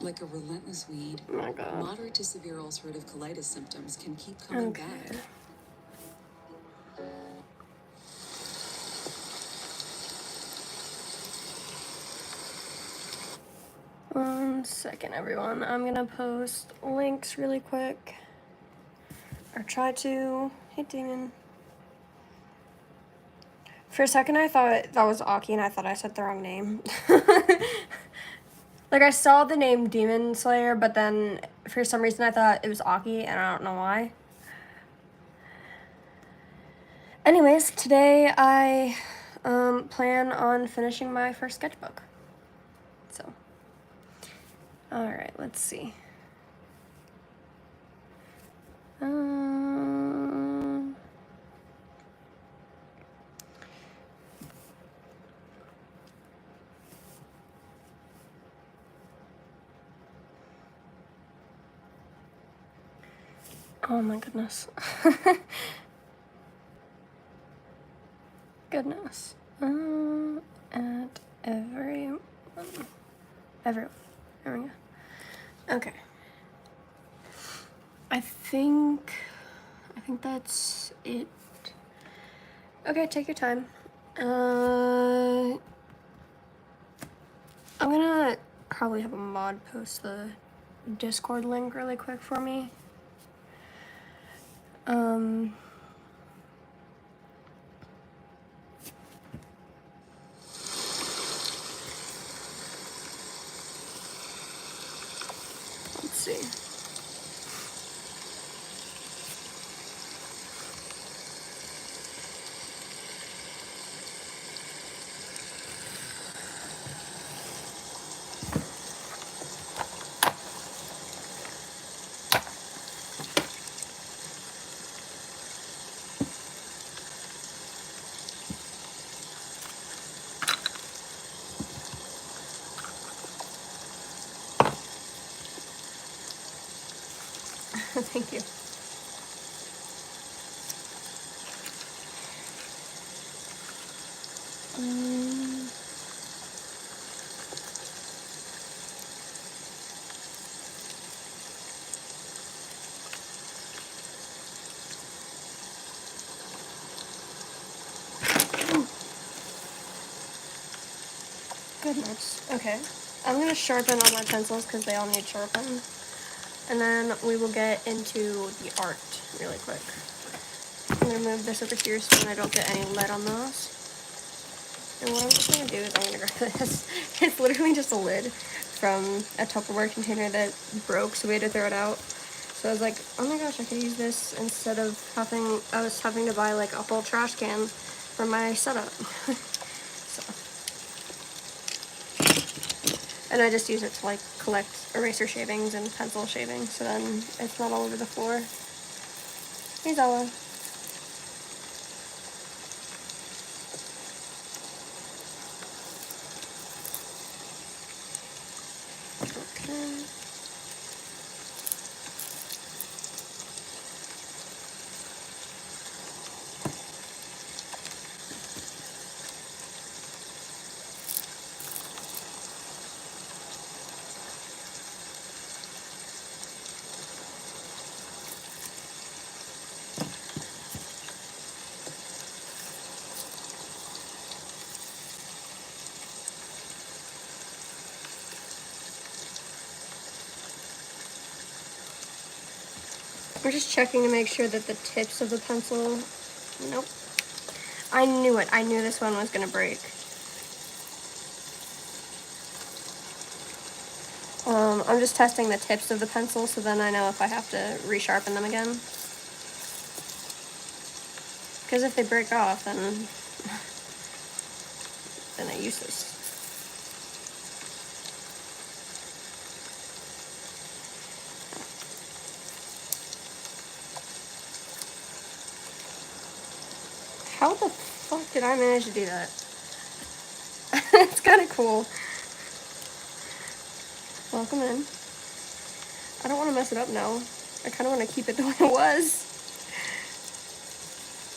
Like a relentless weed, Oh my God. moderate to severe ulcerative colitis symptoms can keep coming back. One second, everyone. I'm gonna post links really quick. Or try to. Hey, Demon. For a second, I thought that was Aki, and I thought I said the wrong name. Like, I saw the name Demon Slayer, but then for some reason I thought it was Aki, and I don't know why. Anyways, today I plan on finishing my first sketchbook. So, alright, let's see. Oh my goodness. Goodness. At everyone. Everyone. There we go. Okay. I think that's it. Okay, take your time. I'm gonna probably have a mod post the Discord link really quick for me. Let's see. Thank you. Goodness. Okay. I'm gonna sharpen all my pencils because they all need sharpened. And then we will get into the art really quick. I'm gonna move this over here so I don't get any lead on those. And what I'm just gonna do is I'm gonna grab this. It's literally just a lid from a Tupperware container that broke, so we had to throw it out. So I was like, oh my gosh, I could use this instead of having to buy like a whole trash can for my setup. So. And I just use it to like collect eraser shavings and pencil shavings, so then it's not all over the floor. Hey Zella. Okay. We're just checking to make sure that the tips of the pencil, nope. I knew it. I knew this one was gonna break. I'm just testing the tips of the pencil so then I know if I have to resharpen them again. Because if they break off, then they're useless. How the fuck did I manage to do that? It's kind of cool. Welcome in. I don't want to mess it up now. I kind of want to keep it the way it was.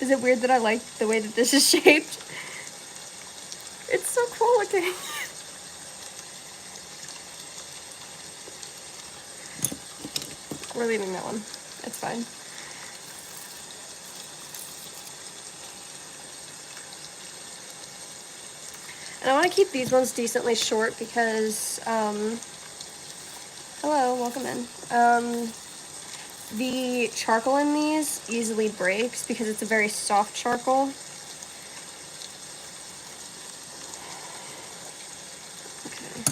Is it weird that I like the way that this is shaped? It's so cool looking. We're leaving that one. It's fine. And I want to keep these ones decently short because, hello, welcome in. The charcoal in these easily breaks because it's a very soft charcoal. Okay.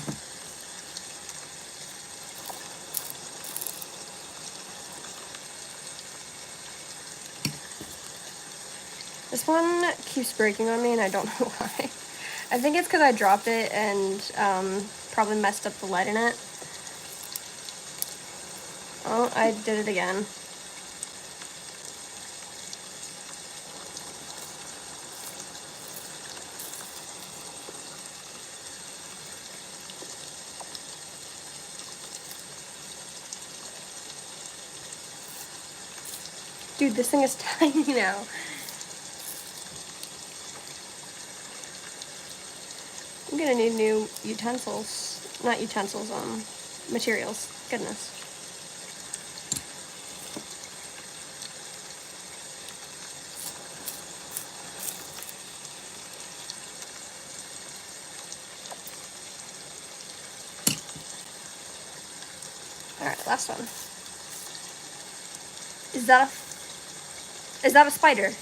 This one keeps breaking on me and I don't know why. I think it's because I dropped it and probably messed up the lead in it. Oh, I did it again. Dude, this thing is tiny now. I'm gonna need new utensils. Not utensils, materials. Goodness. Alright, last one. Is that a spider?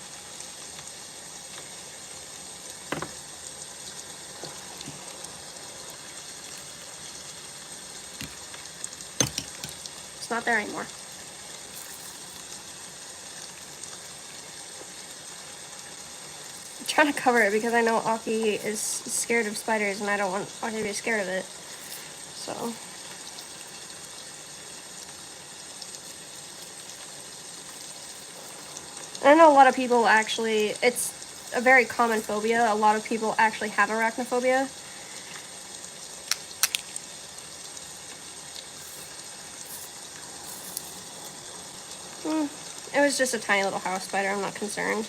It's not there anymore. I'm trying to cover it because I know Aki is scared of spiders and I don't want Aki to be scared of it. So. I know a lot of people actually, it's a very common phobia. A lot of people actually have arachnophobia. It was just a tiny little house spider, I'm not concerned.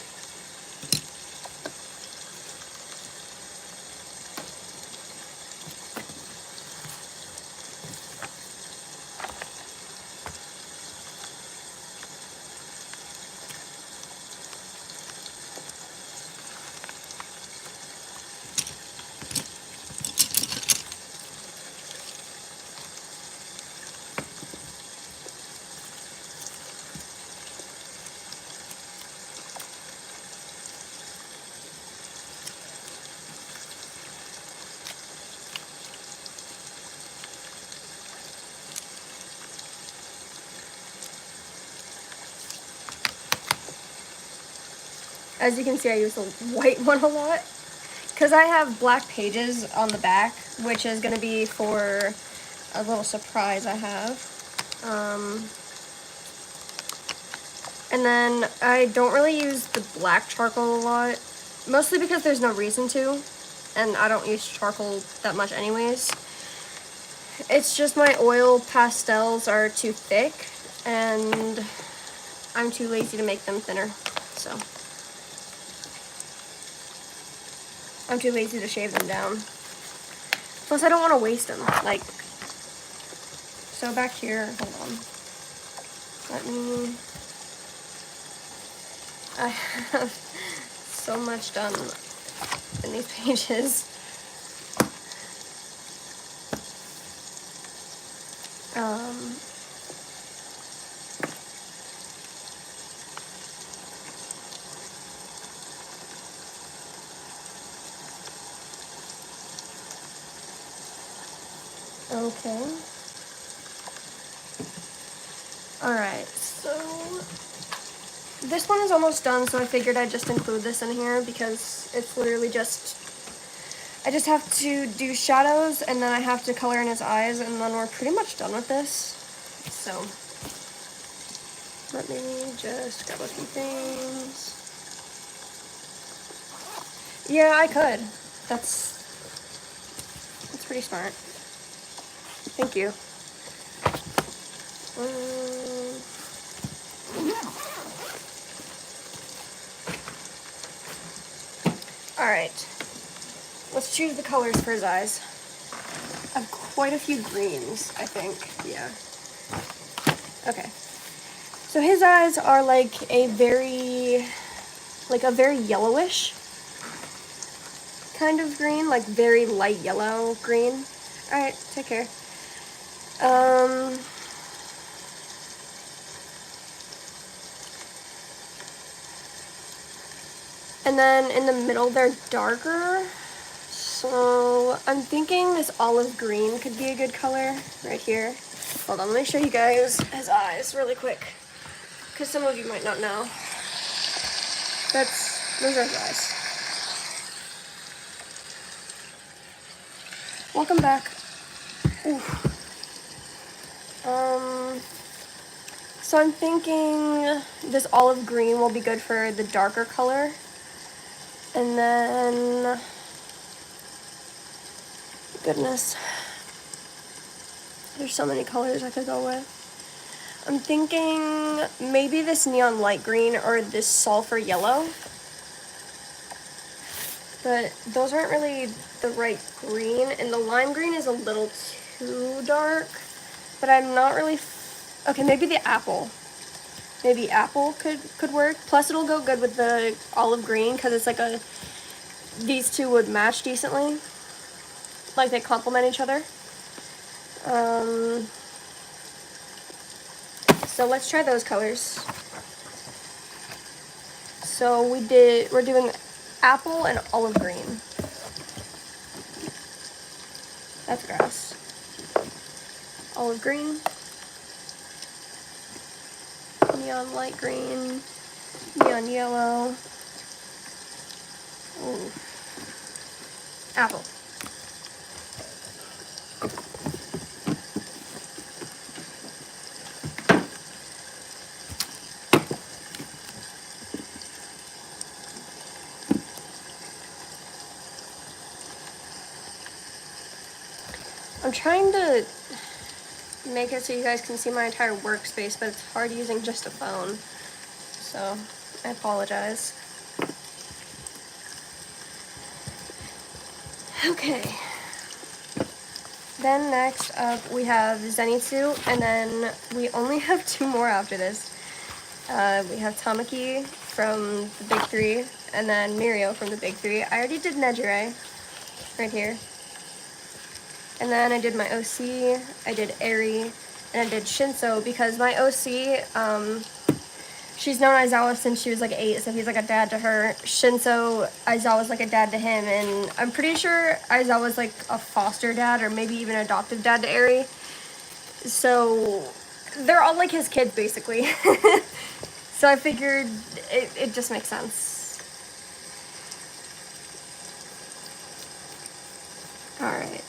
As you can see, I use the white one a lot because I have black pages on the back, which is going to be for a little surprise I have. And then I don't really use the black charcoal a lot, mostly because there's no reason to, and I don't use charcoal that much anyways. It's just my oil pastels are too thick, and I'm too lazy to make them thinner, so. I'm too lazy to shave them down. Plus, I don't want to waste them. Like, so back here, hold on. I have so much done in these pages. Okay. Alright, so this one is almost done, so I figured I'd just include this in here because it's literally just, I just have to do shadows and then I have to color in his eyes and then we're pretty much done with this. So, let me just grab a few things. Yeah, I could. That's pretty smart. Thank you. Alright. Let's choose the colors for his eyes. I have quite a few greens, I think. Yeah. Okay. So his eyes are like a very yellowish kind of green, like very light yellow green. Alright, take care. And then in the middle they're darker. So I'm thinking this olive green could be a good color right here. Hold on, let me show you guys his eyes really quick, because some of you might not know. Those are his eyes. Welcome back. Ooh. So I'm thinking this olive green will be good for the darker color. And then, goodness, there's so many colors I could go with. I'm thinking maybe this neon light green or this sulfur yellow. But those aren't really the right green, and the lime green is a little too dark. But I'm not really, okay, maybe the apple. Maybe apple could work. Plus it'll go good with the olive green, because it's like these two would match decently. Like they complement each other. So let's try those colors. So we're doing apple and olive green. That's grass. Olive green. Neon light green. Neon yellow. Ooh. Apple. I'm trying to make it so you guys can see my entire workspace, but it's hard using just a phone, so I apologize. Okay. Then next up we have Zenitsu, and then we only have 2 more after this. We have Tamaki from the Big 3, and then Mirio from the Big 3. I already did Nejire, right here. And then I did my OC, I did Eri, and I did Shinso, because my OC, she's known Aizawa since she was like 8, so he's like a dad to her. Shinso, Aizawa's like a dad to him, and I'm pretty sure Aizawa's like a foster dad, or maybe even adoptive dad to Eri. So they're all like his kids, basically. So I figured it just makes sense. Alright.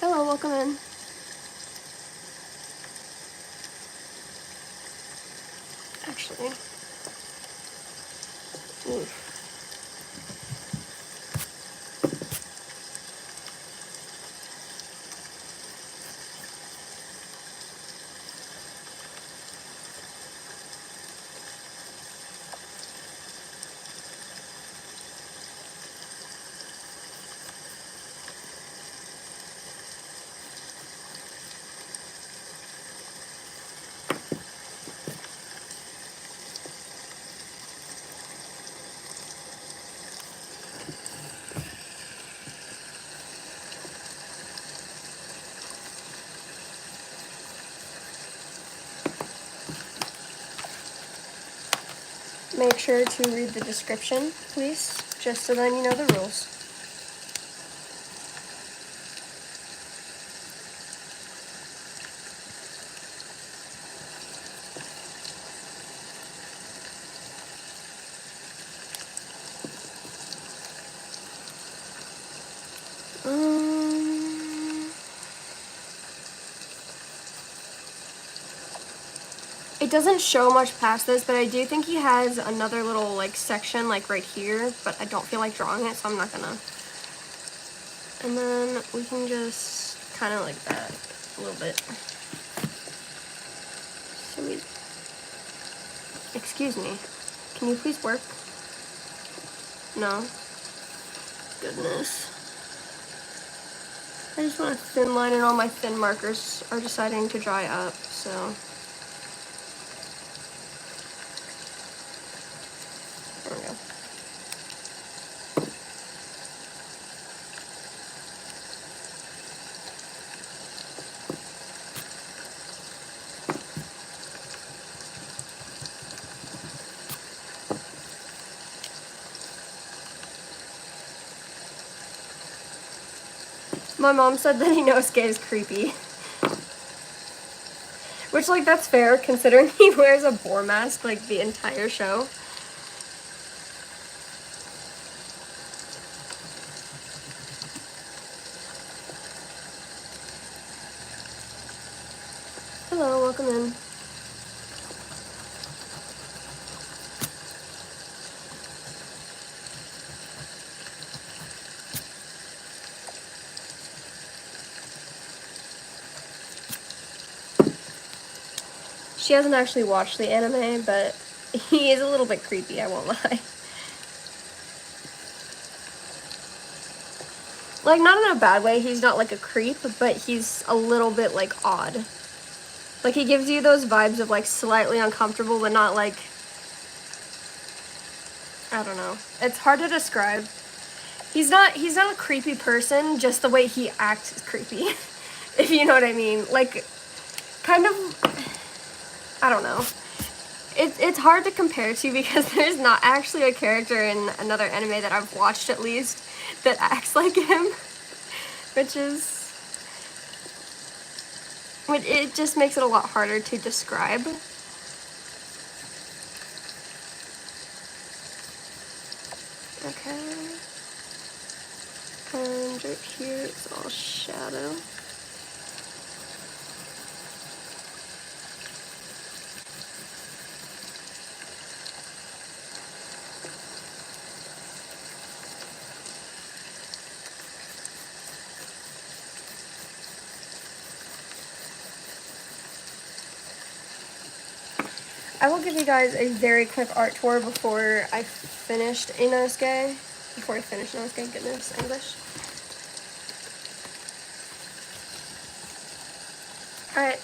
Hello, welcome in. Actually. Oof. Make sure to read the description, please, just so then you know the rules. It doesn't show much past this, but I do think he has another little like section like right here, but I don't feel like drawing it, so I'm not gonna. And then we can just kind of like that a little bit. So we, excuse me, can you please work? No? Goodness. I just want a thin line and all my thin markers are deciding to dry up, so. There we go. My mom said that Inosuke is creepy. Which, like, that's fair, considering he wears a boar mask, like, the entire show. Hello, welcome in. She hasn't actually watched the anime, but he is a little bit creepy, I won't lie. Like, not in a bad way, he's not like a creep, but he's a little bit like odd. Like, he gives you those vibes of like slightly uncomfortable, but not like, I don't know. It's hard to describe. He's not a creepy person, just the way he acts is creepy. If you know what I mean. Like, kind of, I don't know. It's hard to compare to because there's not actually a character in another anime that I've watched at least that acts like him. Which is, it just makes it a lot harder to describe. Okay. And right here it's all shadow. I will give you guys a very quick art tour before I finish Inosuke. Goodness, English. Alright,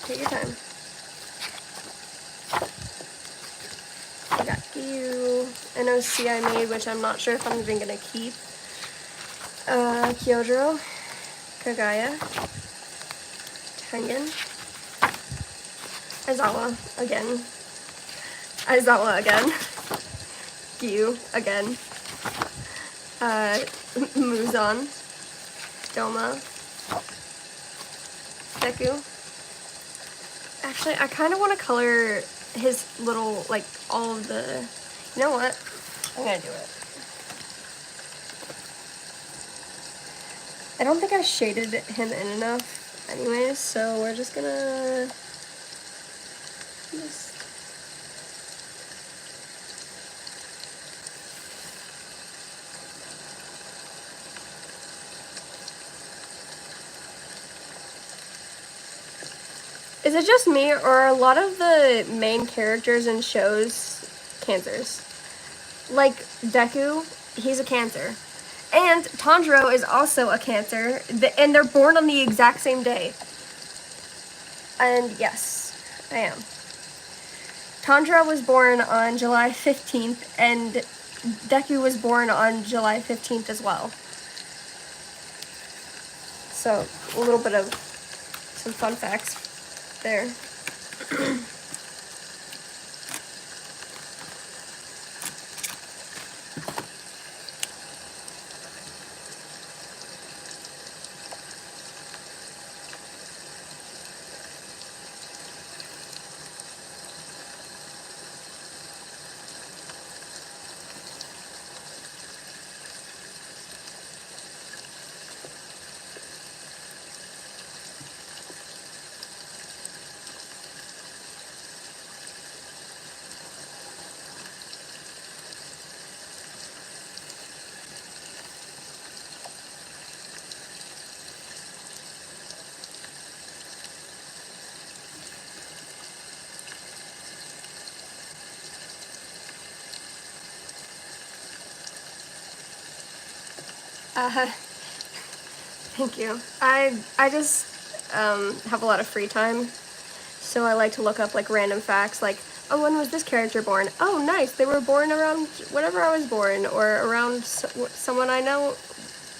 take your time. I got you. NOC I made, which I'm not sure if I'm even gonna keep. Kyojuro, Kagaya, Tengen, Aizawa again, Gyu again, Muzan, Doma, Deku. Actually, I kind of want to color his little, like, all of the, you know what, I'm gonna do it. I don't think I shaded him in enough anyways, so we're just gonna Is it just me, or are a lot of the main characters in shows cancers? Like Deku, he's a cancer. And Tanjiro is also a cancer, and they're born on the exact same day. And yes, I am. Tanjiro was born on July 15th, and Deku was born on July 15th as well. So, a little bit of some fun facts there. Thank you. I just have a lot of free time, so I like to look up like random facts, like, oh, when was this character born? Oh, nice, they were born around whatever I was born, or around someone I know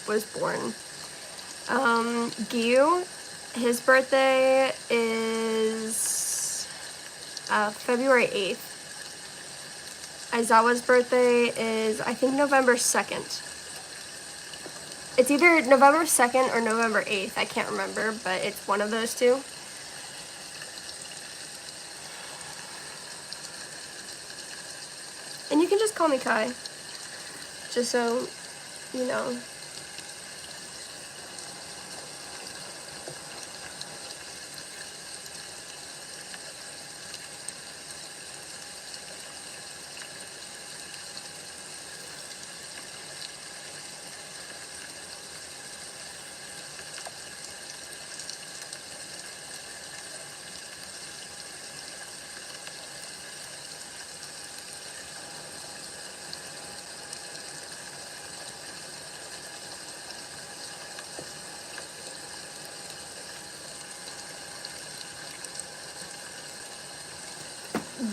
was born. Gyu, his birthday is February 8th. Aizawa's birthday is, I think, November 2nd. It's either November 2nd or November 8th, I can't remember, but it's one of those two. And you can just call me Kai, just so you know.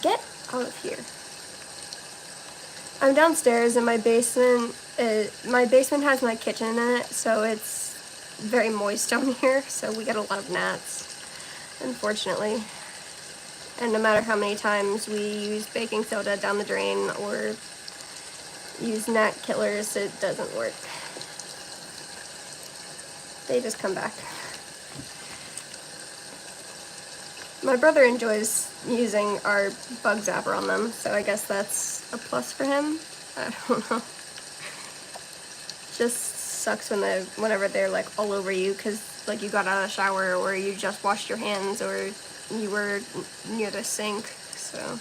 Get out of here. I'm downstairs in my basement. My basement has my kitchen in it, so it's very moist down here, so we get a lot of gnats, unfortunately. And no matter how many times we use baking soda down the drain or use gnat killers, it doesn't work. They just come back. My brother enjoys using our bug zapper on them, so I guess that's a plus for him. I don't know. Just sucks whenever they're like all over you, because like you got out of the shower or you just washed your hands or you were near the sink, so.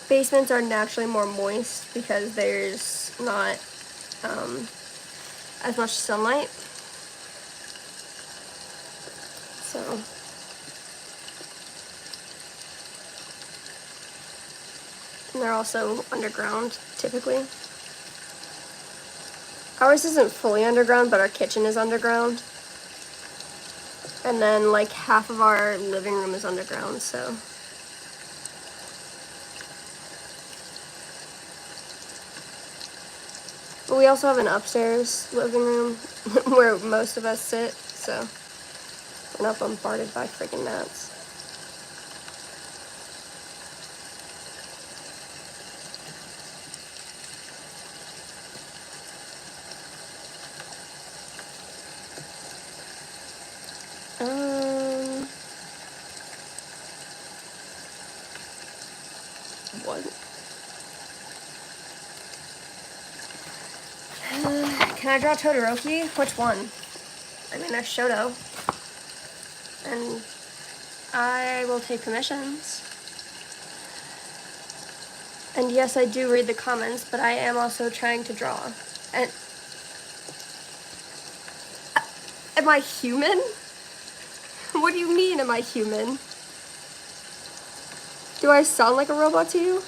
Basements are naturally more moist because there's not as much sunlight. So. And they're also underground, typically. Ours isn't fully underground, but our kitchen is underground. And then like half of our living room is underground, so. But we also have an upstairs living room where most of us sit, so we're not bombarded by freaking gnats. What? Can I draw Todoroki? Which one? I mean, there's Shoto. And I will take commissions. And yes, I do read the comments, but I am also trying to draw. And am I human? What do you mean, am I human? Do I sound like a robot to you?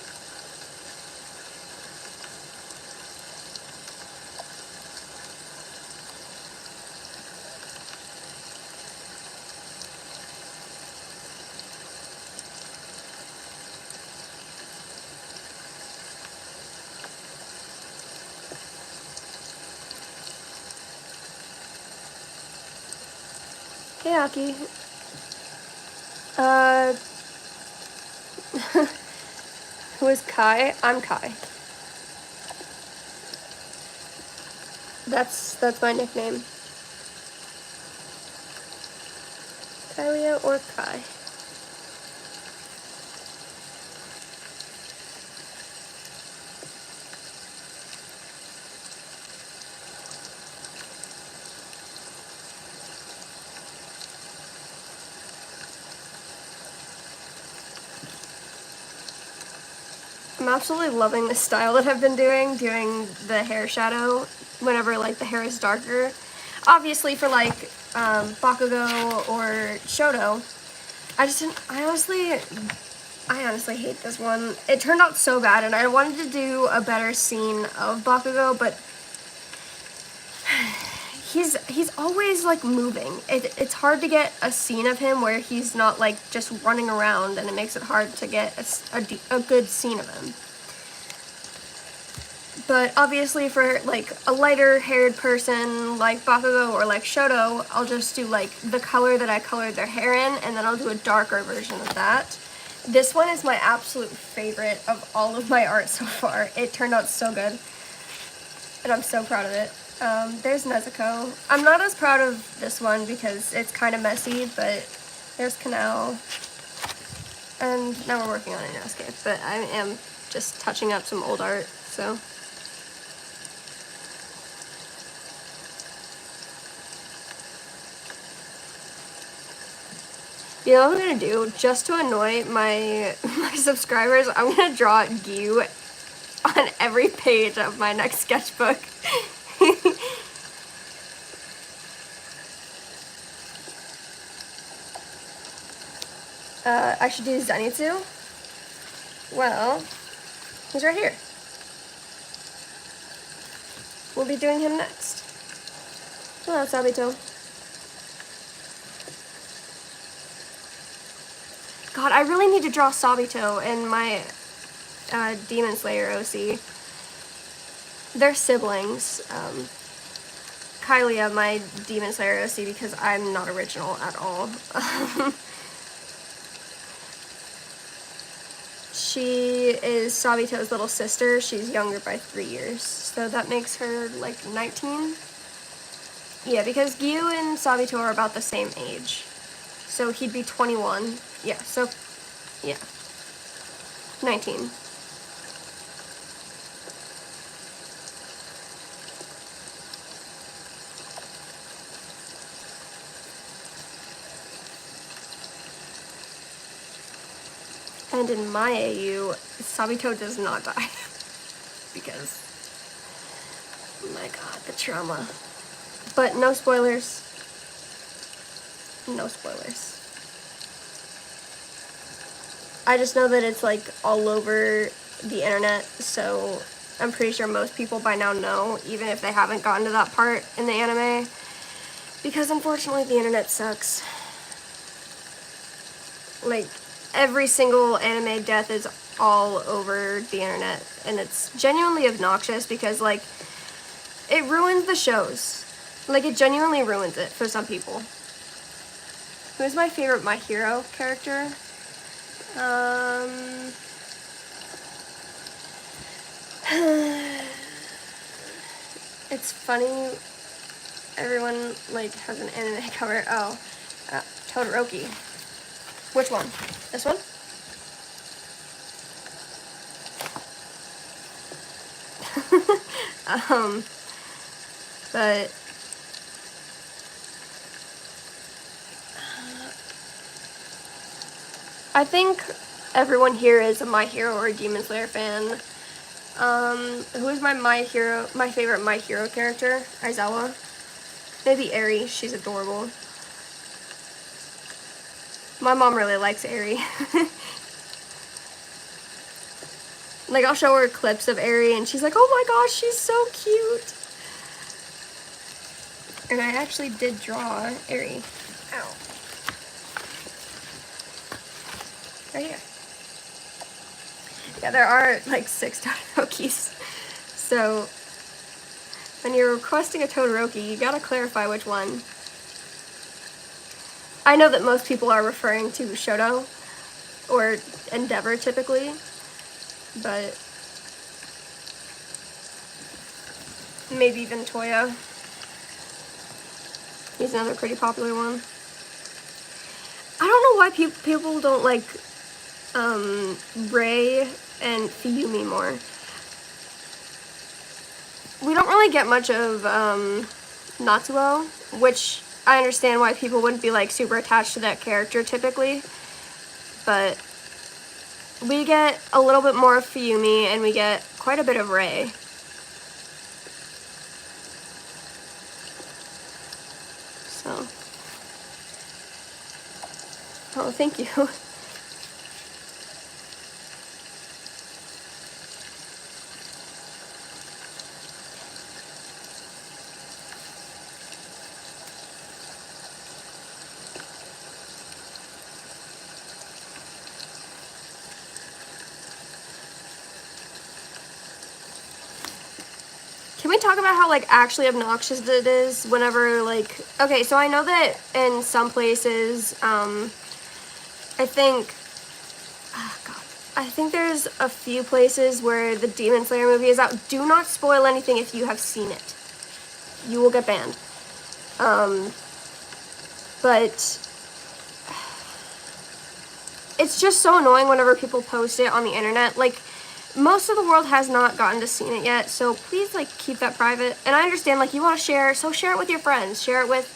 Hey, Aki. Who is Kai? I'm Kai. That's my nickname. Kylia or Kai. I'm absolutely loving the style that I've been doing the hair shadow whenever like the hair is darker. Obviously for like Bakugo or Shoto, I honestly I honestly hate this one. It turned out so bad, and I wanted to do a better scene of Bakugo, but he's always like moving. It's hard to get a scene of him where he's not like just running around, and it makes it hard to get a good scene of him. But obviously for like a lighter haired person like Bakugo or like Shoto, I'll just do like the color that I colored their hair in, and then I'll do a darker version of that. This one is my absolute favorite of all of my art so far. It turned out so good, and I'm so proud of it. There's Nezuko. I'm not as proud of this one because it's kind of messy, but there's Canal. And now we're working on an landscape, but I am just touching up some old art, so. You know what I'm gonna do? Just to annoy my subscribers, I'm gonna draw Gyu on every page of my next sketchbook. I should do Zenitsu. Well, he's right here. We'll be doing him next. Hello, Sabito. God, I really need to draw Sabito in my Demon Slayer OC. They're siblings. Kylia, my Demon Slayer OC, because I'm not original at all. She is Sabito's little sister. She's younger by 3 years, so that makes her like 19. Yeah, because Gyu and Sabito are about the same age, so he'd be 21. Yeah, so yeah, 19. And in my AU, Sabito does not die. Because, oh my god, the trauma. But no spoilers. No spoilers. I just know that it's like all over the internet, so I'm pretty sure most people by now know, even if they haven't gotten to that part in the anime. Because unfortunately the internet sucks. Like, every single anime death is all over the internet, and it's genuinely obnoxious because, like, it ruins the shows. Like, it genuinely ruins it for some people. Who's my favorite My Hero character? It's funny, everyone, like, has an anime cover. Oh, Todoroki. Which one? This one? But I think everyone here is a My Hero or a Demon Slayer fan. Who is my favorite My Hero character? Aizawa. Maybe Eri, she's adorable. My mom really likes Eri. Like, I'll show her clips of Eri and she's like, oh my gosh, she's so cute. And I actually did draw Eri. Ow. Right here. Yeah, there are like 6 Todorokis. So when you're requesting a Todoroki, you gotta clarify which one. I know that most people are referring to Shoto or Endeavor typically, but maybe even Toya. He's another pretty popular one. I don't know why people don't like Rei and Fuyumi more. We don't really get much of Natsuo, which I understand why people wouldn't be like super attached to that character typically, but we get a little bit more of Fuyumi and we get quite a bit of Rei. So, oh, thank you. talk about how, like, actually obnoxious it is whenever, like, okay, so I know that in some places, I think, oh God, I think there's a few places where the Demon Slayer movie is out. Do not spoil anything if you have seen it. You will get banned. But it's just so annoying whenever people post it on the internet. Like, most of the world has not gotten to see it yet, so please, like, keep that private. And I understand, like, you want to share, so share it with your friends. Share it with,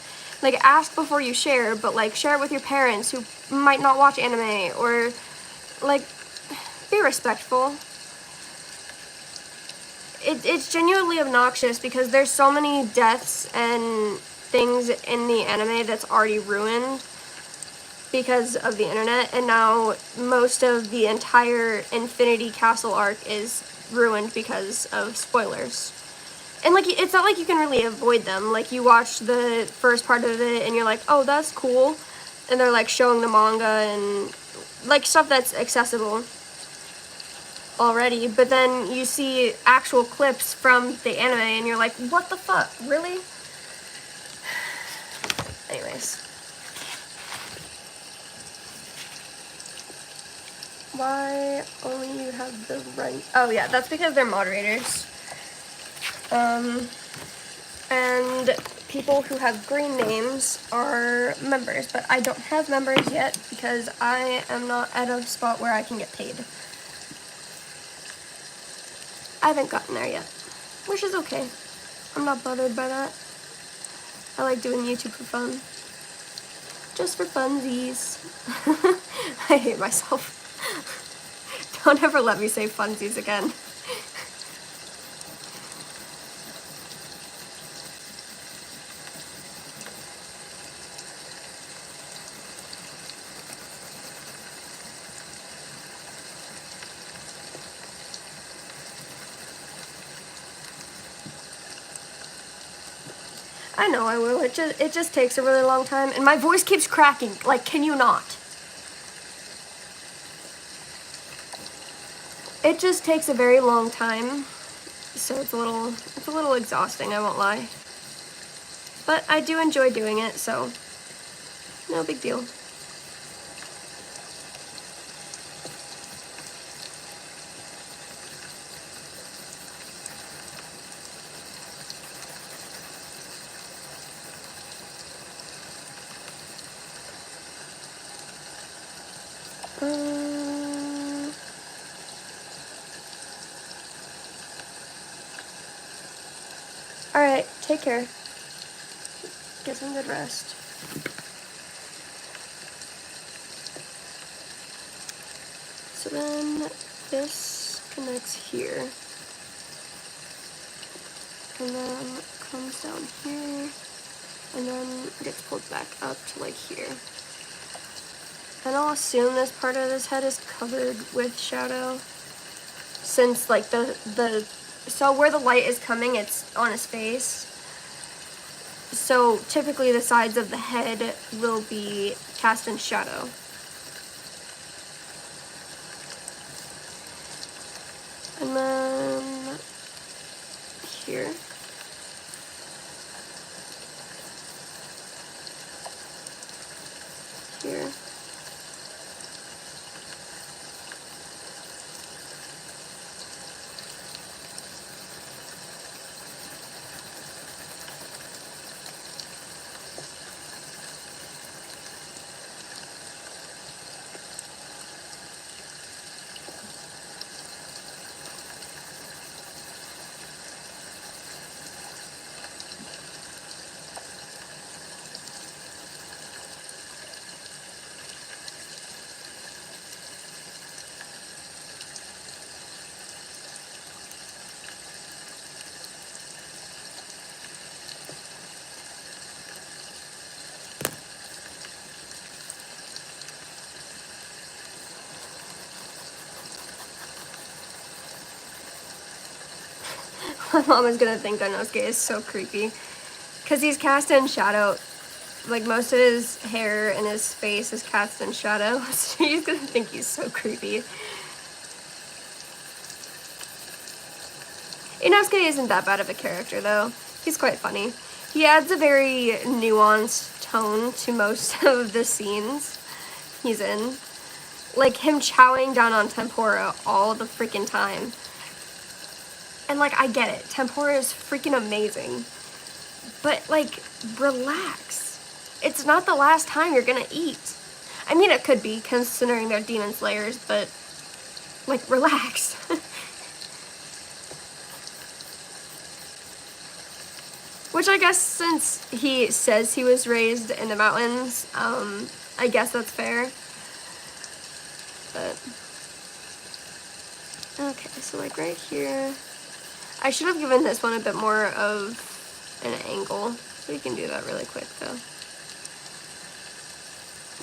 like, ask before you share, but, like, share it with your parents who might not watch anime, or, like, be respectful. It's genuinely obnoxious because there's so many deaths and things in the anime that's already ruined because of the internet, and now most of the entire Infinity Castle arc is ruined because of spoilers. And, like, it's not like you can really avoid them. Like, you watch the first part of it and you're like, oh, that's cool, and they're, like, showing the manga and, like, stuff that's accessible already, but then you see actual clips from the anime and you're like, what the fuck, really? Anyways. Why only you have the right? Oh yeah, that's because they're moderators. And people who have green names are members, but I don't have members yet because I am not at a spot where I can get paid. I haven't gotten there yet, which is okay. I'm not bothered by that. I like doing YouTube for fun. Just for funsies. I hate myself. Don't ever let me say funsies again. I know I will. It just takes a really long time, and my voice keeps cracking. Like, can you not? It just takes a very long time, so it's a little exhausting, I won't lie. But I do enjoy doing it, so no big deal. Alright, take care. Get some good rest. So then this connects here. And then comes down here. And then gets pulled back up to like here. And I'll assume this part of his head is covered with shadow. Since like so where the light is coming, it's on his face. So typically the sides of the head will be cast in shadow. And then here. Here. My mom is gonna think Inosuke is so creepy. Because he's cast in shadow. Like, most of his hair and his face is cast in shadow. So she's gonna think he's so creepy. Inosuke isn't that bad of a character, though. He's quite funny. He adds a very nuanced tone to most of the scenes he's in. Like, him chowing down on tempura all the freaking time. And, like, I get it. Tempura is freaking amazing. But, like, relax. It's not the last time you're gonna eat. I mean, it could be, considering they're demon slayers, but, like, relax. Which I guess since he says he was raised in the mountains, I guess that's fair. But, okay, so like right here, I should have given this one a bit more of an angle. We can do that really quick though.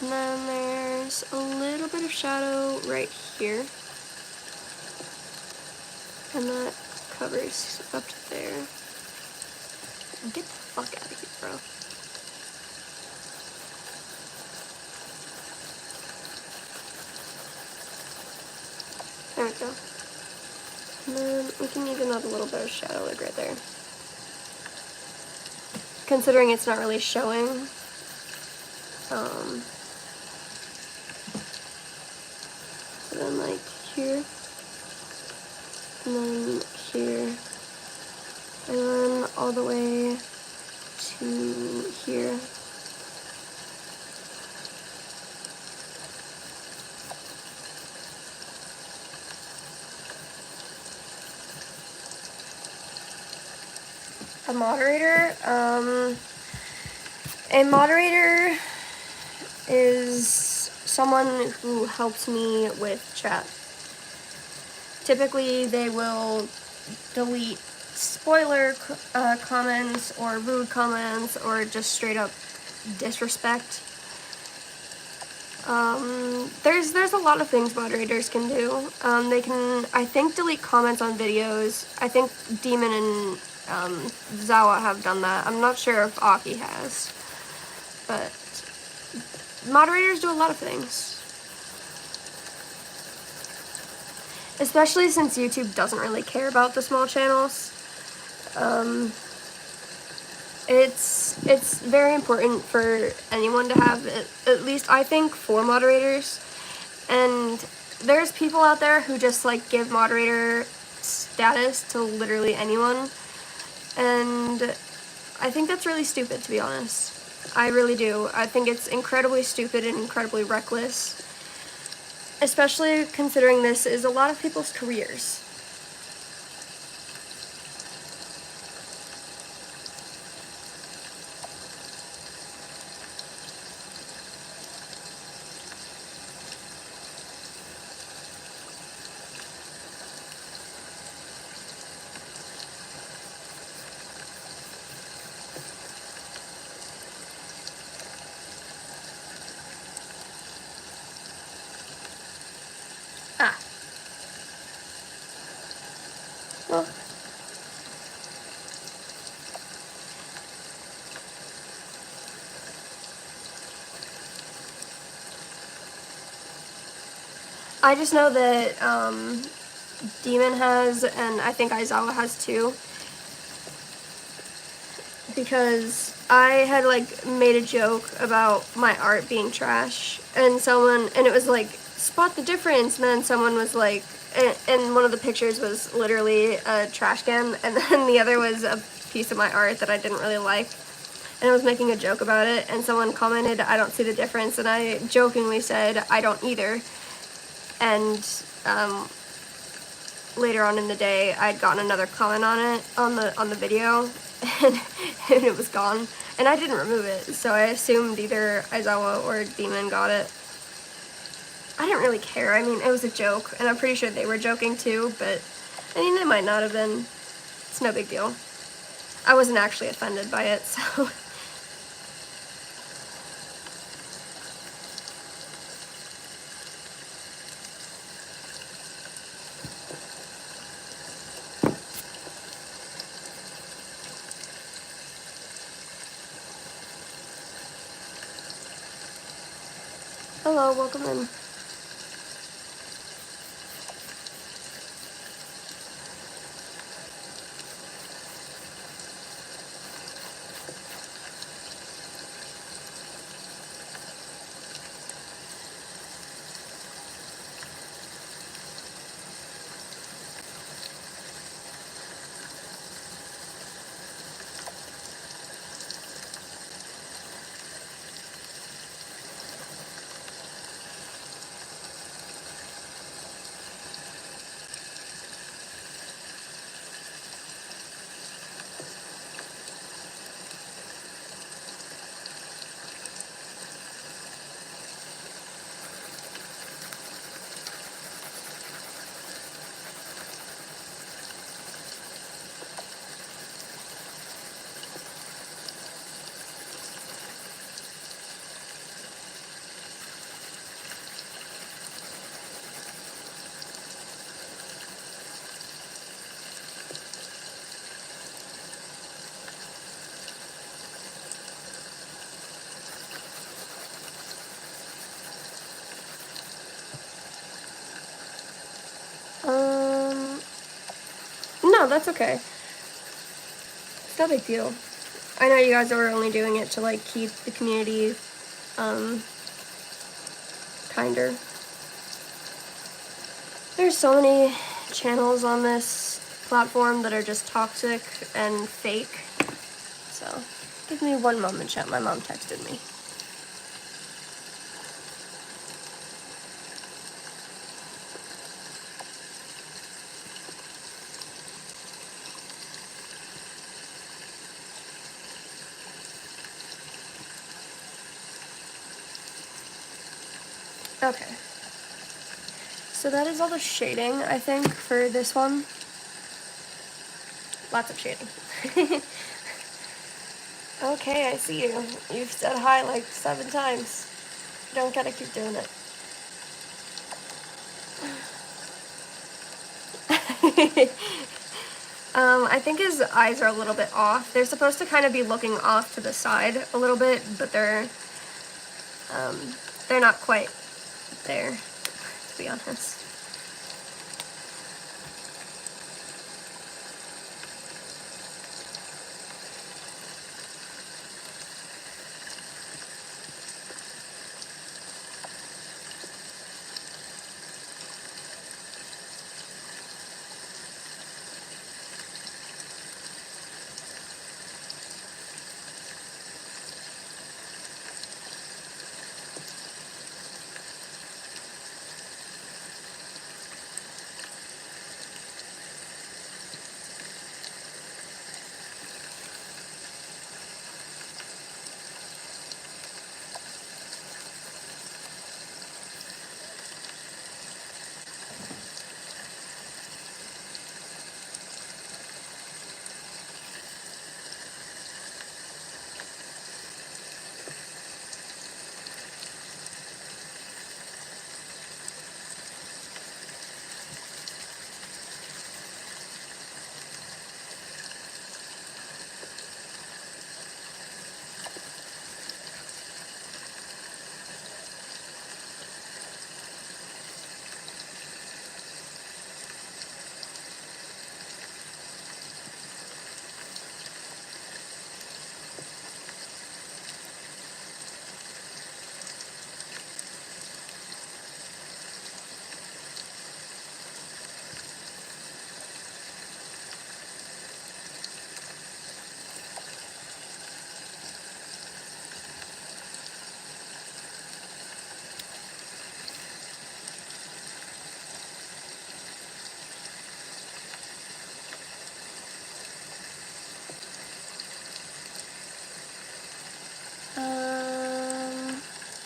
And then there's a little bit of shadow right here. And that covers up to there. Get the fuck out of here, bro. There we go. And then we can even add a little bit of shadow like right there. Considering it's not really showing. So then like here. And then here. And then all the way to here. A moderator? A moderator is someone who helps me with chat. Typically, they will delete spoiler comments or rude comments or just straight up disrespect. There's a lot of things moderators can do. They can, I think, delete comments on videos. I think Demon and Zawa have done that. I'm not sure if Aki has. But moderators do a lot of things. Especially since YouTube doesn't really care about the small channels. It's very important for anyone to have, at least I think, 4 moderators. And there's people out there who just like give moderator status to literally anyone. And I think that's really stupid, to be honest. I really do. I think it's incredibly stupid and incredibly reckless. Especially considering this is a lot of people's careers. Ah. Well. I just know that Demon has, and I think Aizawa has too, because I had like made a joke about my art being trash, and it was like, spot the difference, and then someone was like, and one of the pictures was literally a trash can, and then the other was a piece of my art that I didn't really like, and I was making a joke about it, and someone commented, I don't see the difference, and I jokingly said, I don't either. And later on in the day, I'd gotten another comment on it, on the video, and it was gone. And I didn't remove it, so I assumed either Aizawa or Demon got it. I didn't really care. I mean, it was a joke, and I'm pretty sure they were joking too, but I mean, they might not have been. It's no big deal. I wasn't actually offended by it, so. Hello, welcome in. that's okay. It's no big deal. I know you guys are only doing it to like keep the community kinder. There's so many channels on this platform that are just toxic and fake. So, give me one moment, chat. My mom texted me. Okay. So that is all the shading, I think, for this one. Lots of shading. Okay, I see you. You've said hi like 7 times. You don't gotta keep doing it. I think his eyes are a little bit off. They're supposed to kind of be looking off to the side a little bit, but they're not quite there, to be honest.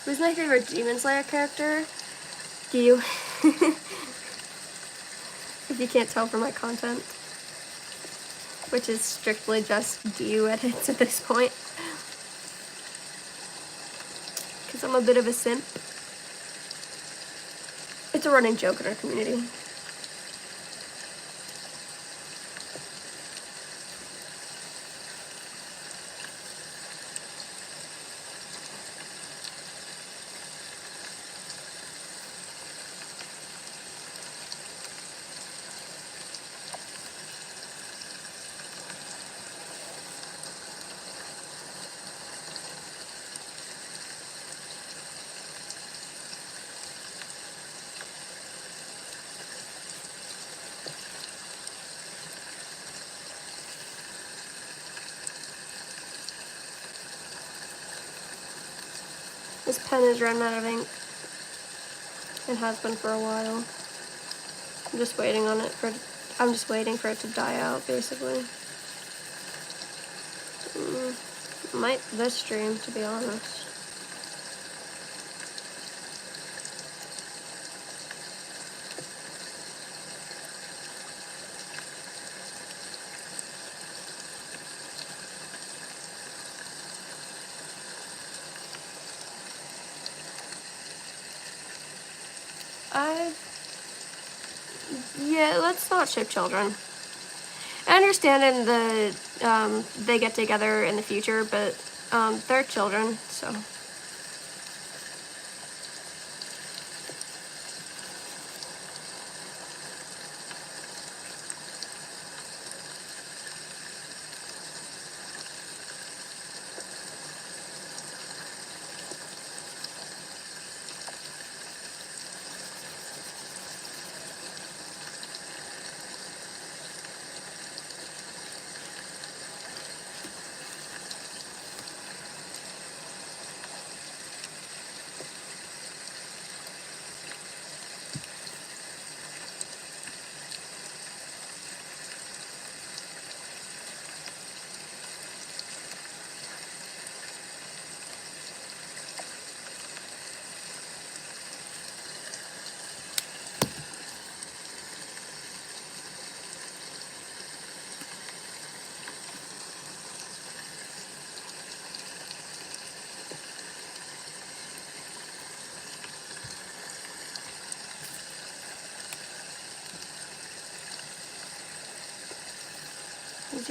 Who's my favorite Demon Slayer character? You. If you can't tell from my content, which is strictly just DU edits at this point, because I'm a bit of a simp. It's a running joke in our community. This pen is running out of ink. It has been for a while. I'm just waiting on it for. I'm just waiting for it to die out, basically. Might this stream, to be honest. Yeah, let's not ship children. I understand in the, they get together in the future, but, they're children, so.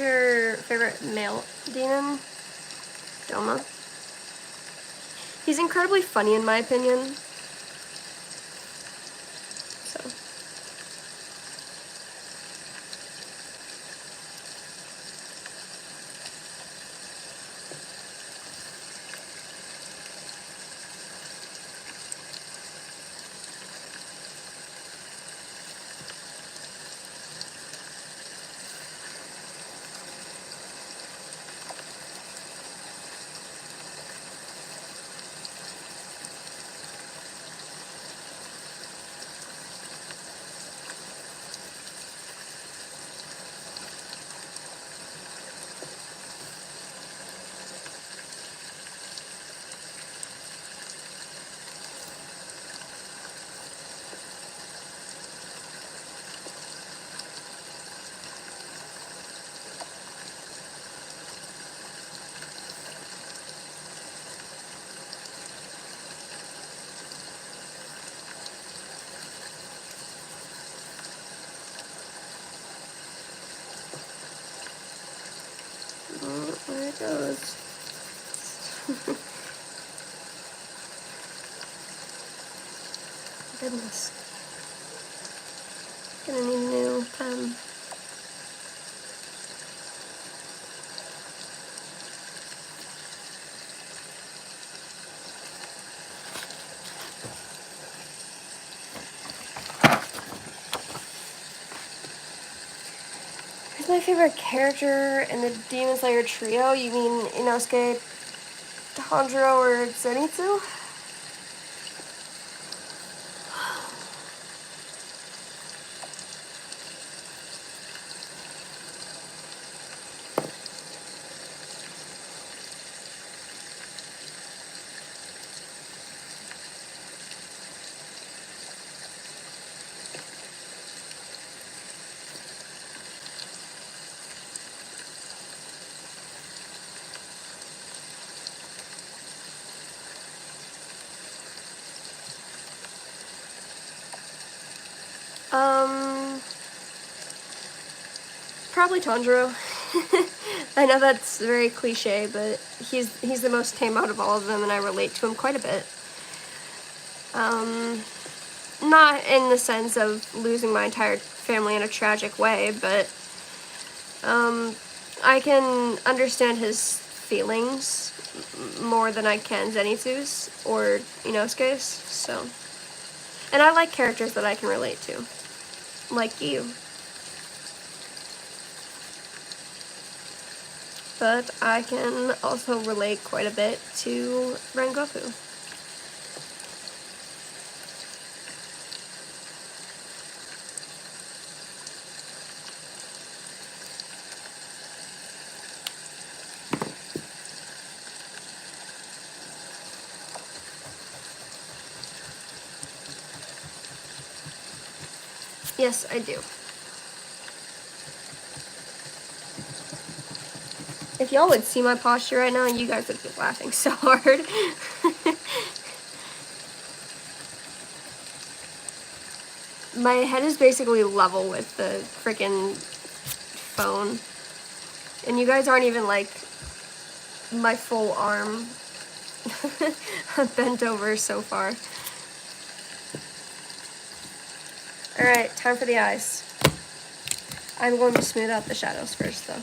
your favorite male demon? Doma. He's incredibly funny in my opinion. So. Oh, there it goes. Goodness. Gonna need a new pen. Who's my favorite character in the Demon Slayer trio? You mean Inosuke, Tanjiro, or Zenitsu? Probably Tanjiro. I know that's very cliche, but he's the most tame out of all of them, and I relate to him quite a bit. Not in the sense of losing my entire family in a tragic way, but I can understand his feelings more than I can Zenitsu's or Inosuke's, so. And I like characters that I can relate to, like you. But I can also relate quite a bit to Rengoku. Yes, I do. If y'all would see my posture right now, you guys would be laughing so hard. My head is basically level with the freaking phone. And you guys aren't even like my full arm bent over so far. Alright, time for the eyes. I'm going to smooth out the shadows first though.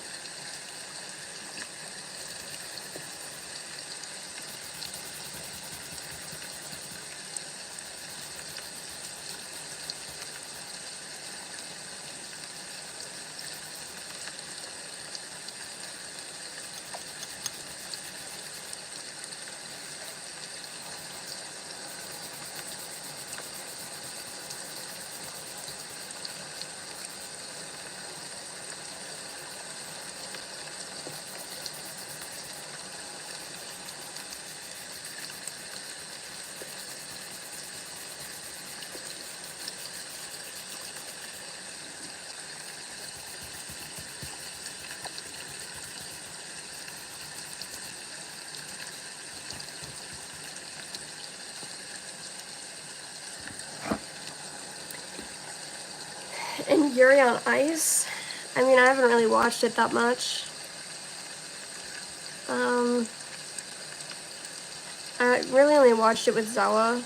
In Yuri on Ice, I mean, I haven't really watched it that much. I really only watched it with Zawa,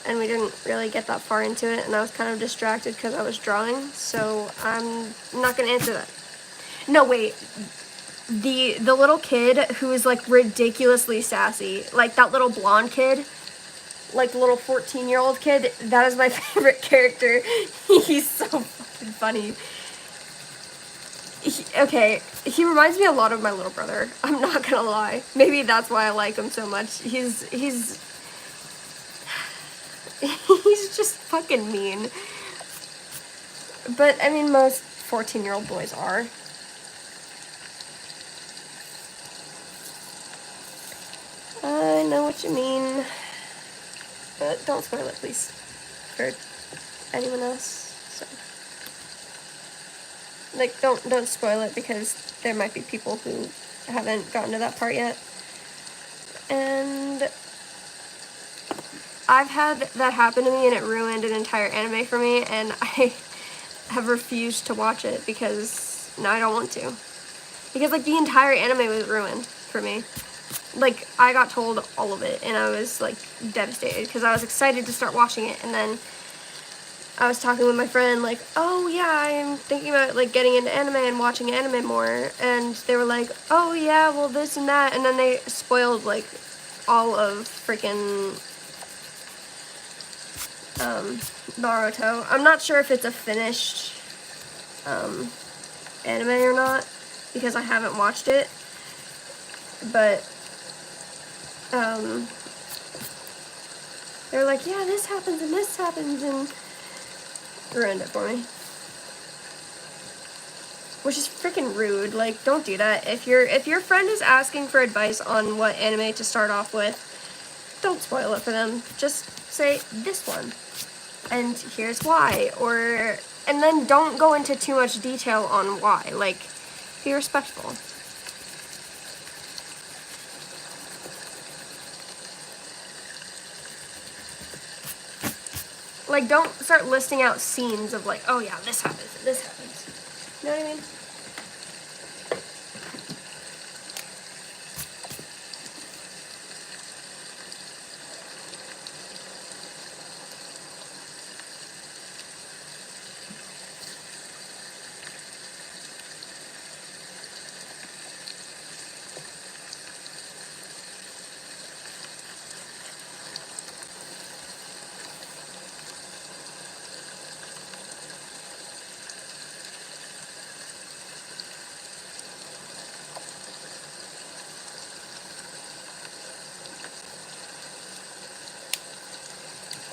and we didn't really get that far into it, and I was kind of distracted because I was drawing, so I'm not gonna answer that. No, wait. The little kid who is like ridiculously sassy, like that little blonde kid, like the little 14-year-old kid, that is my favorite character. He's so fucking funny. Okay, he reminds me a lot of my little brother. I'm not gonna lie. Maybe that's why I like him so much. He's just fucking mean. But I mean, most 14-year-old boys are. I know what you mean. But don't spoil it, please, for anyone else. So, like, don't spoil it, because there might be people who haven't gotten to that part yet. And I've had that happen to me, and it ruined an entire anime for me, and I have refused to watch it because now I don't want to. Because, like, the entire anime was ruined for me. Like, I got told all of it, and I was, like, devastated, because I was excited to start watching it, and then I was talking with my friend, like, oh, yeah, I'm thinking about, like, getting into anime and watching anime more, and they were like, oh, yeah, well, this and that, and then they spoiled, like, all of freaking Naruto. I'm not sure if it's a finished anime or not, because I haven't watched it, but they're like, yeah, this happens and this happens, and ruined it for me. Which is freaking rude. Like, don't do that. If your friend is asking for advice on what anime to start off with, don't spoil it for them. Just say this one, and here's why, and then don't go into too much detail on why. Like, be respectful. Like, don't start listing out scenes of, like, oh yeah, this happens and this happens. You know what I mean?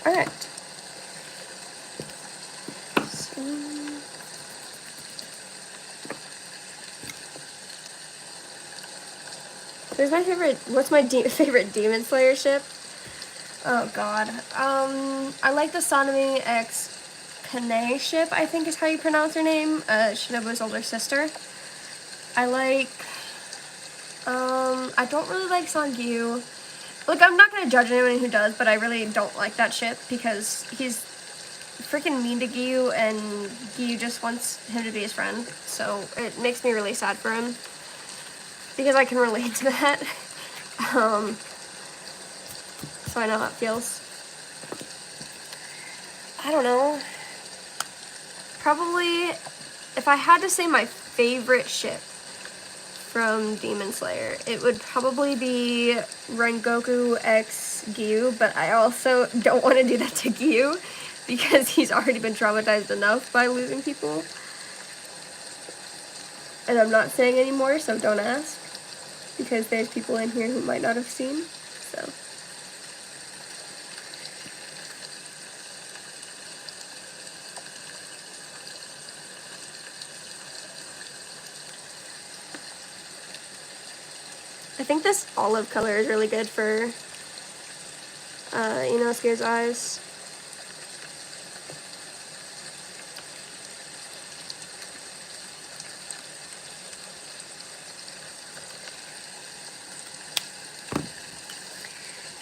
Alright. So, there's my favorite, what's my favorite Demon Slayer ship? Oh god. I like the Sanemi X Kane ship, I think is how you pronounce her name. Shinobu's older sister. I like, I don't really like Sangyu. Like, I'm not gonna judge anyone who does, but I really don't like that ship because he's freaking mean to Giyu, and Giyu just wants him to be his friend. So it makes me really sad for him because I can relate to that. So I know how it feels. I don't know. Probably, if I had to say my favorite ship from Demon Slayer, it would probably be Rengoku x Giyu, but I also don't want to do that to Giyu because he's already been traumatized enough by losing people. And I'm not saying anymore, so don't ask, because there's people in here who might not have seen, so. I think this olive color is really good for Inosuke's eyes.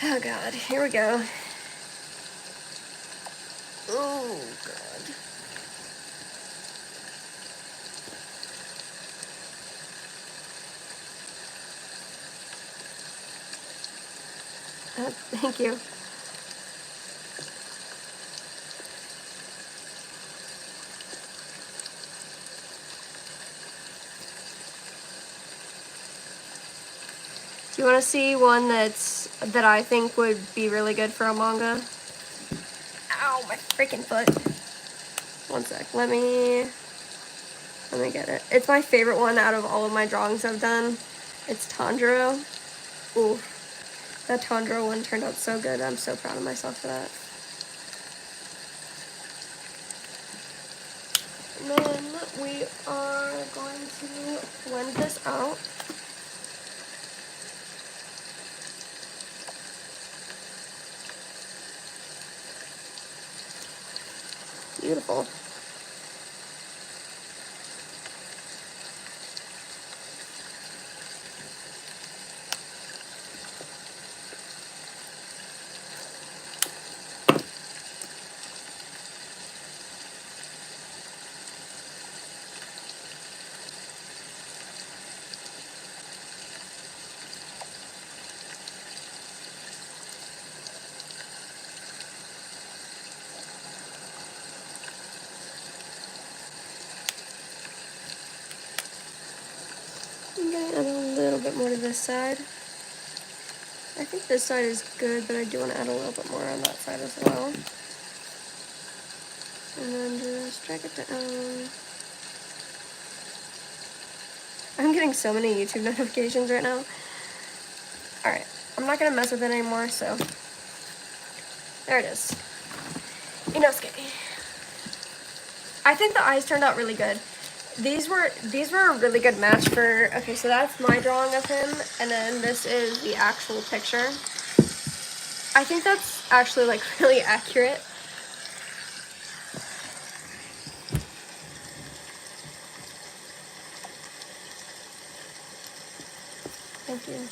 Oh god, here we go. Oh god. Thank you. Do you want to see one that I think would be really good for a manga? Ow, my freaking foot. One sec. Let me get it. It's my favorite one out of all of my drawings I've done. It's Tanjiro. Ooh, that Tanjiro one turned out so good. I'm so proud of myself for that. And then we are going to blend this out. Beautiful. I'm going to add a little bit more to this side. I think this side is good, but I do want to add a little bit more on that side as well. And then just drag it down. I'm getting so many YouTube notifications right now. Alright, I'm not going to mess with it anymore, so there it is. Inosuke. I think the eyes turned out really good. These were a really good match for, okay, so that's my drawing of him, and then this is the actual picture. I think that's actually like really accurate. Thank you.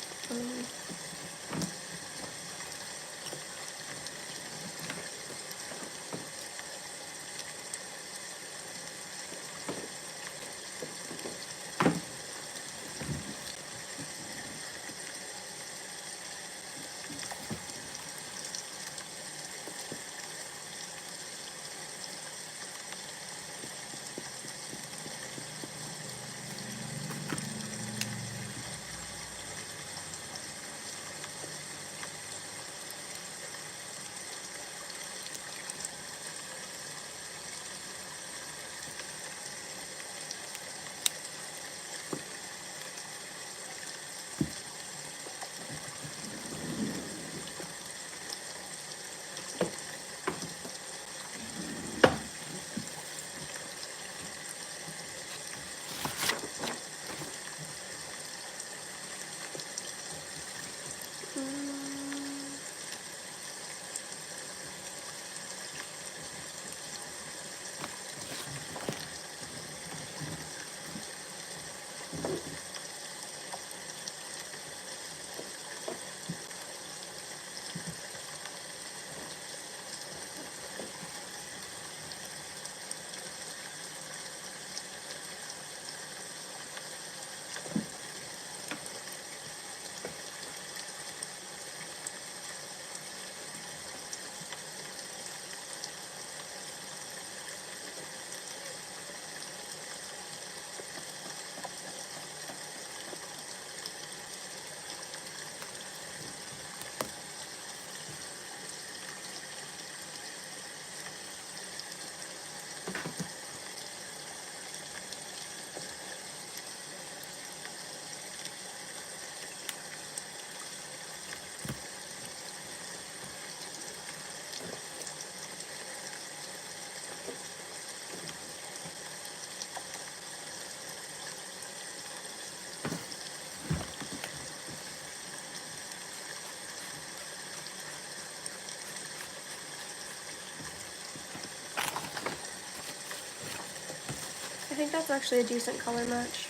I think that's actually a decent color match.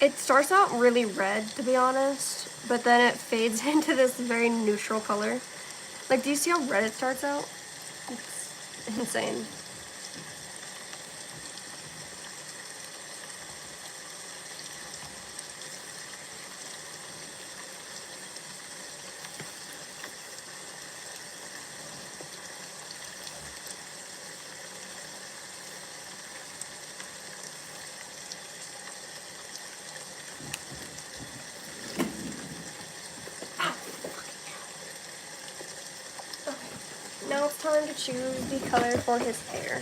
It starts out really red, to be honest, but then it fades into this very neutral color. Like, do you see how red it starts out? It's insane. Now it's time to choose the color for his hair.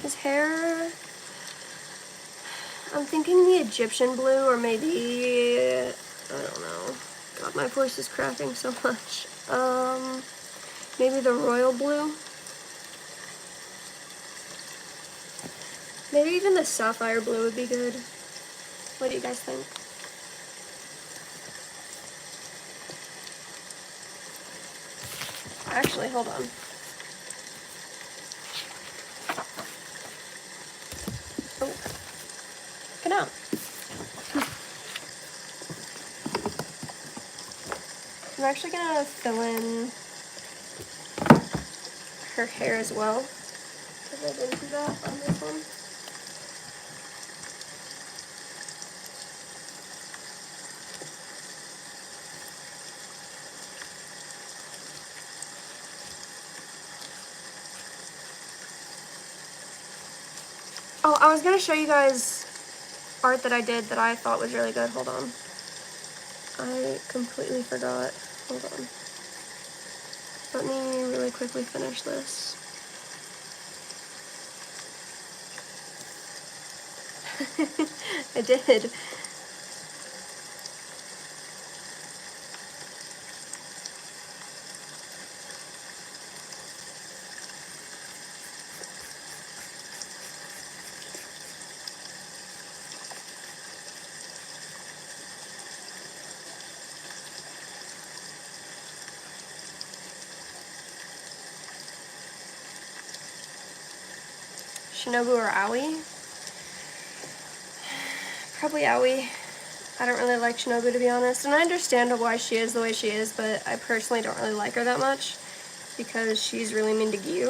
His hair, I'm thinking the Egyptian blue, or maybe, I don't know. God, my voice is cracking so much. Maybe the royal blue. Maybe even the sapphire blue would be good. What do you guys think? Actually, hold on. Oh, get out. I'm actually gonna fill in her hair as well, because I didn't do that on this one. Oh, I was gonna show you guys art that I did that I thought was really good. Hold on. I completely forgot. Hold on. Let me really quickly finish this. I did. Shinobu or Aoi? Probably Aoi. I don't really like Shinobu, to be honest, and I understand why she is the way she is, but I personally don't really like her that much because she's really mean to Gyu.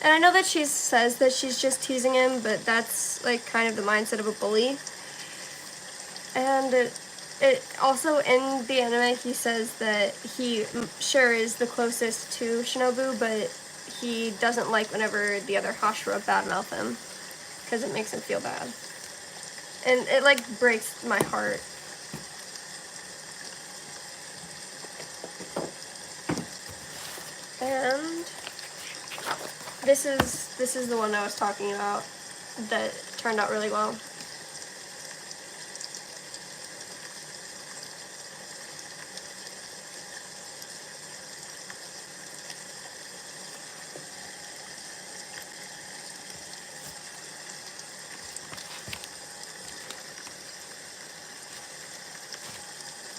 And I know that she says that she's just teasing him, but that's like kind of the mindset of a bully. And it also, in the anime, he says that he sure is the closest to Shinobu, but he doesn't like whenever the other Hashira badmouth him because it makes him feel bad. And it like breaks my heart. And this is the one I was talking about that turned out really well.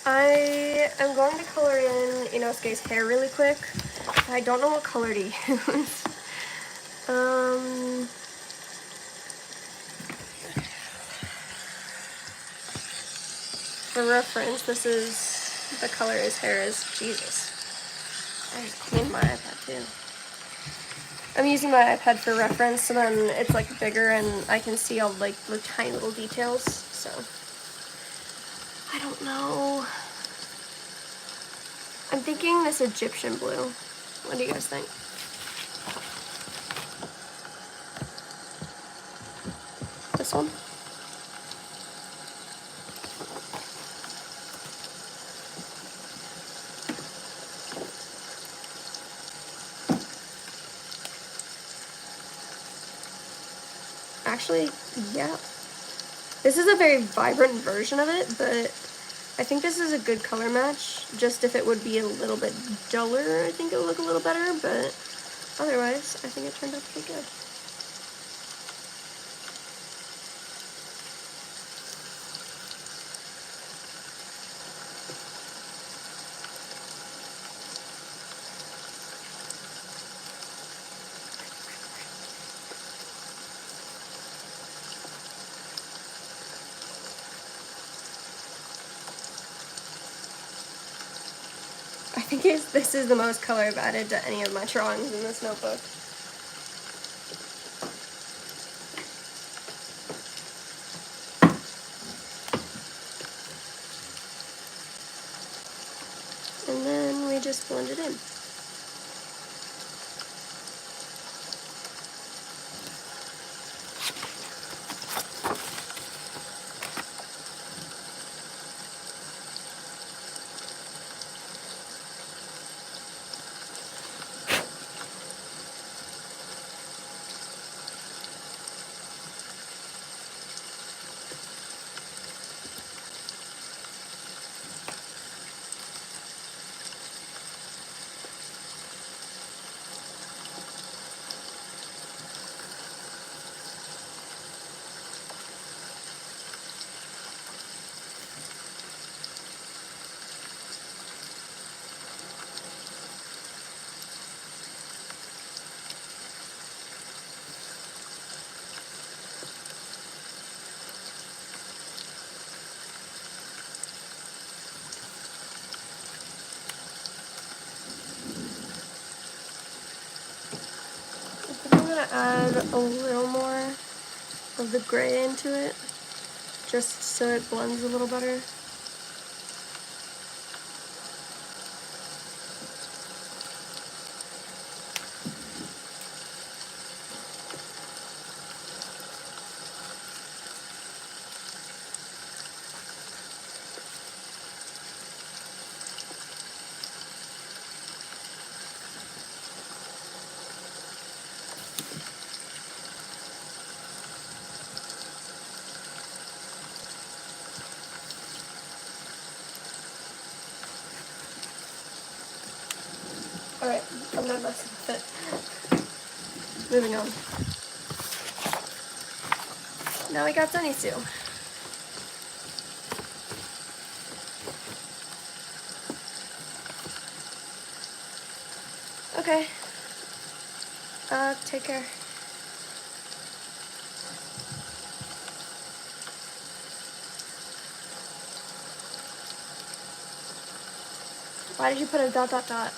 I am going to color in Inosuke's hair really quick. I don't know what color to use. For reference, this is the color his hair is. Jesus. I just cleaned my iPad too. I'm using my iPad for reference, so then it's like bigger and I can see all like the tiny little details, so. I don't know. I'm thinking this Egyptian blue. What do you guys think? This one? Actually, yeah. This is a very vibrant version of it, but I think this is a good color match. Just if it would be a little bit duller, I think it would look a little better, but otherwise, I think it turned out pretty good. in case this is the most color I've added to any of my drawings in this notebook. And then we just blend it in. I'm gonna add a little more of the gray into it, just so it blends a little better. Alright, I'm not messing with it. Moving on. Now I got Sunnysu. Okay. Take care. Why did you put a dot dot dot?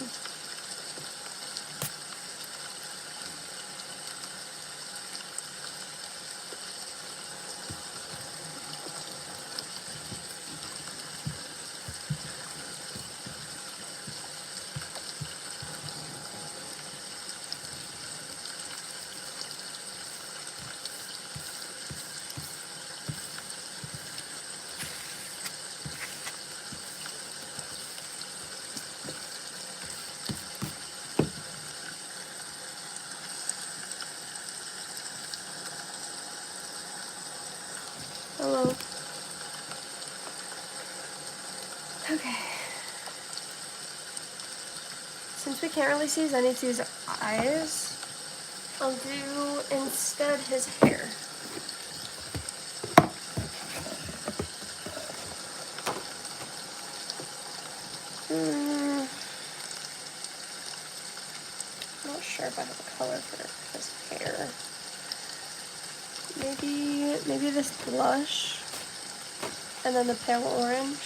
Hello. Okay. Since we can't really see Zenitsu's eyes, I'll do instead his hair. Not sure if I have a color for his hair. Maybe this blush, and then the pale orange.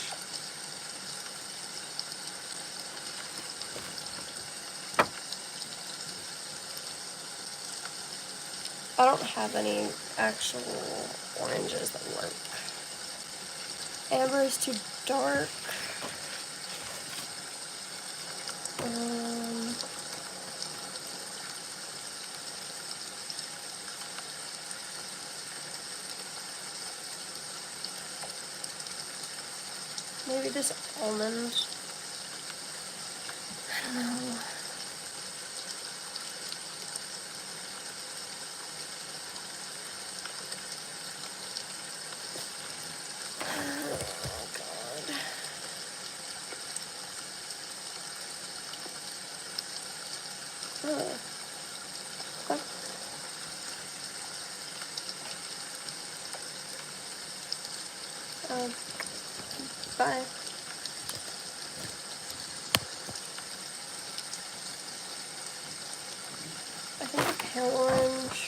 I don't have any actual oranges that work. Amber is too dark. Maybe this almond. I don't know. Oh God. Oh. What? Bye. I think a pale orange.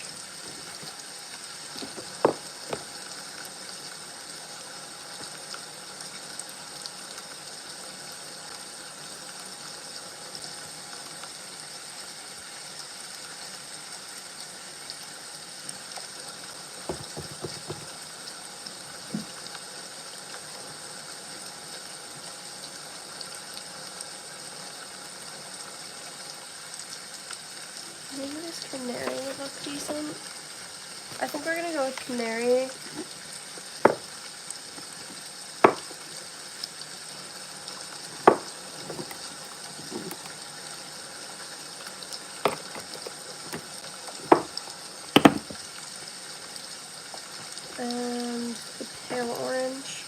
Maybe this canary would look decent. I think we're gonna go with canary. And the pale orange.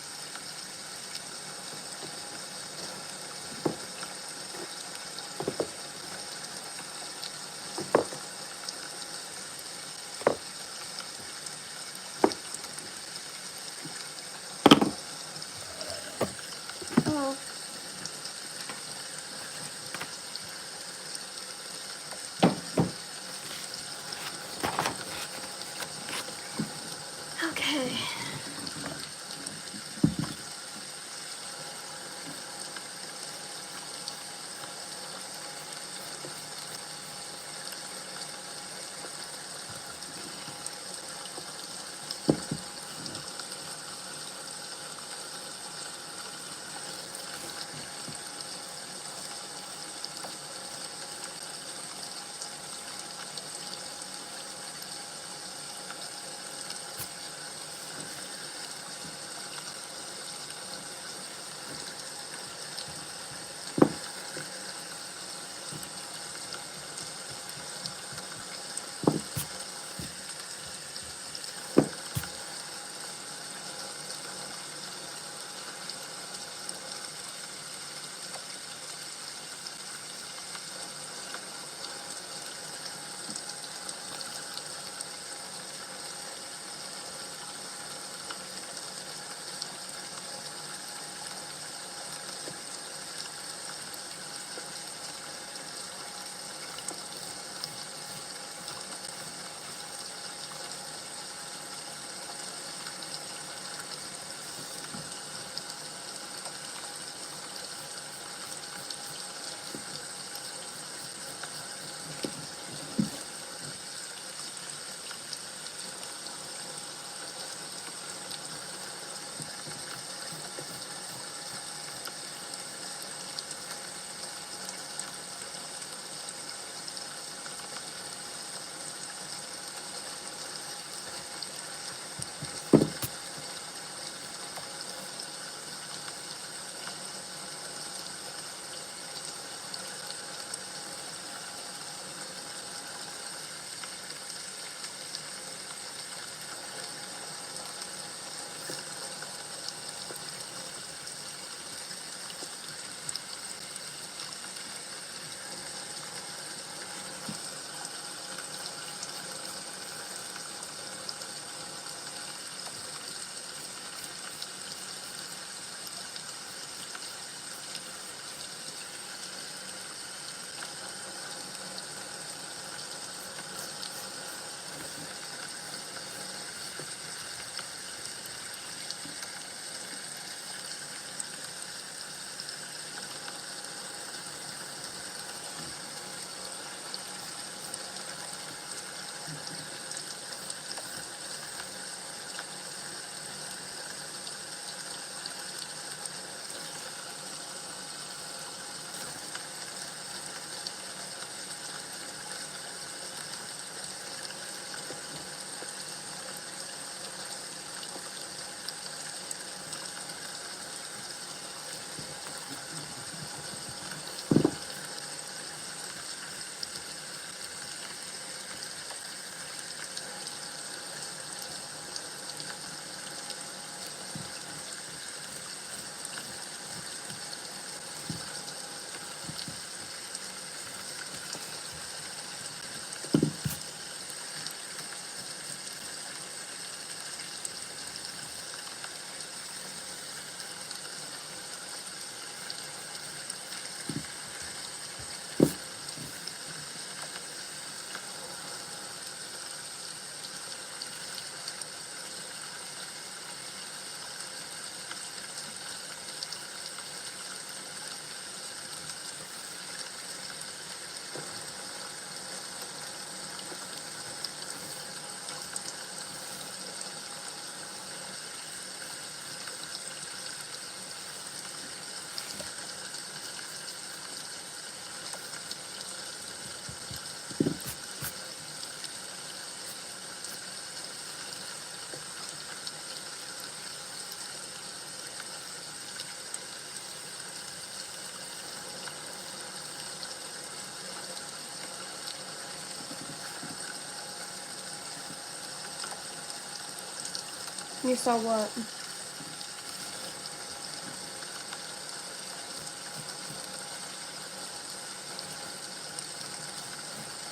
You saw what?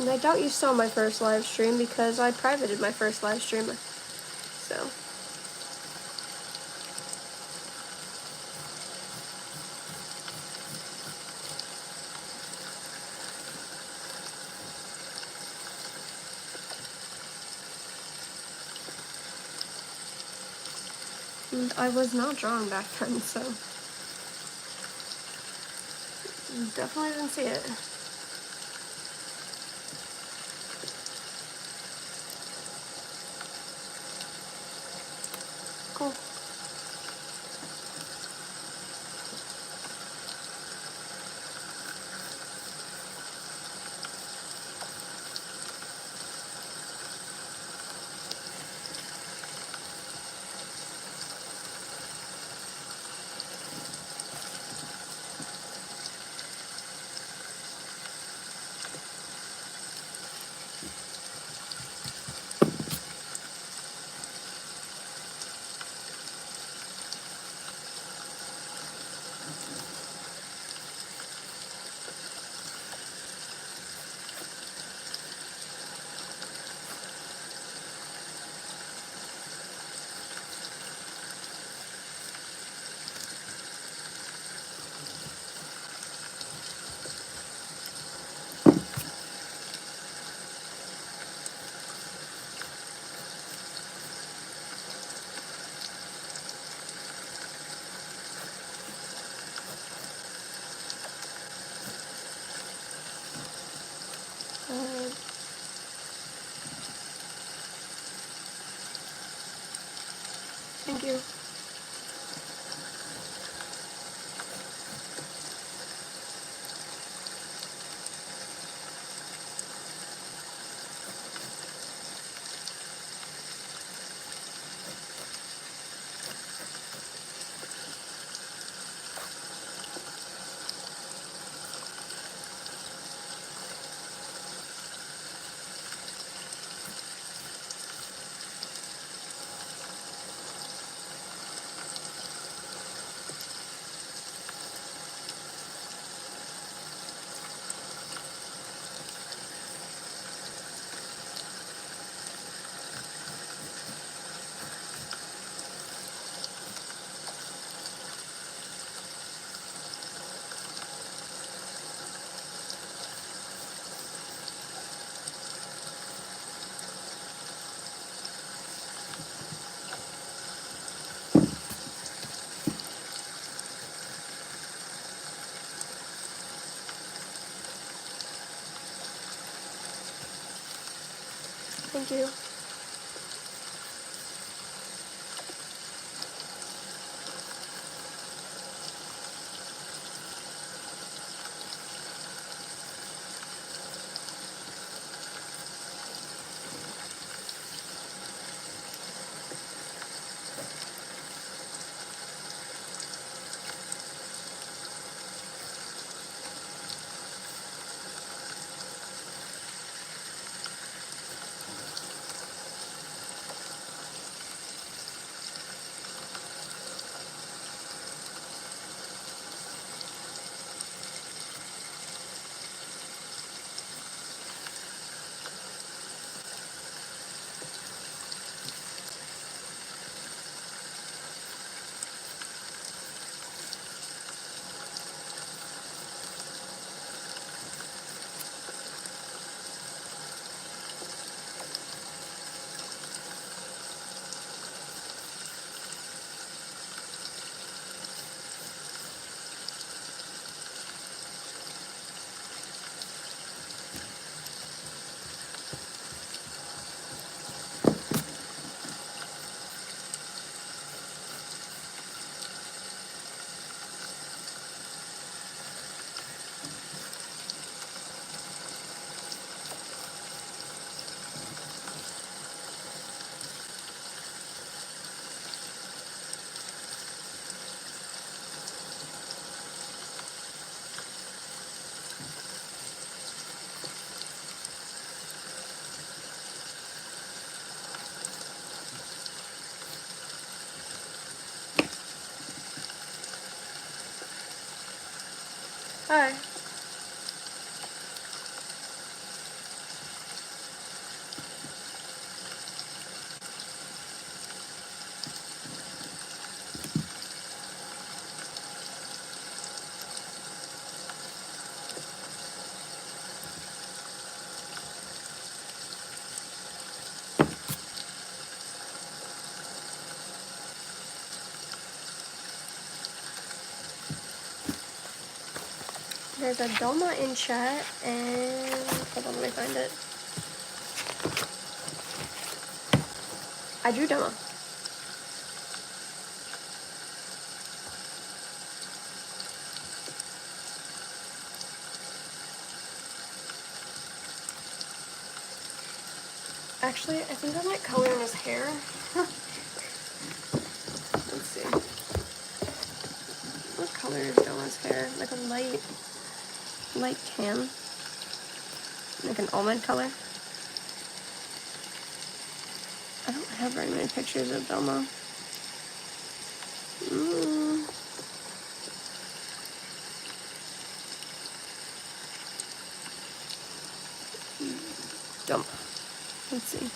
And I doubt you saw my first live stream because I privated my first live stream. So. And I was not drawing back then, so. Definitely didn't see it. Cool. Thank you. Thank you. Hi. There's a Doma in chat, and hold on, let me find it. I drew Doma. Actually, I think I might color in his hair. Let's see. What color is Doma's hair? Like a light tan. Like an almond color. I don't have very many pictures of Doma. Doma. Let's see.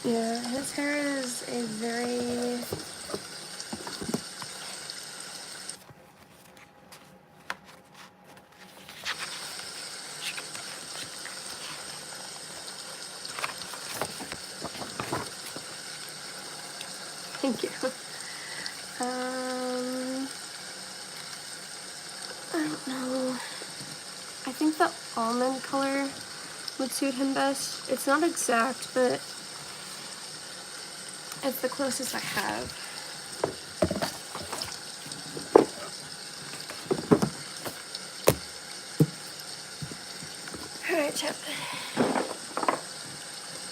Yeah, his hair is a very... Thank you. I don't know. I think the almond color would suit him best. It's not exact, but it's the closest I have. Alright, Chip.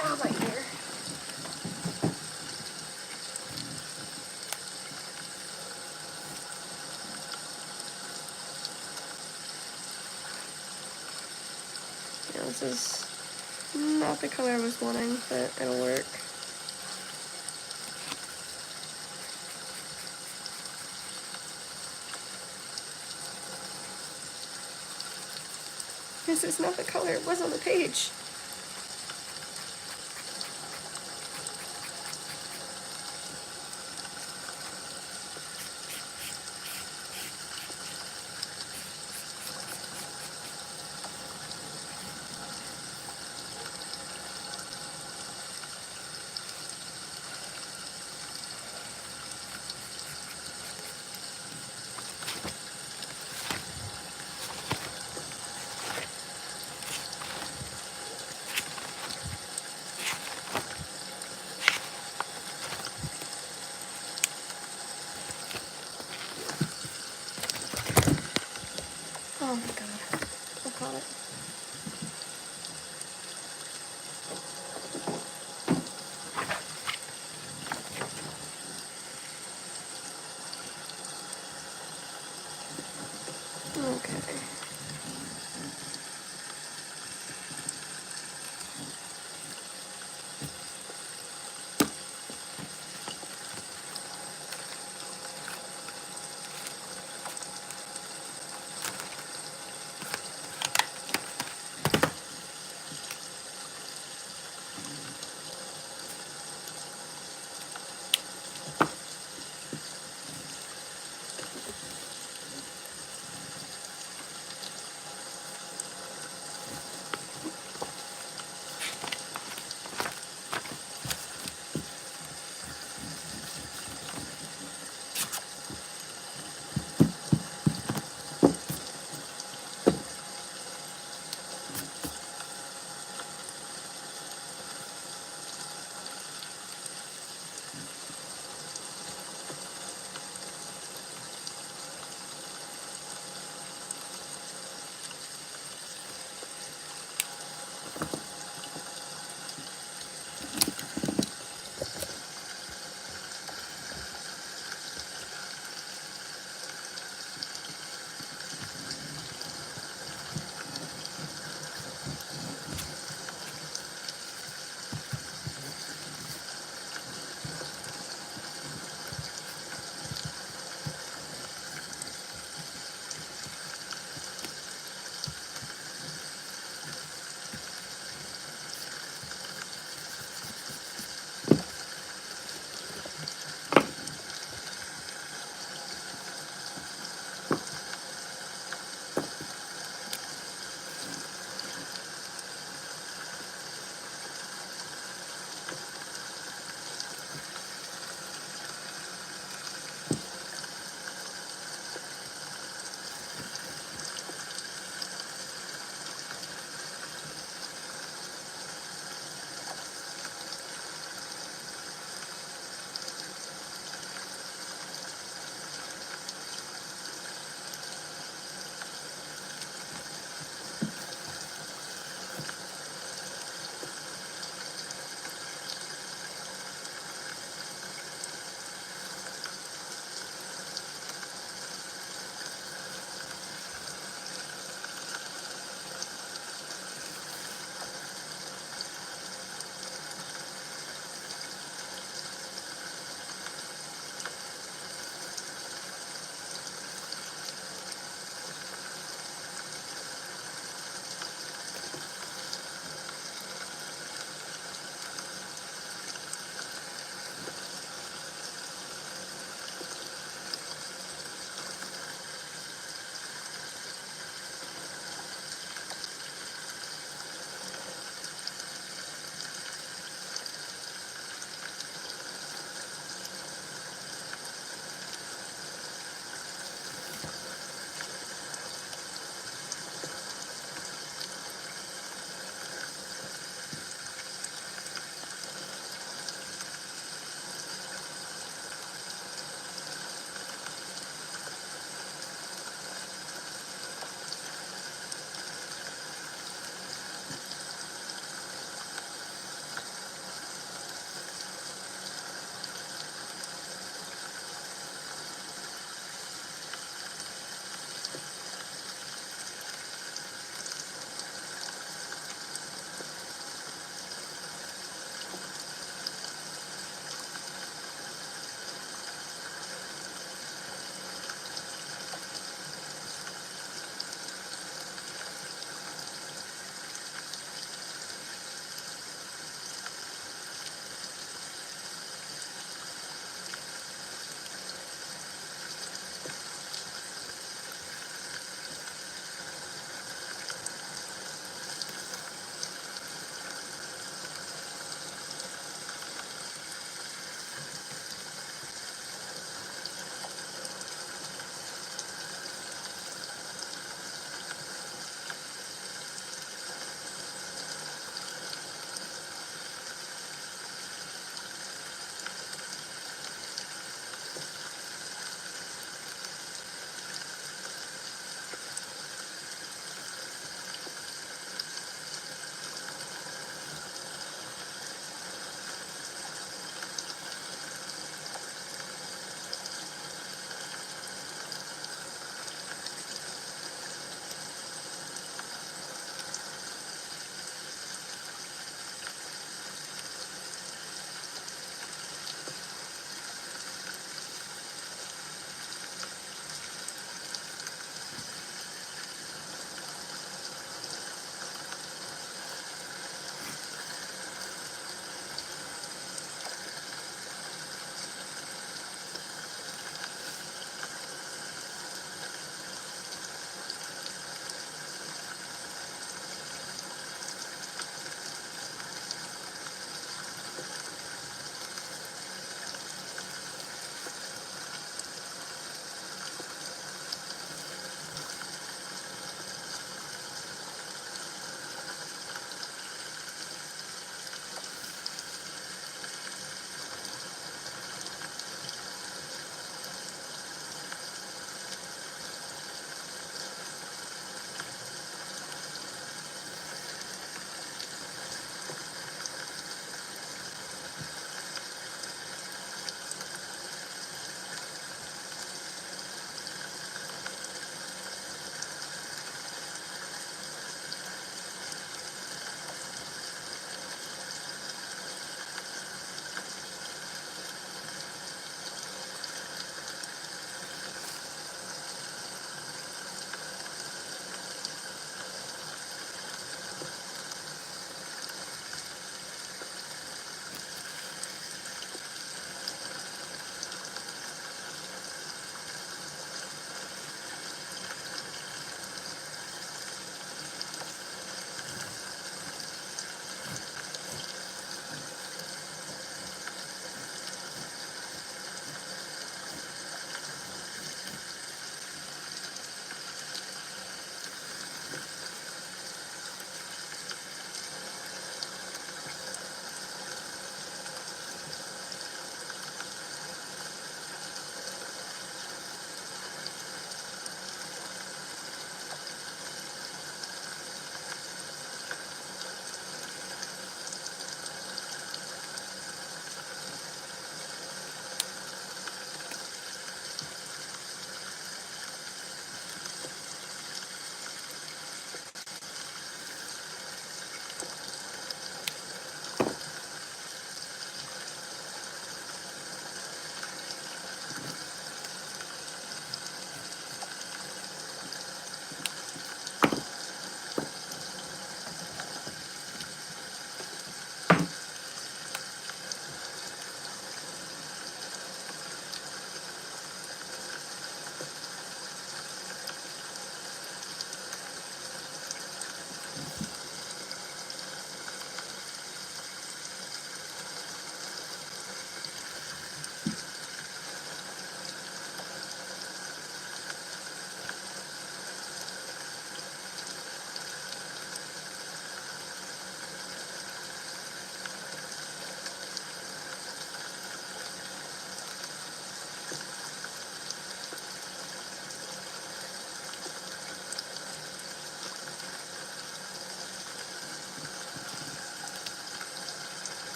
Ow, my ear. Yeah, this is not the color I was wanting, but it'll work. This is not the color it was on the page. Oh my god. I caught it. Okay.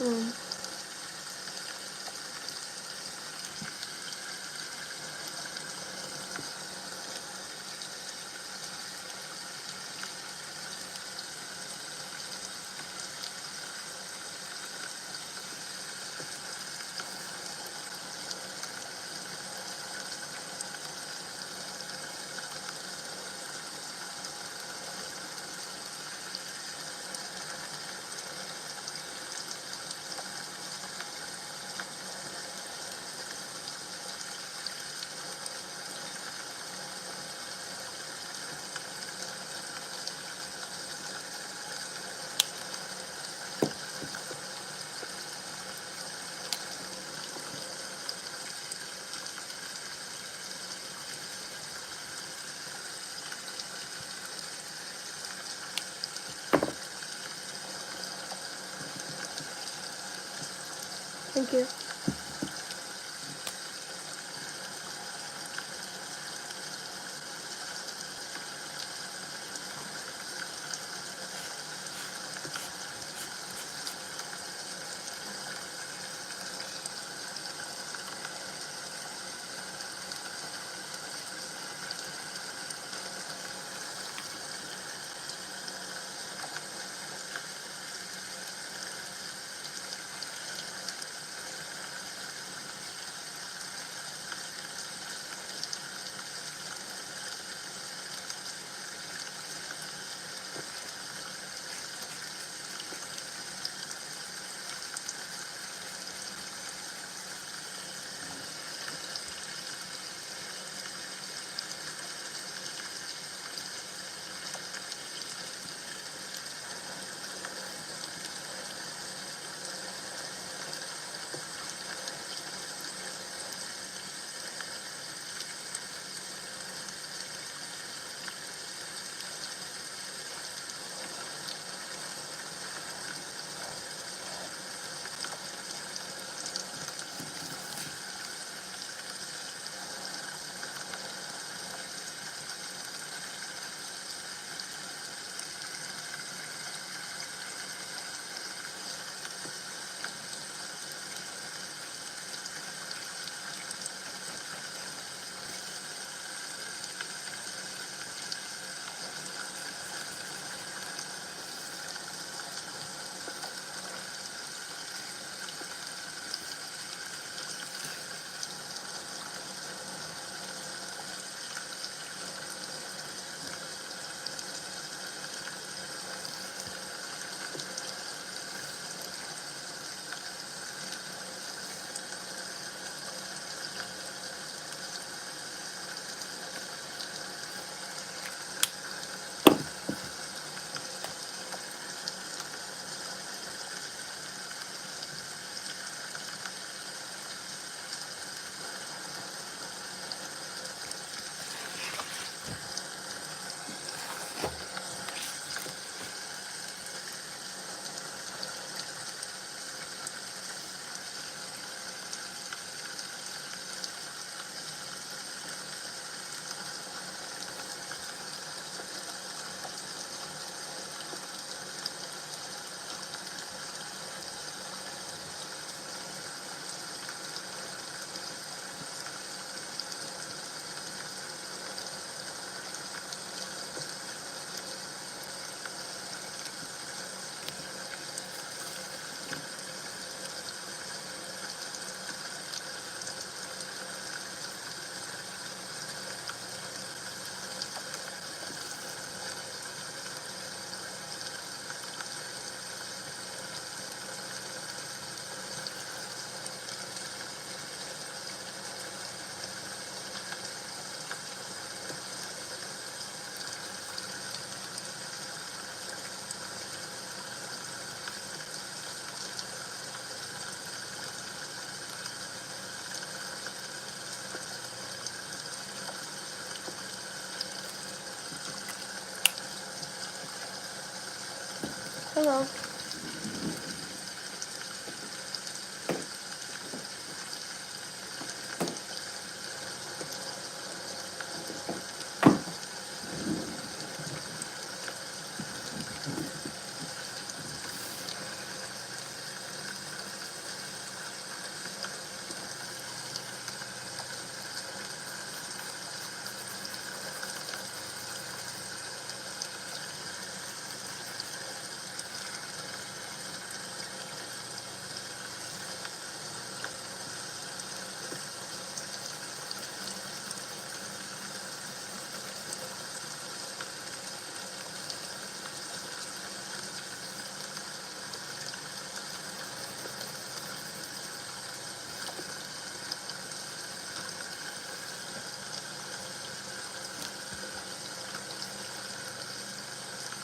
Mm. Thank you. Hello.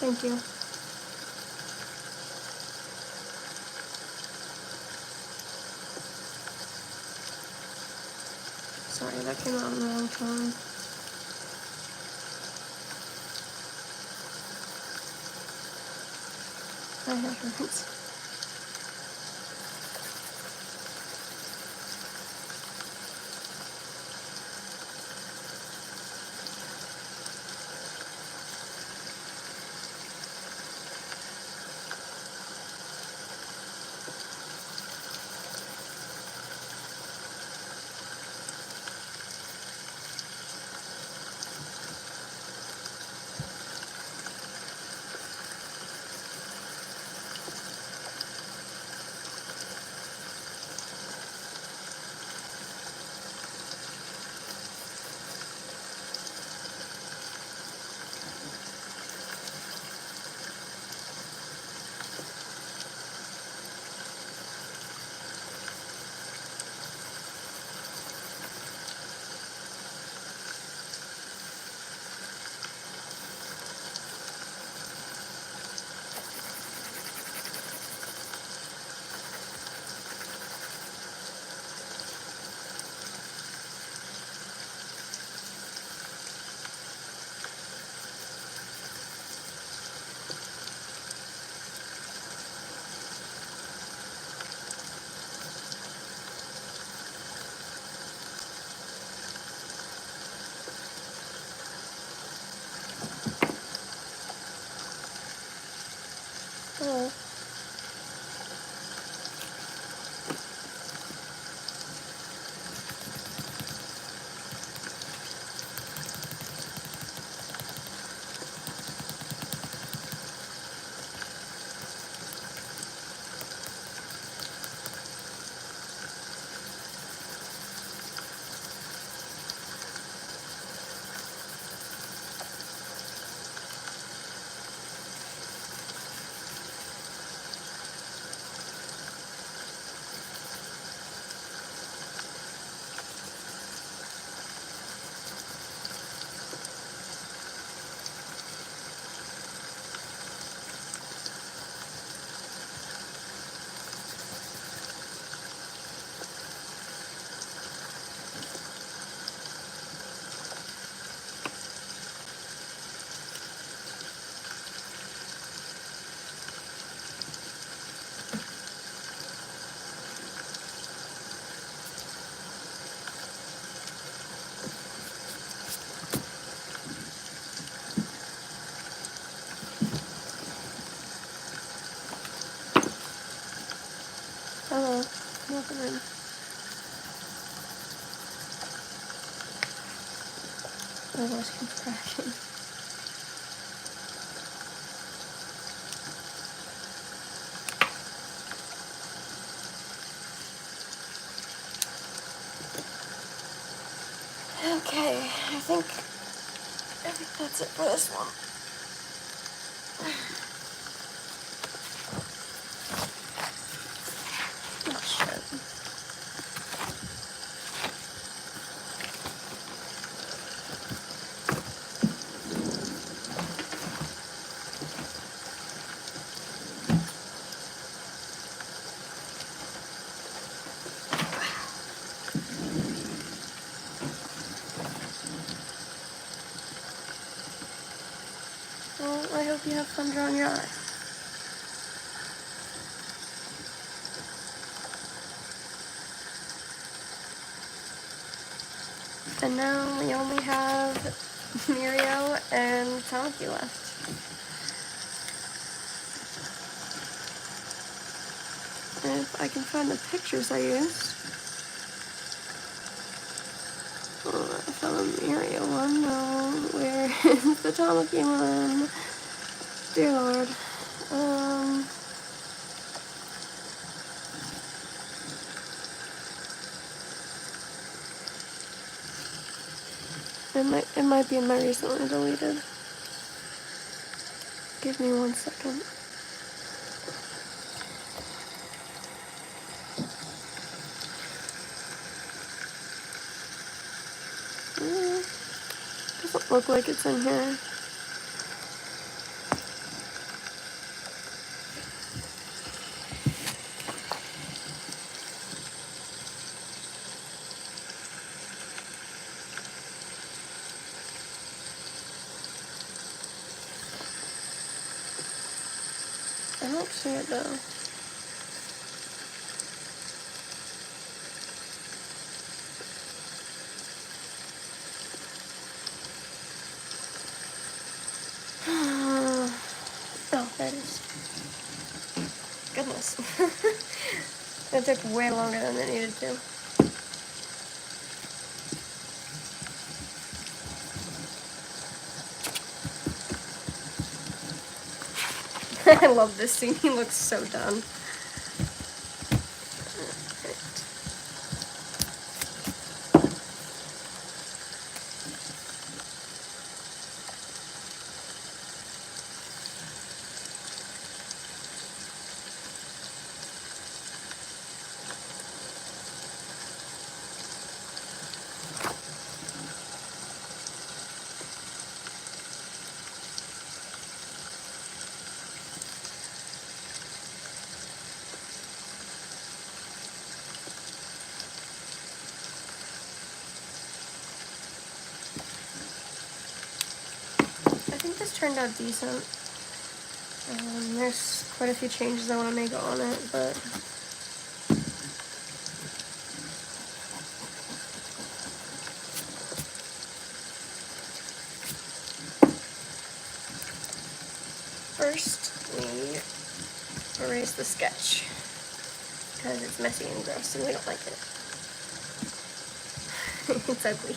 Thank you. Sorry, that came out in the wrong tone. My head hurts. Oh. Hello. Welcome in. My voice keeps cracking. Okay, I think that's it for this one. Oh shit. Well, I hope you have fun drawing your eye. And now we only have Mirio and Tamaki left. And if I can find the pictures I used. Oh, I found the Mirio one. No, where is the Tamaki one? Dear Lord. It might be in my recently deleted. Give me 1 second. Doesn't look like it's in here. I don't see it though. Oh, there it is. Goodness. That took way longer than it needed to. I love this scene. He looks so done. I think this turned out decent. There's quite a few changes I want to make on it, but first we erase the sketch because it's messy and gross and we don't like it. It's ugly.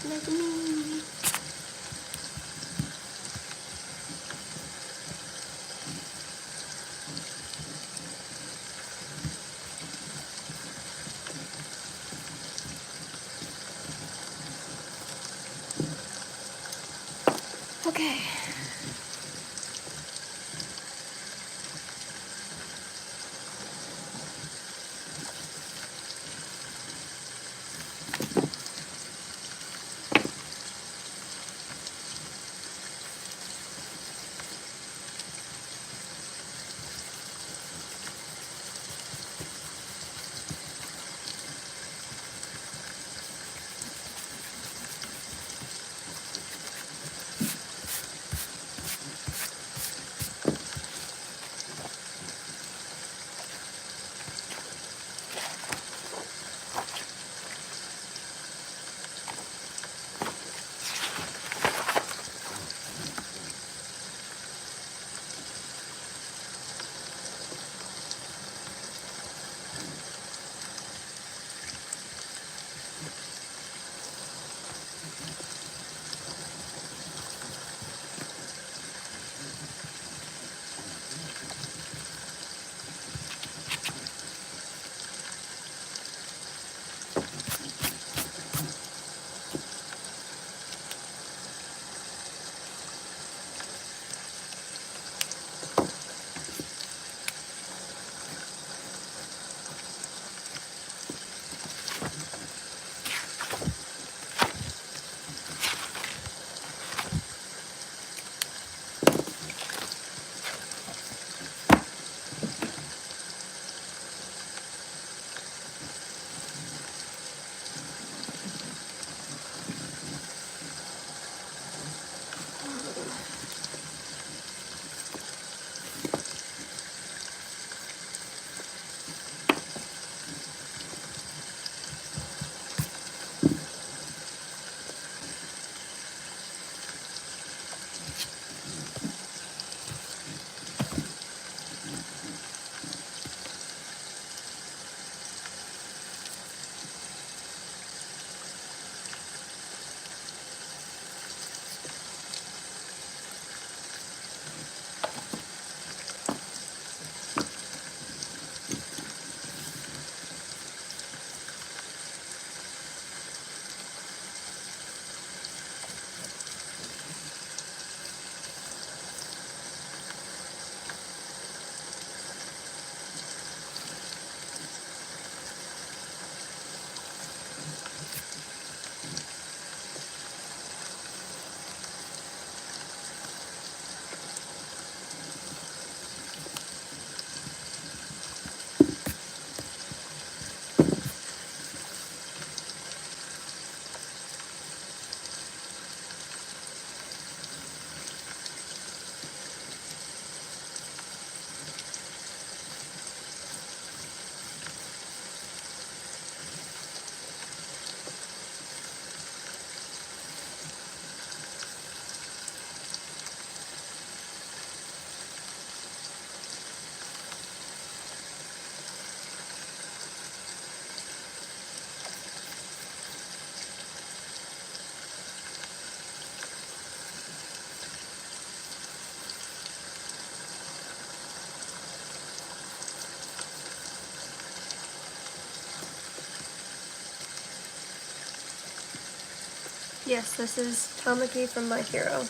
Like me. Okay. Yes, this is Tamaki from My Hero.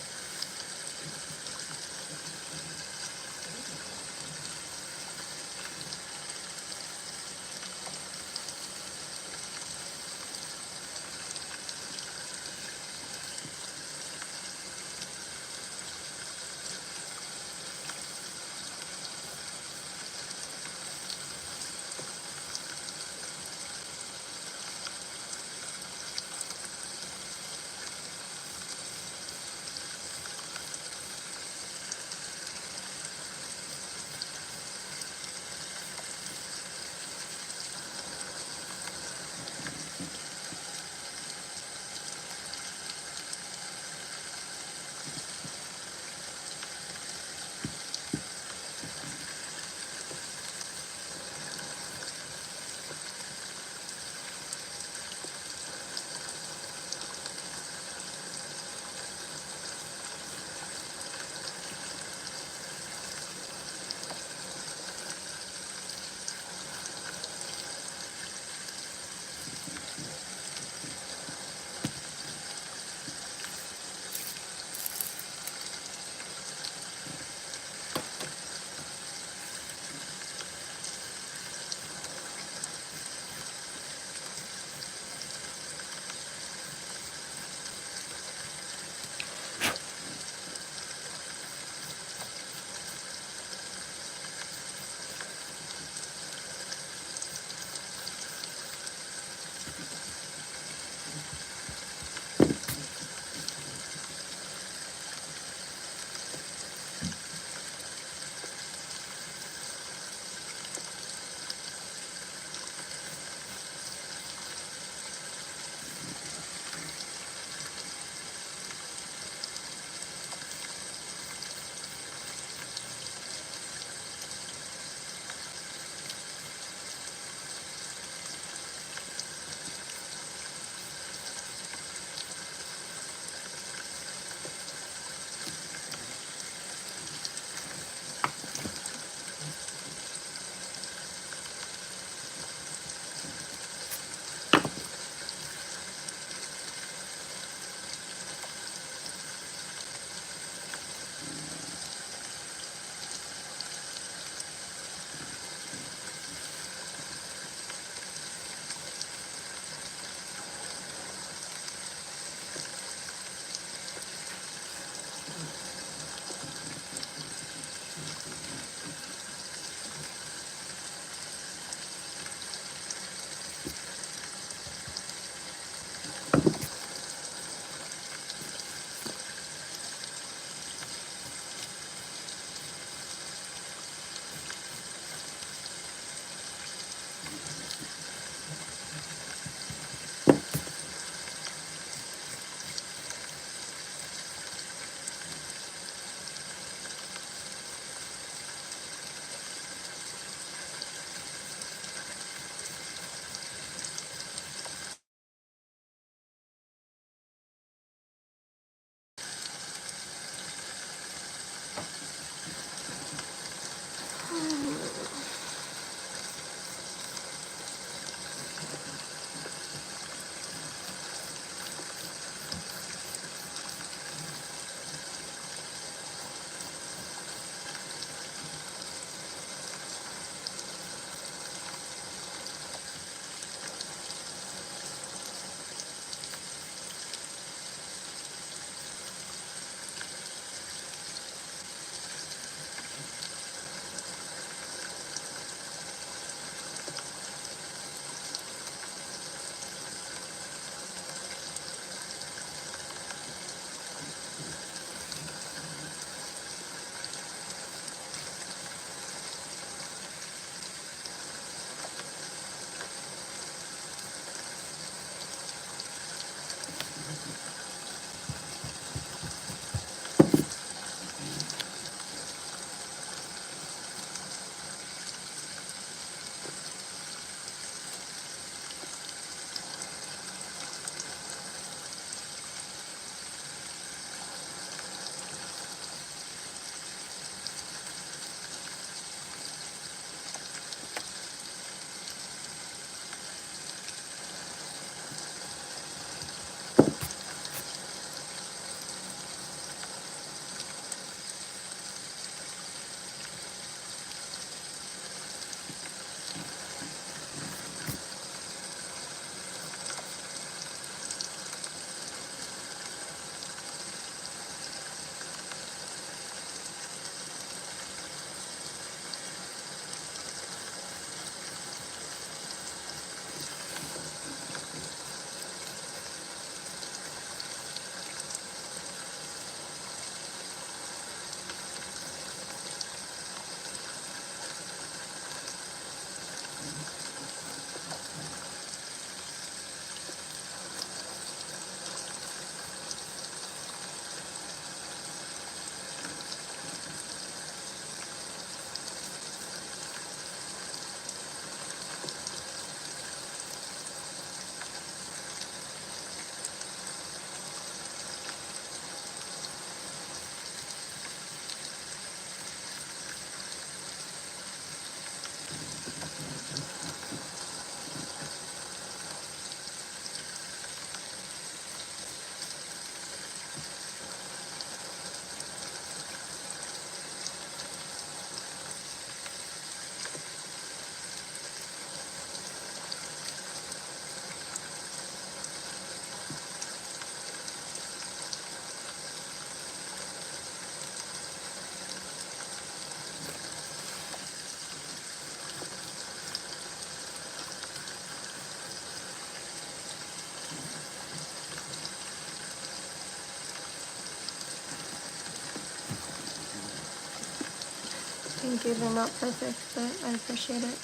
Thank you. They're not perfect, but I appreciate it.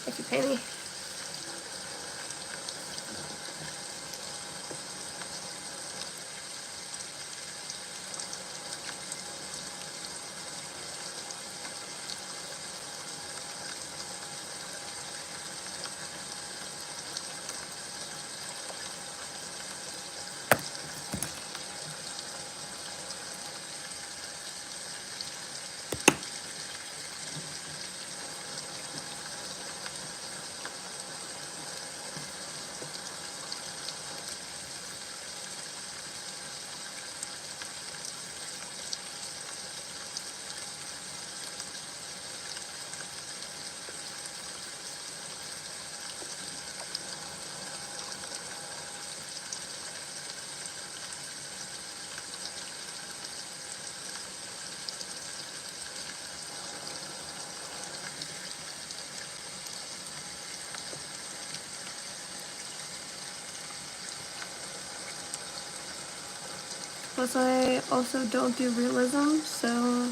If you pay me. Plus, I also don't do realism, so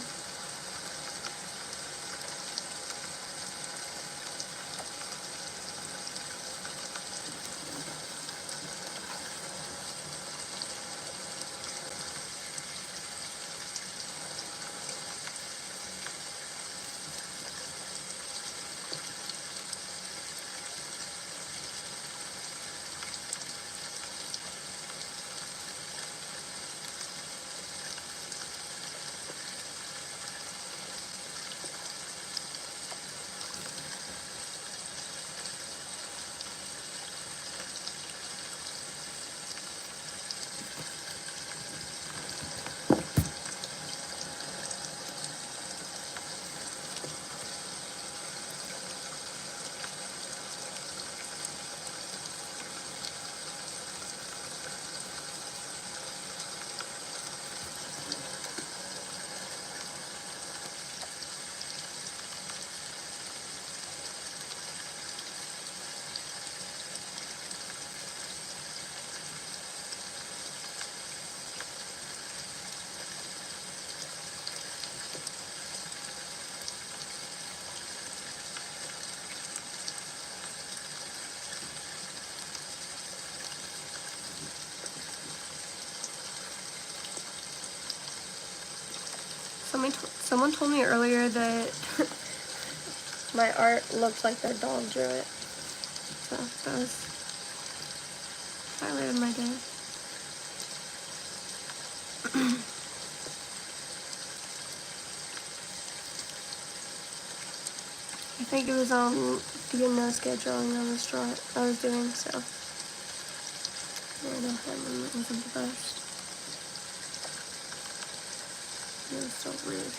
someone told me earlier that my art looks like their dog drew it. So that was highlighted my day. I think it was the no-skate drawing I was doing, so yeah, that one wasn't the best. It was so rude.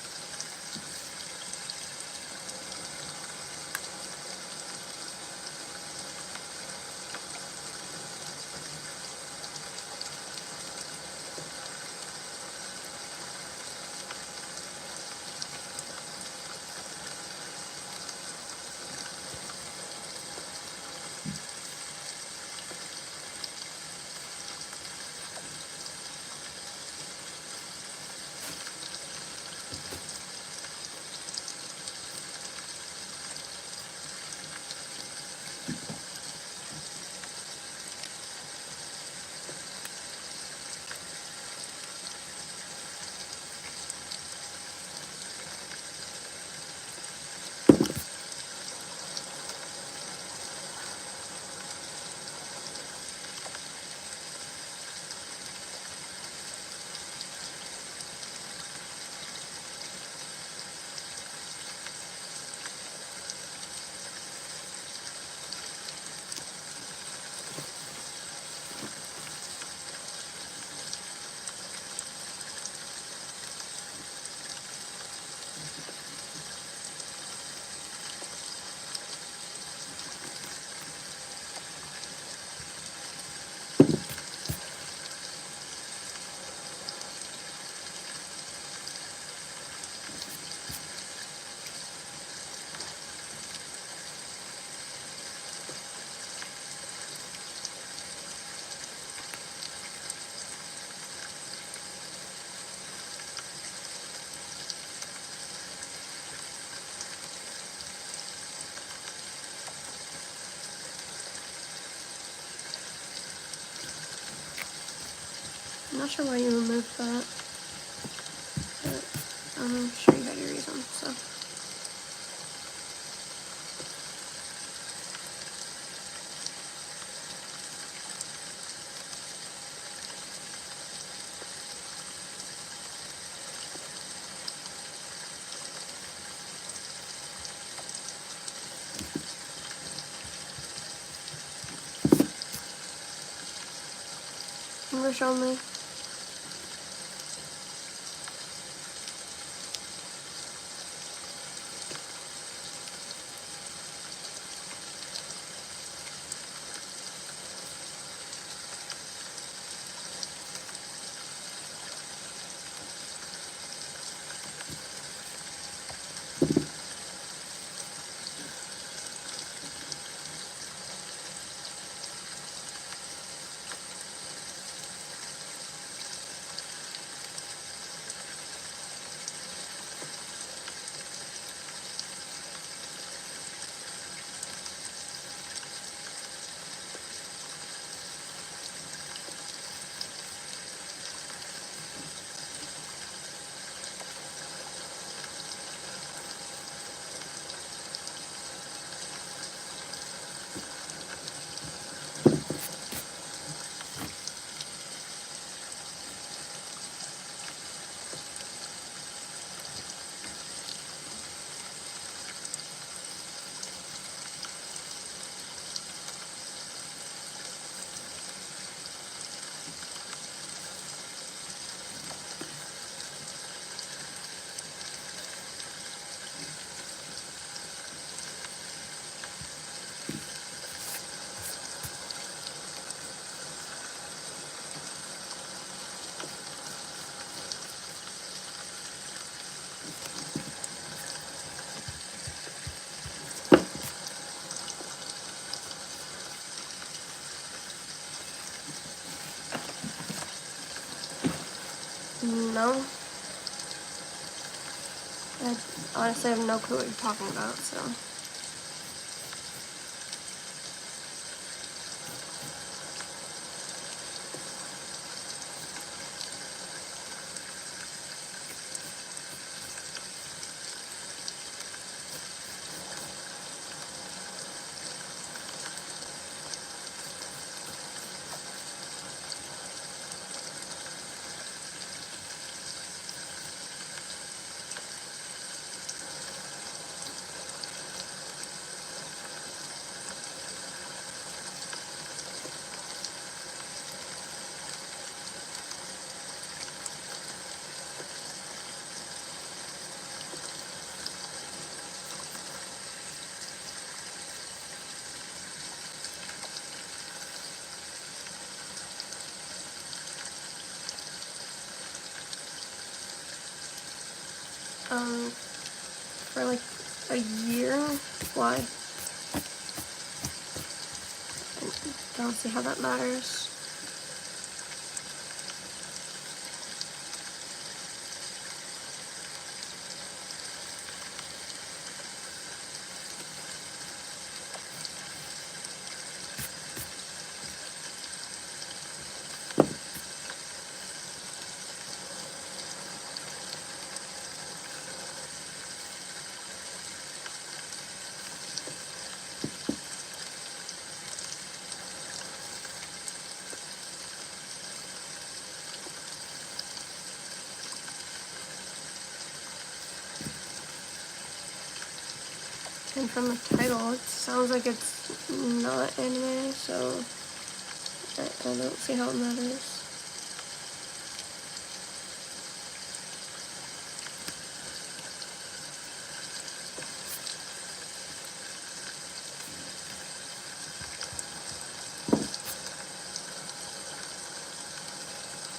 not sure why you removed that. But I'm sure you had your reason, so. English only. No. I honestly have no clue what you're talking about, so. For like a year? Why? I don't see how that matters. And from the title, it sounds like it's not anime, so I don't see how it matters.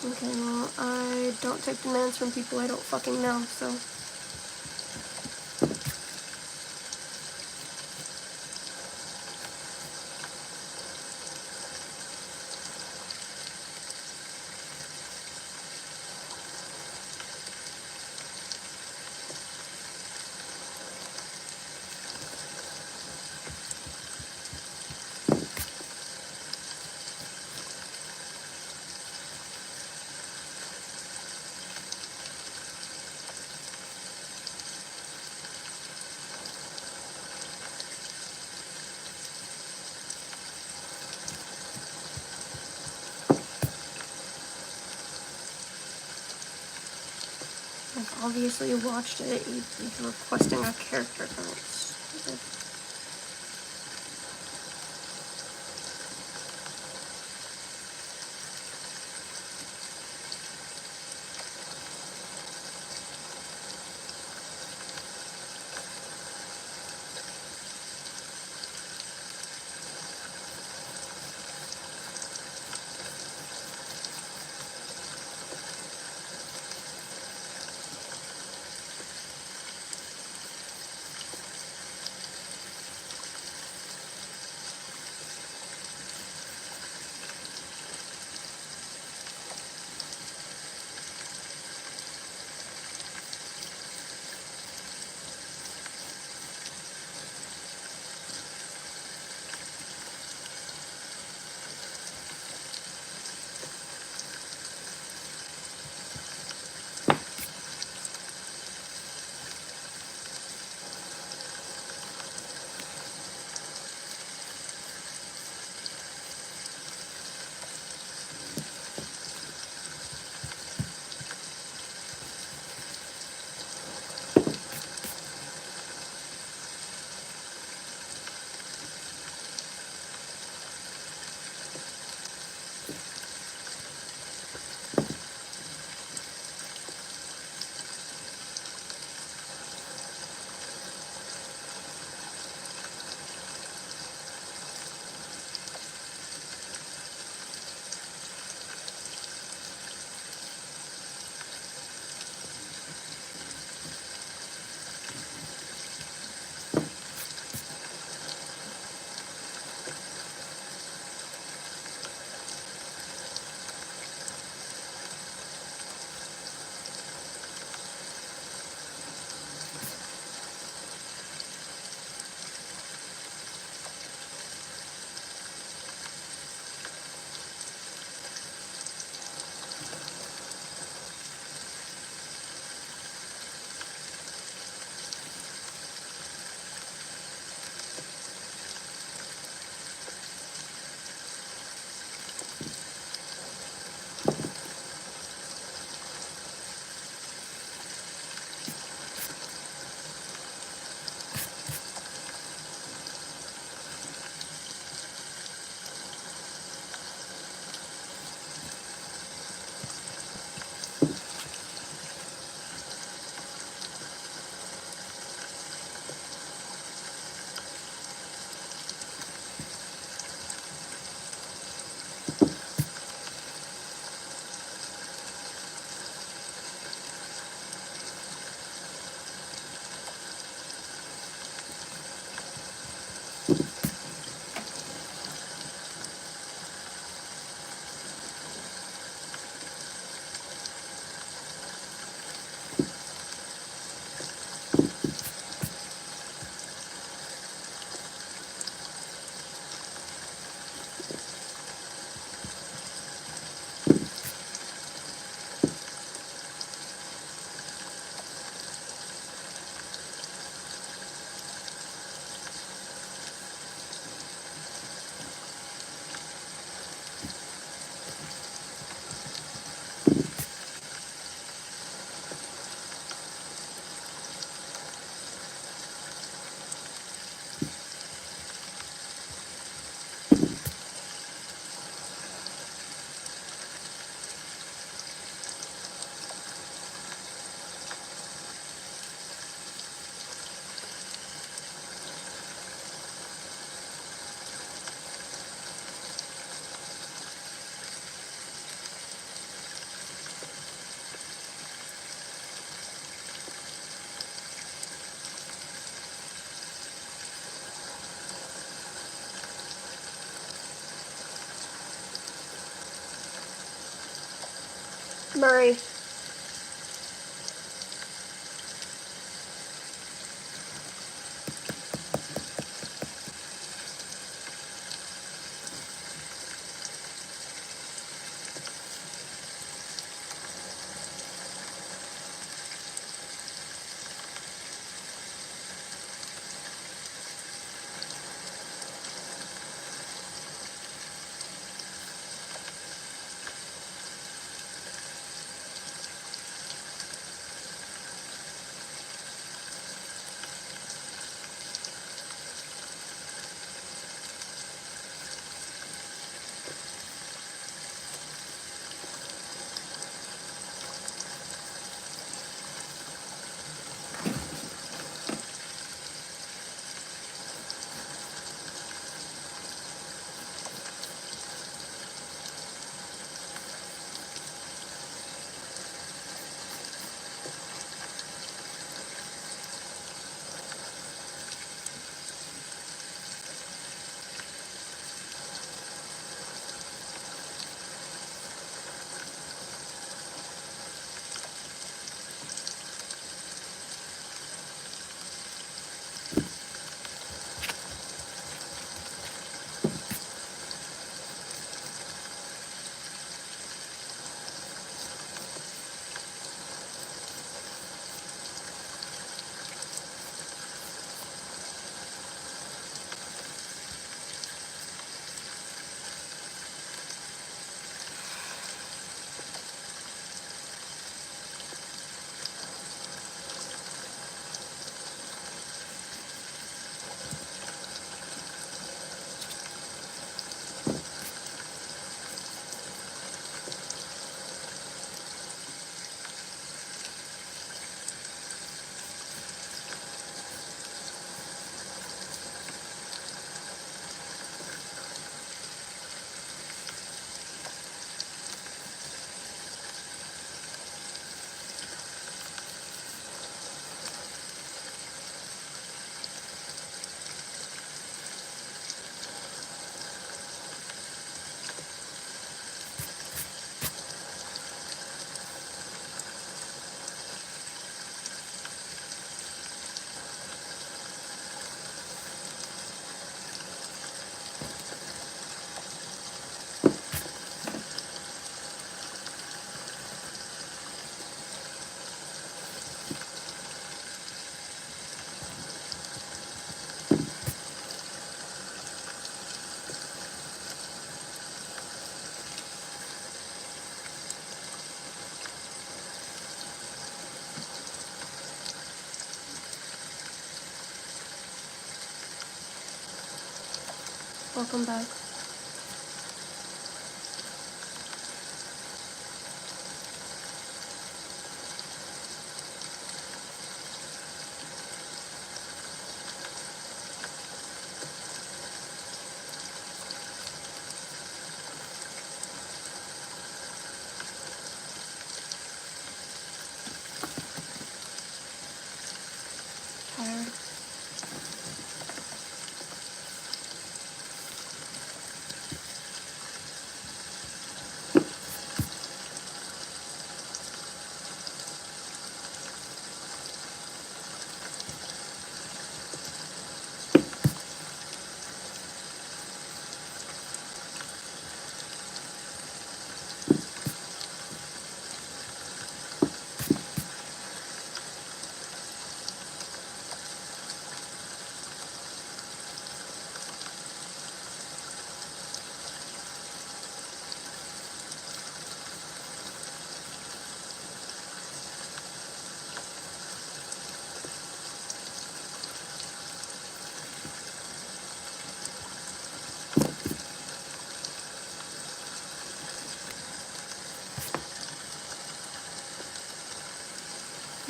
Okay, well, I don't take demands from people I don't fucking know, so. I've obviously watched it. He's requesting a character notes. Murray. Welcome back. Tired.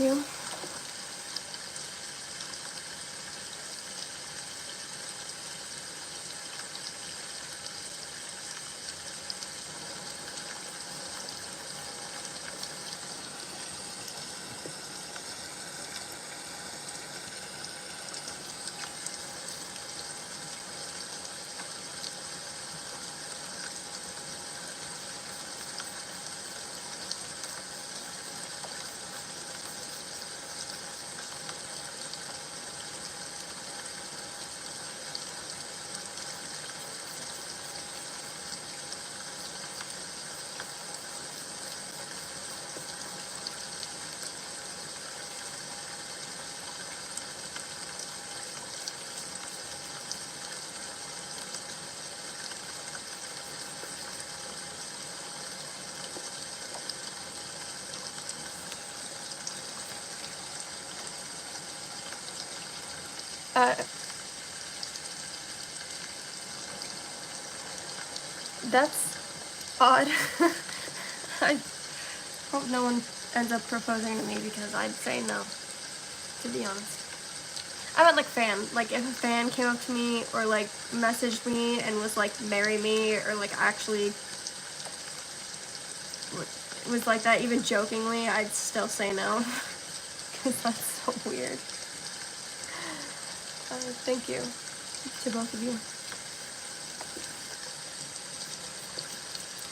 You? That's odd. I hope no one ends up proposing to me because I'd say no, to be honest. I meant like fan. Like if a fan came up to me or like messaged me and was like marry me or like actually was like that even jokingly, I'd still say no. Because that's so weird. Thank you to both of you.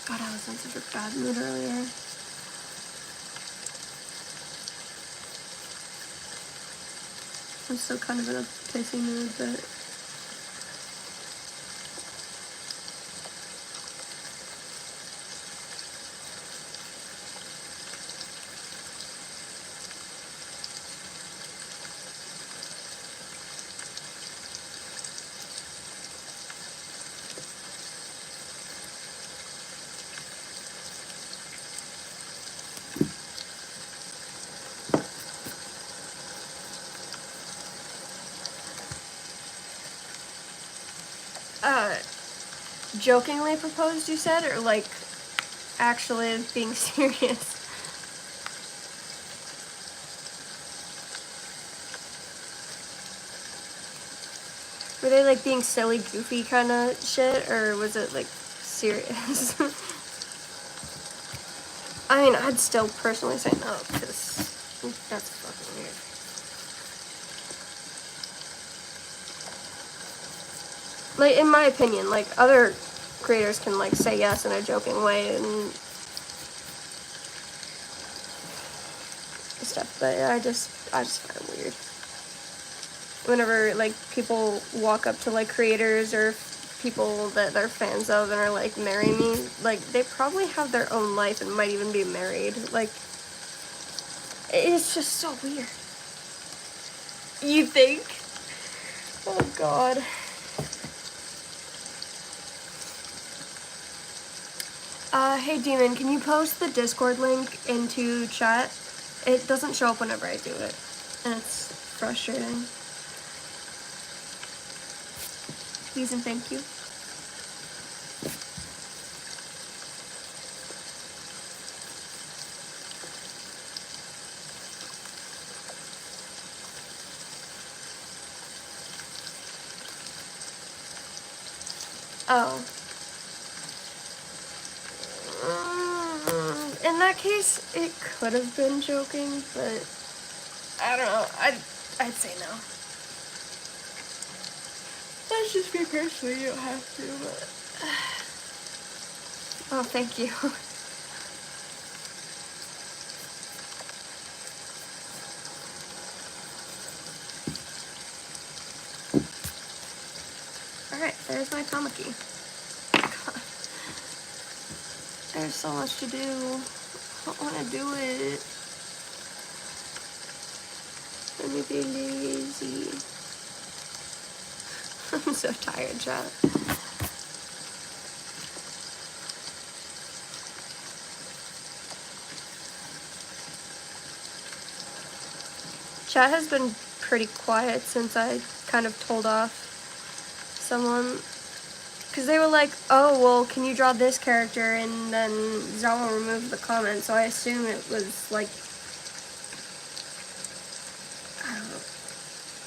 God, I was in such a bad mood earlier. I'm still kind of in a pissy mood, but... jokingly proposed, you said, or like actually being serious? Were they like being silly, goofy kind of shit, or was it like serious? I mean, I'd still personally say no, because that's fucking weird. Like, in my opinion, like, other creators can, like, say yes in a joking way and stuff, but I just find it weird. Whenever, like, people walk up to, like, creators or people that they're fans of and are like, marry me, like, they probably have their own life and might even be married. Like, it's just so weird. You think? Oh, God. Hey Demon, can you post the Discord link into chat? It doesn't show up whenever I do it, and it's frustrating. Please and thank you. Oh. In that case, it could have been joking, but I don't know. I'd say no. That's just me personally. You don't have to, but... Oh, thank you. Alright, there's my Tamaki. God. There's so much to do. I don't want to do it. Let me be lazy. I'm so tired, chat. Chat has been pretty quiet since I kind of told off someone. Because they were like, oh, well, can you draw this character? And then Zawa removed the comment, so I assume it was like, I don't know.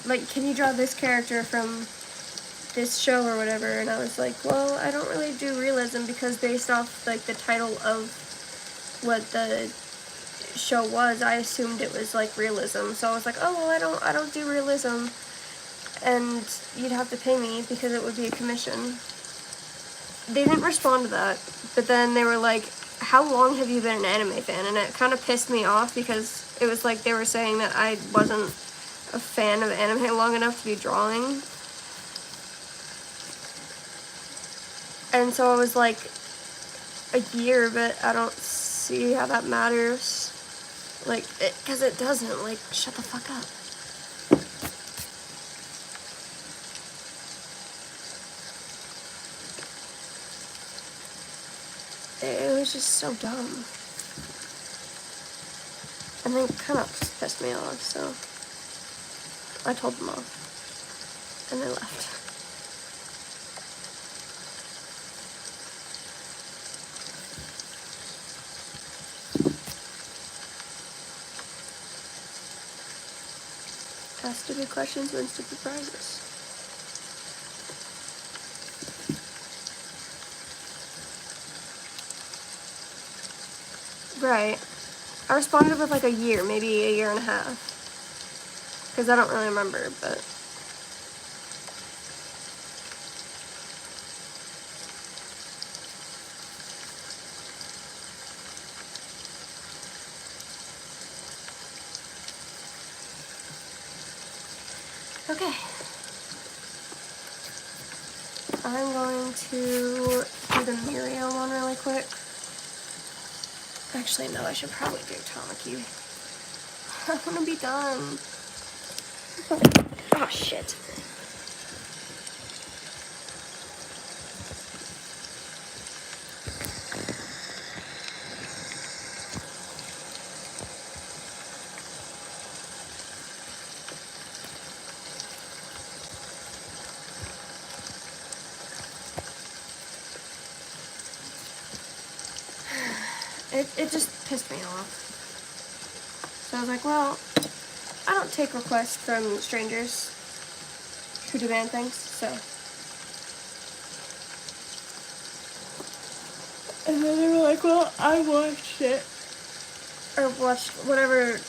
Like, can you draw this character from this show or whatever? And I was like, well, I don't really do realism because based off, like, the title of what the show was, I assumed it was, like, realism. So I was like, oh, well, I don't do realism. And you'd have to pay me because it would be a commission. They didn't respond to that, but then they were like, how long have you been an anime fan? And it kind of pissed me off because it was like they were saying that I wasn't a fan of anime long enough to be drawing. And so I was like, a year, but I don't see how that matters. Like, because it doesn't. Like, shut the fuck up. It was just so dumb. And they kind of just pissed me off, so I told them off. And they left. Ask stupid questions, win stupid prizes. Right. I responded with like a year, maybe a year and a half. Because I don't really remember, but... Okay. I'm going to do the Muriel one really quick. Actually, no, I should probably do Tamaki. I want to be done. Oh, shit. It just pissed me off. So I was like, well, I don't take requests from strangers who demand things, so. And then they were like, well, I watched it. Or watched whatever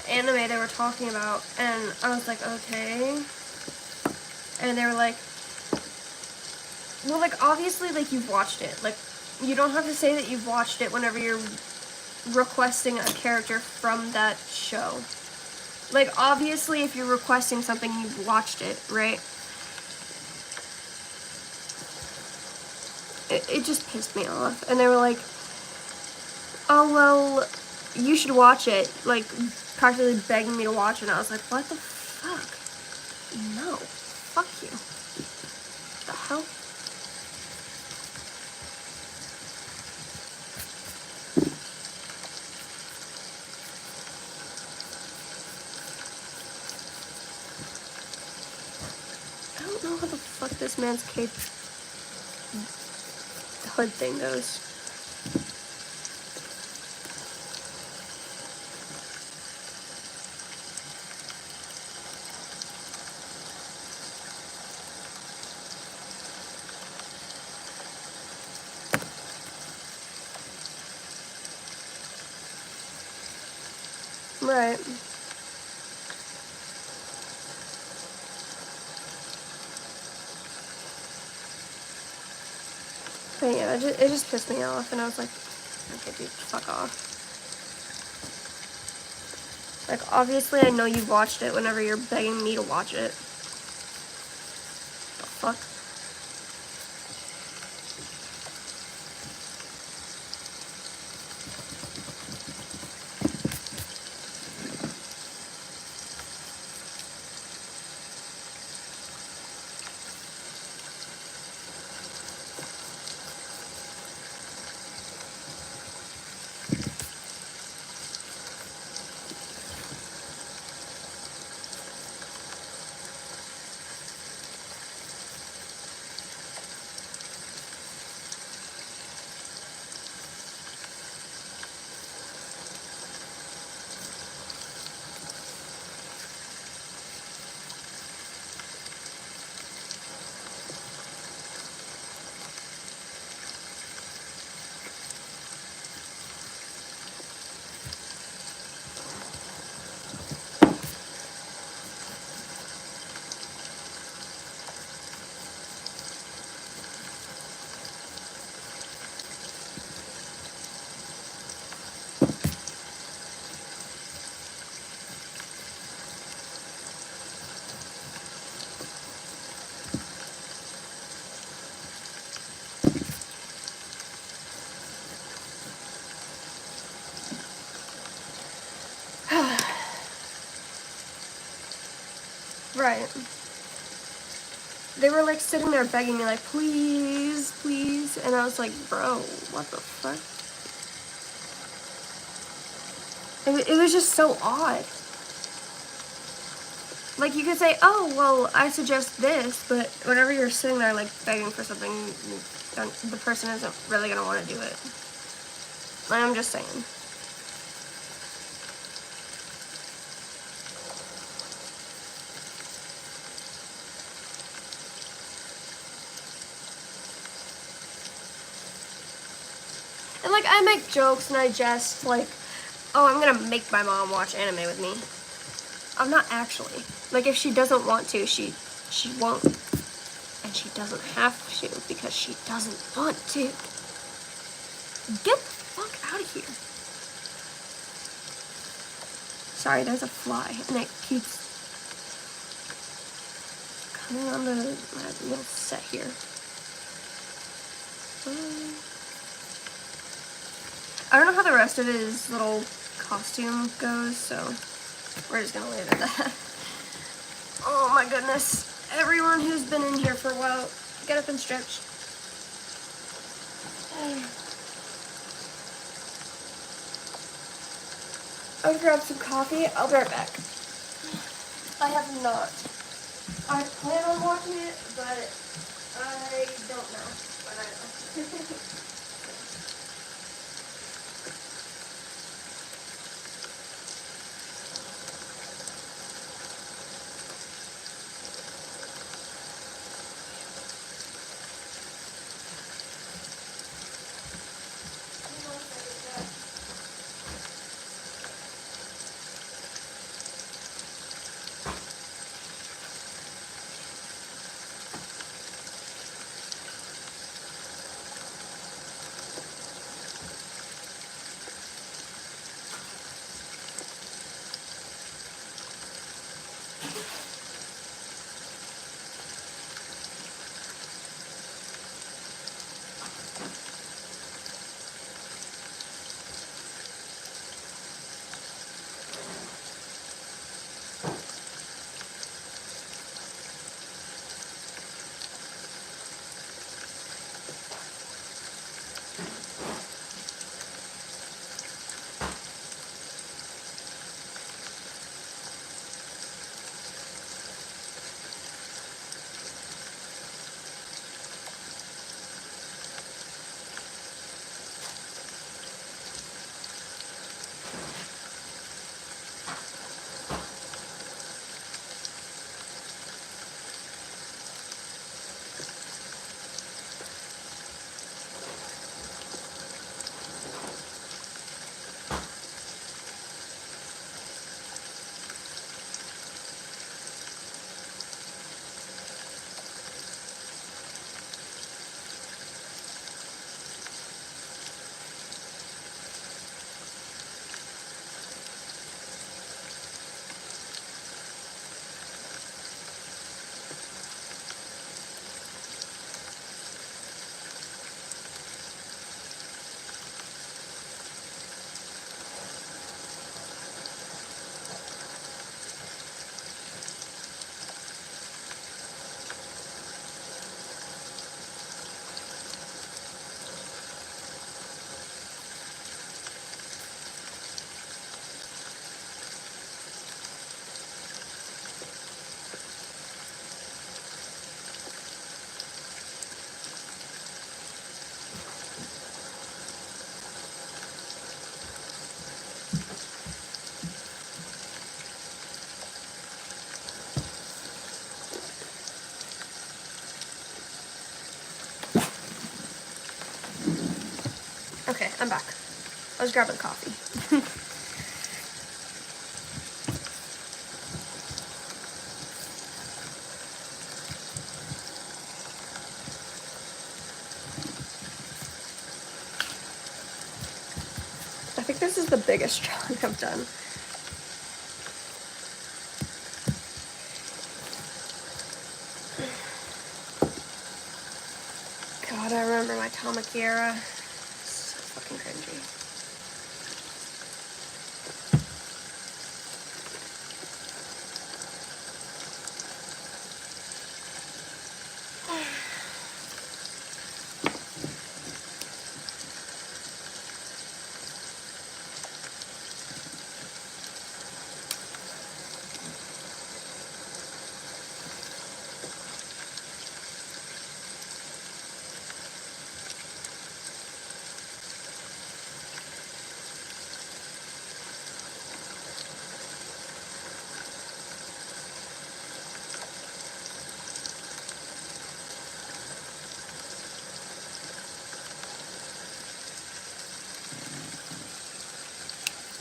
anime they were talking about, and I was like, okay. And they were like, well, like, obviously, like, you've watched it. Like, you don't have to say that you've watched it whenever you're requesting a character from that show. Like, obviously, if you're requesting something, you've watched it, right? It just pissed me off. And they were like, oh, well, you should watch it. Like, practically begging me to watch it. And I was like, what the fuck? No. Fuck you. What the hell? I don't know how the fuck this man's cape hood thing goes. Right. But yeah, it just pissed me off, and I was like, okay, dude, fuck off. Like, obviously I know you've watched it whenever you're begging me to watch it. The fuck? Right. They were like sitting there begging me like, please, please. And I was like, bro, what the fuck? It was just so odd. Like, you could say, oh, well, I suggest this, but whenever you're sitting there, like, begging for something, the person isn't really gonna want to do it. Like, I'm just saying. And, like, I make jokes and I jest, like, oh, I'm gonna make my mom watch anime with me. I'm not actually. Like, if she doesn't want to, she won't. And she doesn't have to because she doesn't want to. Get the fuck out of here. Sorry, there's a fly and it keeps... putting on my little set here. I don't know how the rest of his little costume goes, so we're just gonna leave it at that. Oh my goodness. Everyone who's been in here for a while, get up and stretch. I'll grab some coffee. I'll be right back. I have not. I plan on watching it, but I don't know. But I know. Okay, I'm back. I was grabbing coffee. I think this is the biggest drawing I've done. God, I remember my comic era. So fucking cringy.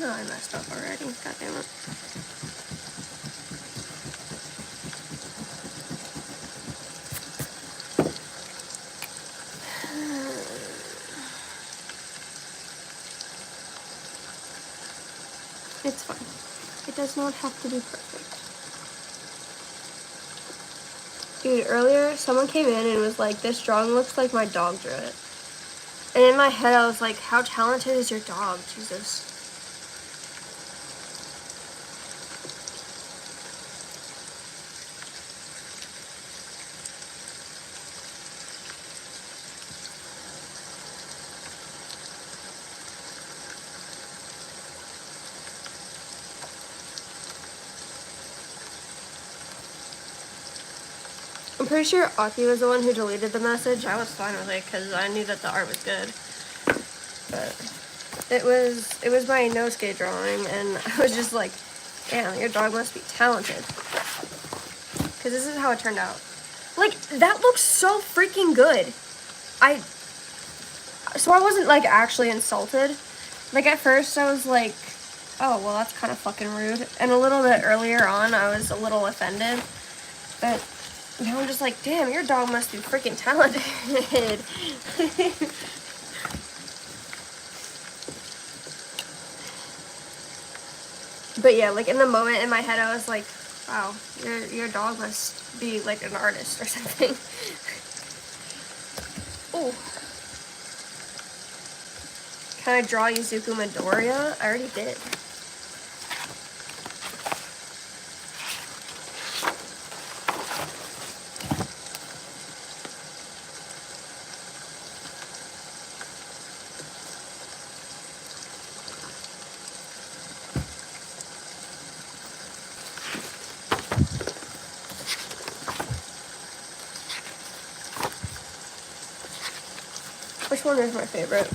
Oh, I messed up already. God damn it. It's fine. It does not have to be perfect. Dude, earlier someone came in and was like, this drawing looks like my dog drew it. And in my head I was like, how talented is your dog, Jesus? I'm pretty sure Aki was the one who deleted the message. I was fine with it because I knew that the art was good. But it was my Inosuke drawing, and I was just like, damn, your dog must be talented. Because this is how it turned out. Like, that looks so freaking good. So I wasn't, like, actually insulted. Like, at first I was like, oh, well, that's kind of fucking rude. And a little bit earlier on, I was a little offended. But now I'm just like, damn, your dog must be freaking talented. But yeah, like in the moment in my head, I was like, wow, your dog must be like an artist or something. Ooh. Can I draw Yuzuku Midoriya? I already did. Which one is my favorite?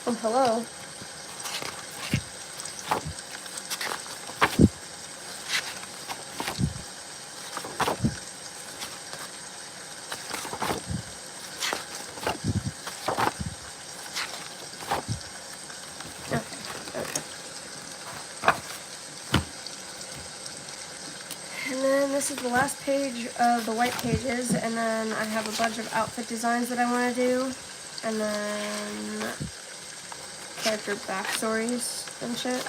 Oh, hello. And then this is the last page of the white pages, and then I have a bunch of outfit designs that I want to do, and then character backstories and shit.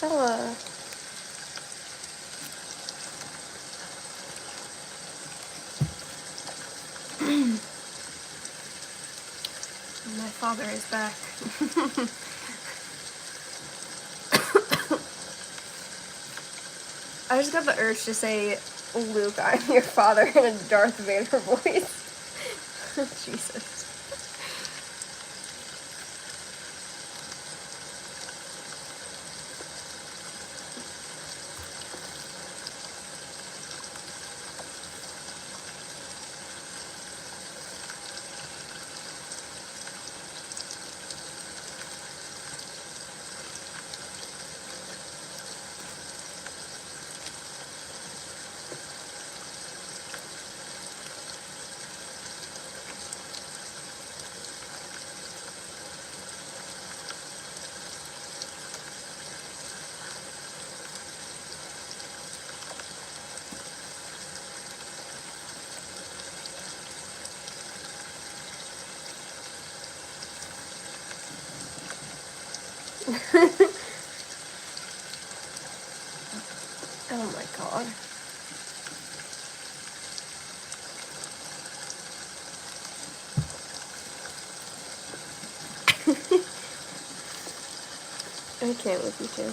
Stella. My father is back. I just got the urge to say, Luke, I'm your father in a Darth Vader voice. Jesus. Oh my god. I can't with you two.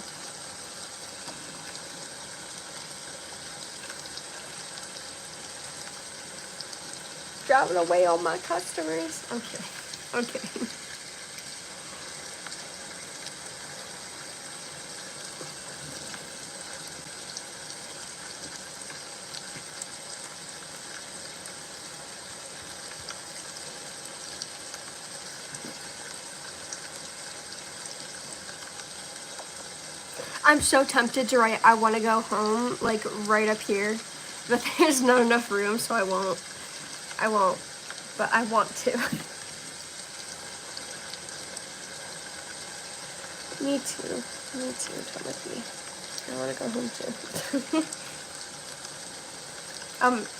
Driving away all my customers. Okay. Okay. I'm so tempted to write, I want to go home, like, right up here. But there's not enough room, so I won't. But I want to. Me too. Me too, Timothy. I want to go home too.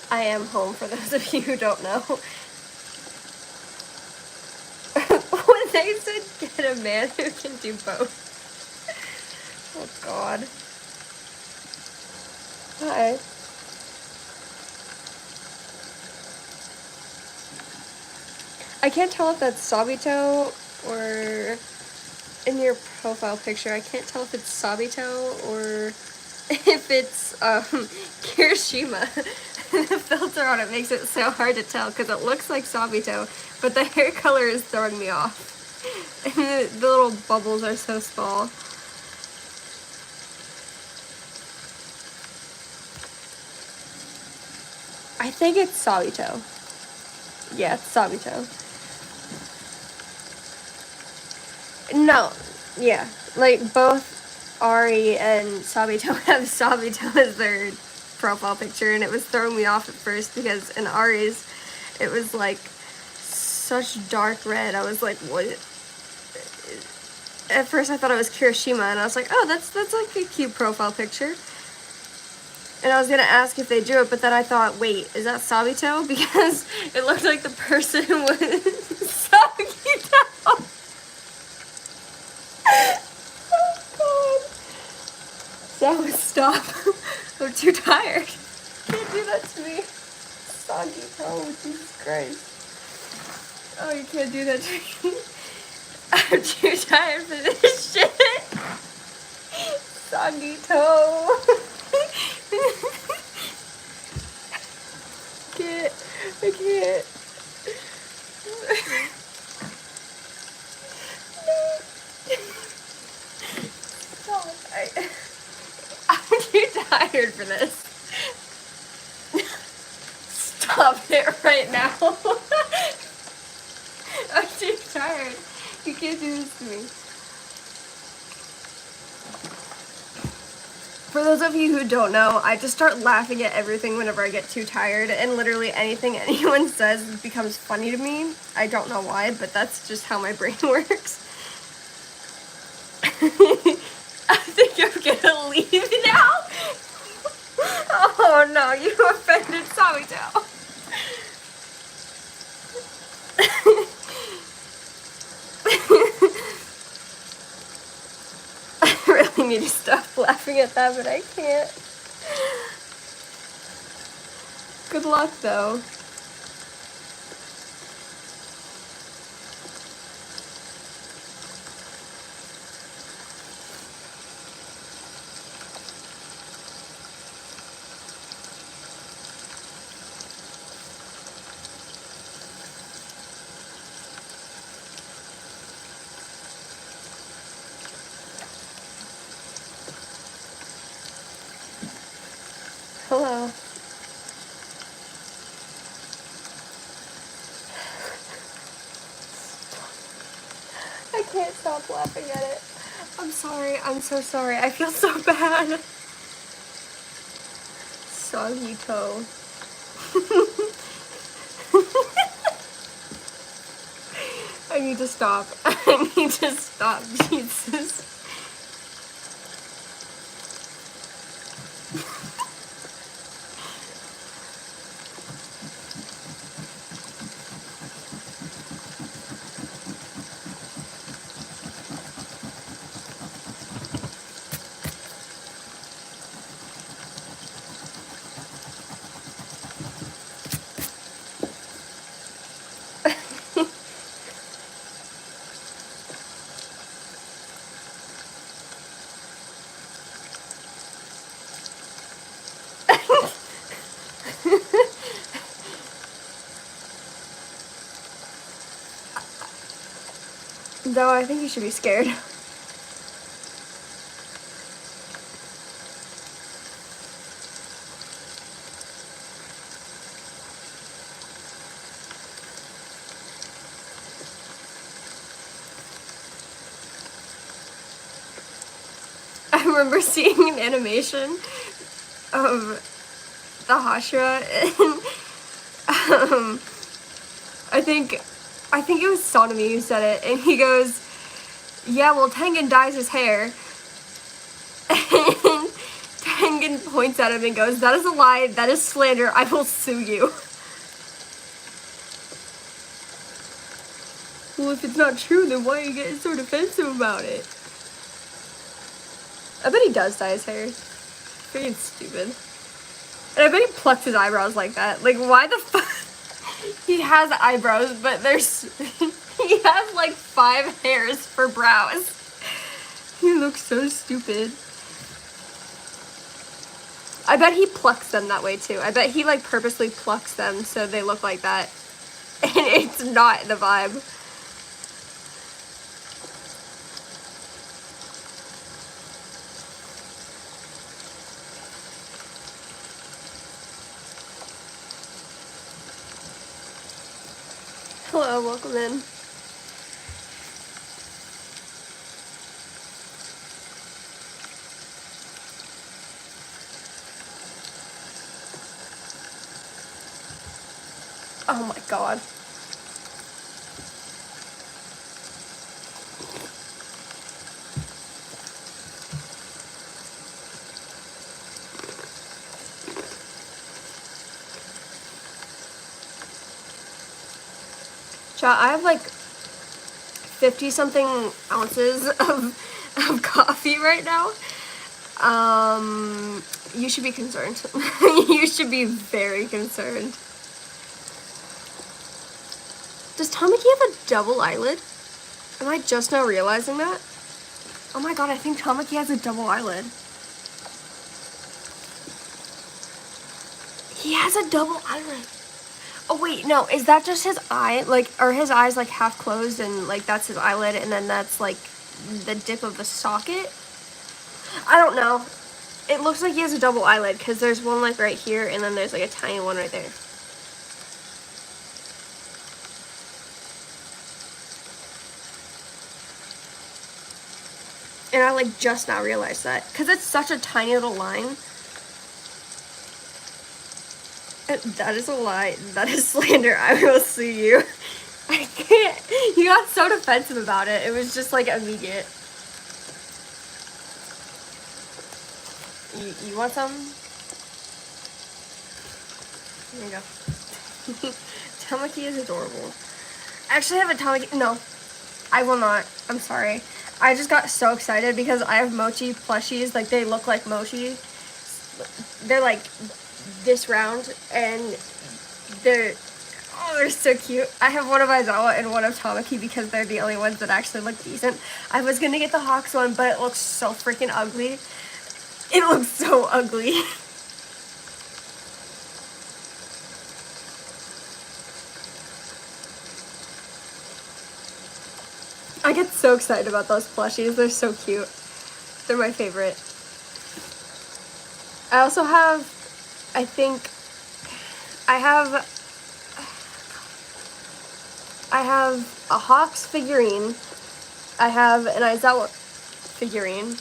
I am home, for those of you who don't know. When they said get a man who can do both. Oh god. Hi. I can't tell if that's Sabito or in your profile picture. I can't tell if it's Sabito or if it's Kirishima. The filter on it makes it so hard to tell because it looks like Sabito, but the hair color is throwing me off. And the little bubbles are so small. I think it's Sabito. Yeah, it's Sabito. No, yeah, like both Ari and Sabito have Sabito as their profile picture, and it was throwing me off at first because in Ari's it was like such dark red. I was like, what? At first I thought it was Kirishima, and I was like, oh, that's like a cute profile picture. And I was gonna ask if they drew it, but then I thought, wait, is that Sabito? Because it looked like the person was Sabito. Oh god. So stop. I'm too tired. You can't do that to me. Soggy toe, Jesus Christ. Oh, you can't do that to me. I'm too tired for this shit. Soggy toe. I can't. Stop. I'm too tired for this. Stop it right now. I'm too tired. You can't do this to me. For those of you who don't know, I just start laughing at everything whenever I get too tired, and literally anything anyone says becomes funny to me. I don't know why, but that's just how my brain works. I think I'm gonna leave now. Oh no, you offended Sabito. I really me to stop laughing at that, but I can't. Good luck, though. Hello. I can't stop laughing at it. I'm sorry. I'm so sorry. I feel so bad. Soggy toe. I need to stop. I need to stop. Jesus. Though I think you should be scared. I remember seeing an animation of the Hashira, and I think it was Sonomi who said it, and he goes, yeah, well, Tengen dyes his hair, and Tengen points at him and goes, that is a lie, that is slander, I will sue you. Well, if it's not true, then why are you getting so defensive about it? I bet he does dye his hair. Freaking stupid. And I bet he plucks his eyebrows like that. Like, why the fuck? He has eyebrows, but there's... he has like 5 hairs for brows. He looks so stupid. I bet he plucks them that way too. I bet he like purposely plucks them so they look like that. And it's not the vibe. Hello, welcome in. Oh my god. Chat, I have like 50 something ounces of coffee right now. You should be concerned. You should be very concerned. Does Tamaki have a double eyelid? Am I just now realizing that? Oh my god, I think Tamaki has a double eyelid. He has a double eyelid. Oh wait, no, is that just his eye? Like, are his eyes like half closed and like that's his eyelid and then that's like the dip of the socket? I don't know. It looks like he has a double eyelid because there's one like right here and then there's like a tiny one right there. And I like just now realized that because it's such a tiny little line. That is a lie. That is slander. I will sue you. I can't. You got so defensive about it. It was just like immediate. You want some? Here you go. Tamaki is adorable. I actually have a Tamaki. No, I will not. I'm sorry. I just got so excited because I have mochi plushies. Like, they look like mochi. They're like this round, and they're so cute. I have one of Aizawa and one of Tamaki because they're the only ones that actually look decent. I was gonna get the Hawks one, but it looks so freaking ugly. It looks so ugly. I get so excited about those plushies. They're so cute. They're my favorite. I also have, I think, I have a Hawks figurine. I have an Aizawa figurine.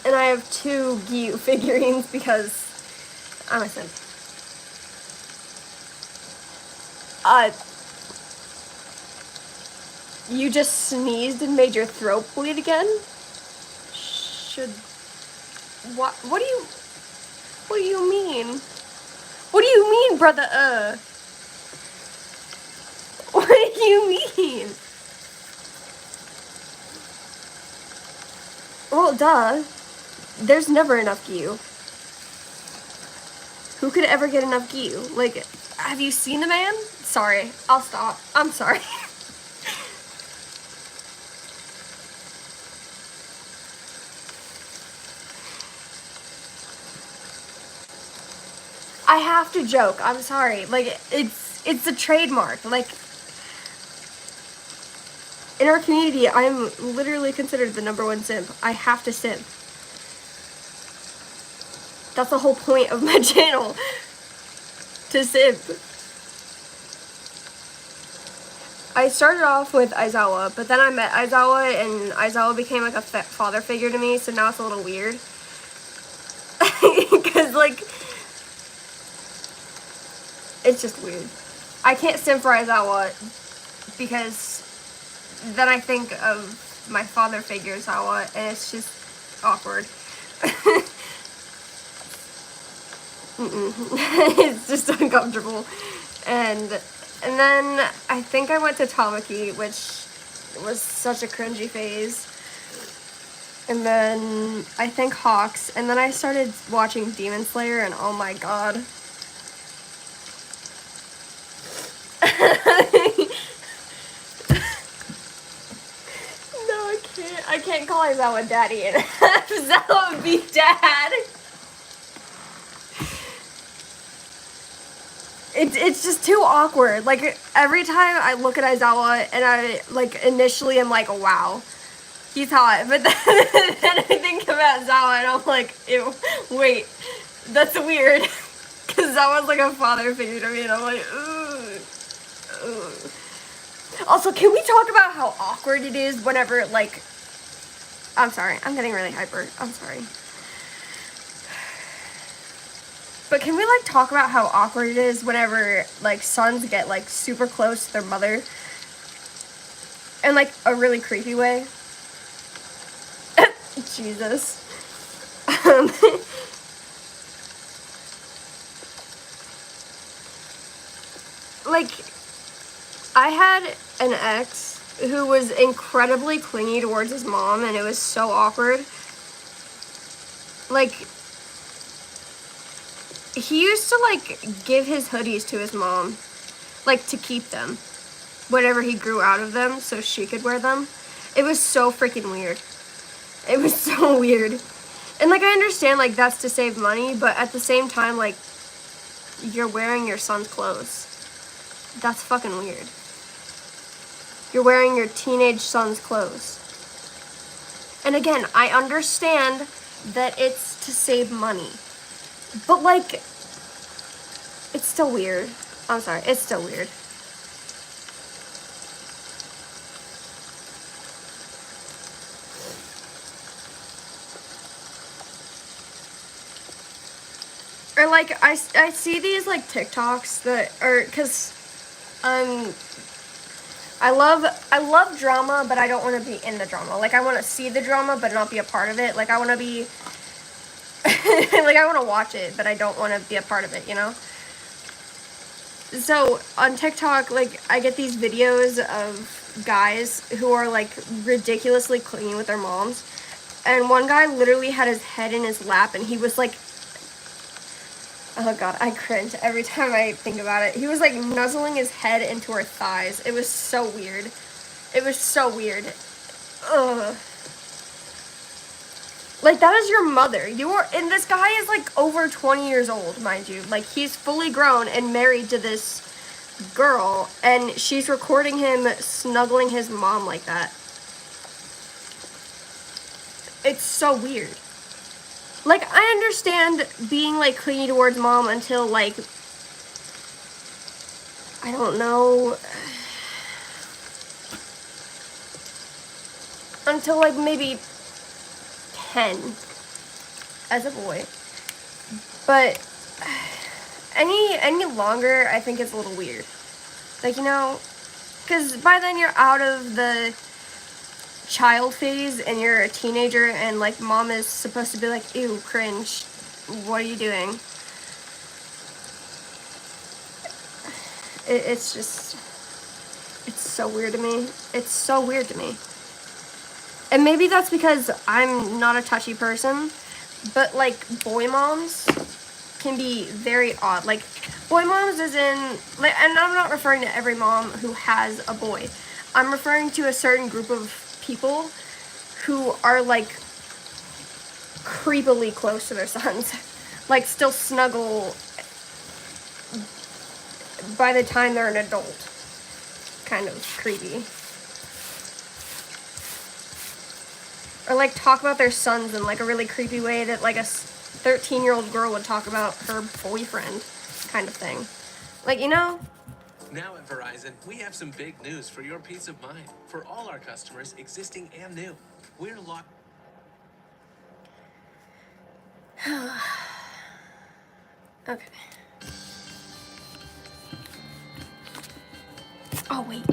And I have 2 Gyu figurines because I'm a simp. You just sneezed and made your throat bleed again? What do you mean? What do you mean, brother? What do you mean? Well, duh. There's never enough Gyu. Who could ever get enough Gyu? Like, have you seen the man? Sorry, I'll stop. I'm sorry. I have to joke. I'm sorry. Like, it's a trademark. Like, in our community, I'm literally considered the #1 simp. I have to simp. That's the whole point of my channel. To simp. I started off with Aizawa, but then I met Aizawa, and Aizawa became like a father figure to me, so now it's a little weird. Because, like, it's just weird. I can't simp for Aizawa because then I think of my father figure Aizawa, and it's just awkward. It's just uncomfortable. And then I think I went to Tamaki, which was such a cringy phase. And then I think Hawks, and then I started watching Demon Slayer, and oh my god. No, I can't call Aizawa daddy and have Aizawa be dad. It's just too awkward. Like, every time I look at Aizawa and I, like, initially I'm like, wow, he's hot. But then I think about Zawa and I'm like, ew, wait, that's weird. Because Zawa's like a father figure to me, and I'm like, ooh. Also, can we talk about how awkward it is whenever, like, I'm sorry, I'm getting really hyper. I'm sorry. But can we, like, talk about how awkward it is whenever, like, sons get, like, super close to their mother? In, like, a really creepy way? Jesus. Like, I had an ex who was incredibly clingy towards his mom, and it was so awkward. Like, he used to, like, give his hoodies to his mom, like, to keep them whenever he grew out of them so she could wear them. It was so freaking weird. It was so weird. And, like, I understand, like, that's to save money, but at the same time, like, you're wearing your son's clothes. That's fucking weird. You're wearing your teenage son's clothes. And again, I understand that it's to save money. But, like, it's still weird. I'm sorry, it's still weird. Or, like, I see these, like, TikToks that are, because, I love drama, but I don't want to be in the drama. Like, I want to see the drama, but not be a part of it. Like, I want to be, like, I want to watch it, but I don't want to be a part of it, you know? So, on TikTok, like, I get these videos of guys who are like ridiculously clingy with their moms. And one guy literally had his head in his lap and he was like, oh god, I cringe every time I think about it. He was like nuzzling his head into her thighs. It was so weird. It was so weird. Ugh. Like, that is your mother. And this guy is like over 20 years old, mind you. Like, he's fully grown and married to this girl, and she's recording him snuggling his mom like that. It's so weird. Like, I understand being like clingy towards mom until like, I don't know, until like maybe 10 as a boy. But any longer, I think it's a little weird. Like, you know, because by then you're out of the child phase and you're a teenager, and like mom is supposed to be like, ew, cringe, what are you doing? It's just, it's so weird to me. It's so weird to me. And maybe that's because I'm not a touchy person, but like boy moms can be very odd. Like, boy moms is in, like, and I'm not referring to every mom who has a boy. I'm referring to a certain group of people who are like creepily close to their sons. Like, still snuggle by the time they're an adult. Kind of creepy. Or like talk about their sons in like a really creepy way that like a 13-year-old girl would talk about her boyfriend, kind of thing. Like, you know? Now at Verizon, we have some big news for your peace of mind. For all our customers, existing and new, we're locked. Okay. Oh, wait.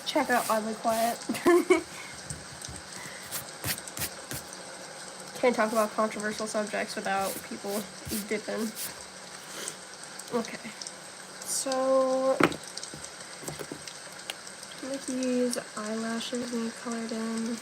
Check out Oddly Quiet. Can't talk about controversial subjects without people dipping. Okay. So, Mickey's eyelashes need colored in.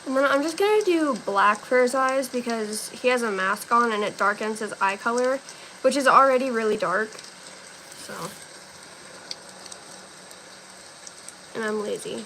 And then I'm just gonna do black for his eyes because he has a mask on and it darkens his eye color, which is already really dark. So, and I'm lazy.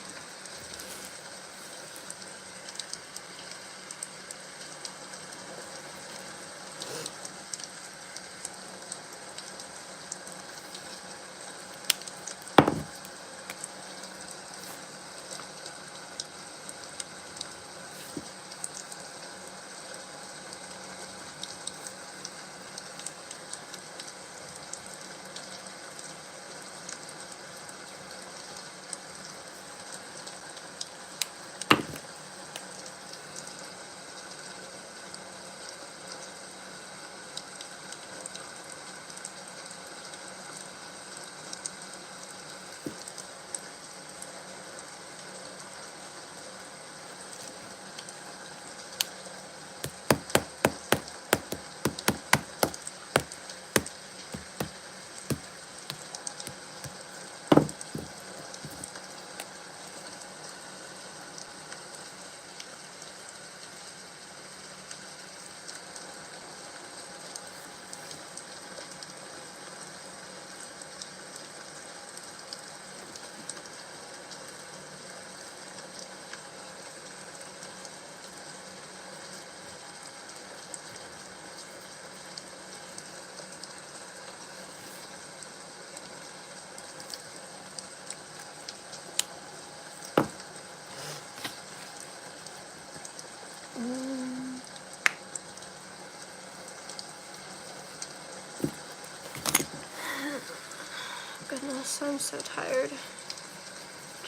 Goodness, I'm so tired.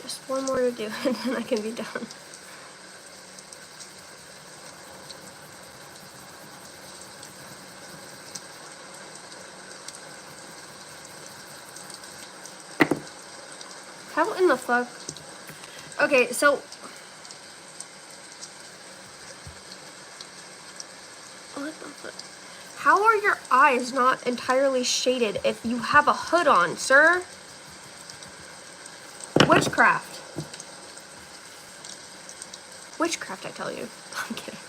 Just one more to do and then I can be done. How in the fuck? Okay, so what the fuck? How are your eyes not entirely shaded if you have a hood on, sir? Witchcraft. Witchcraft, I tell you. I'm kidding.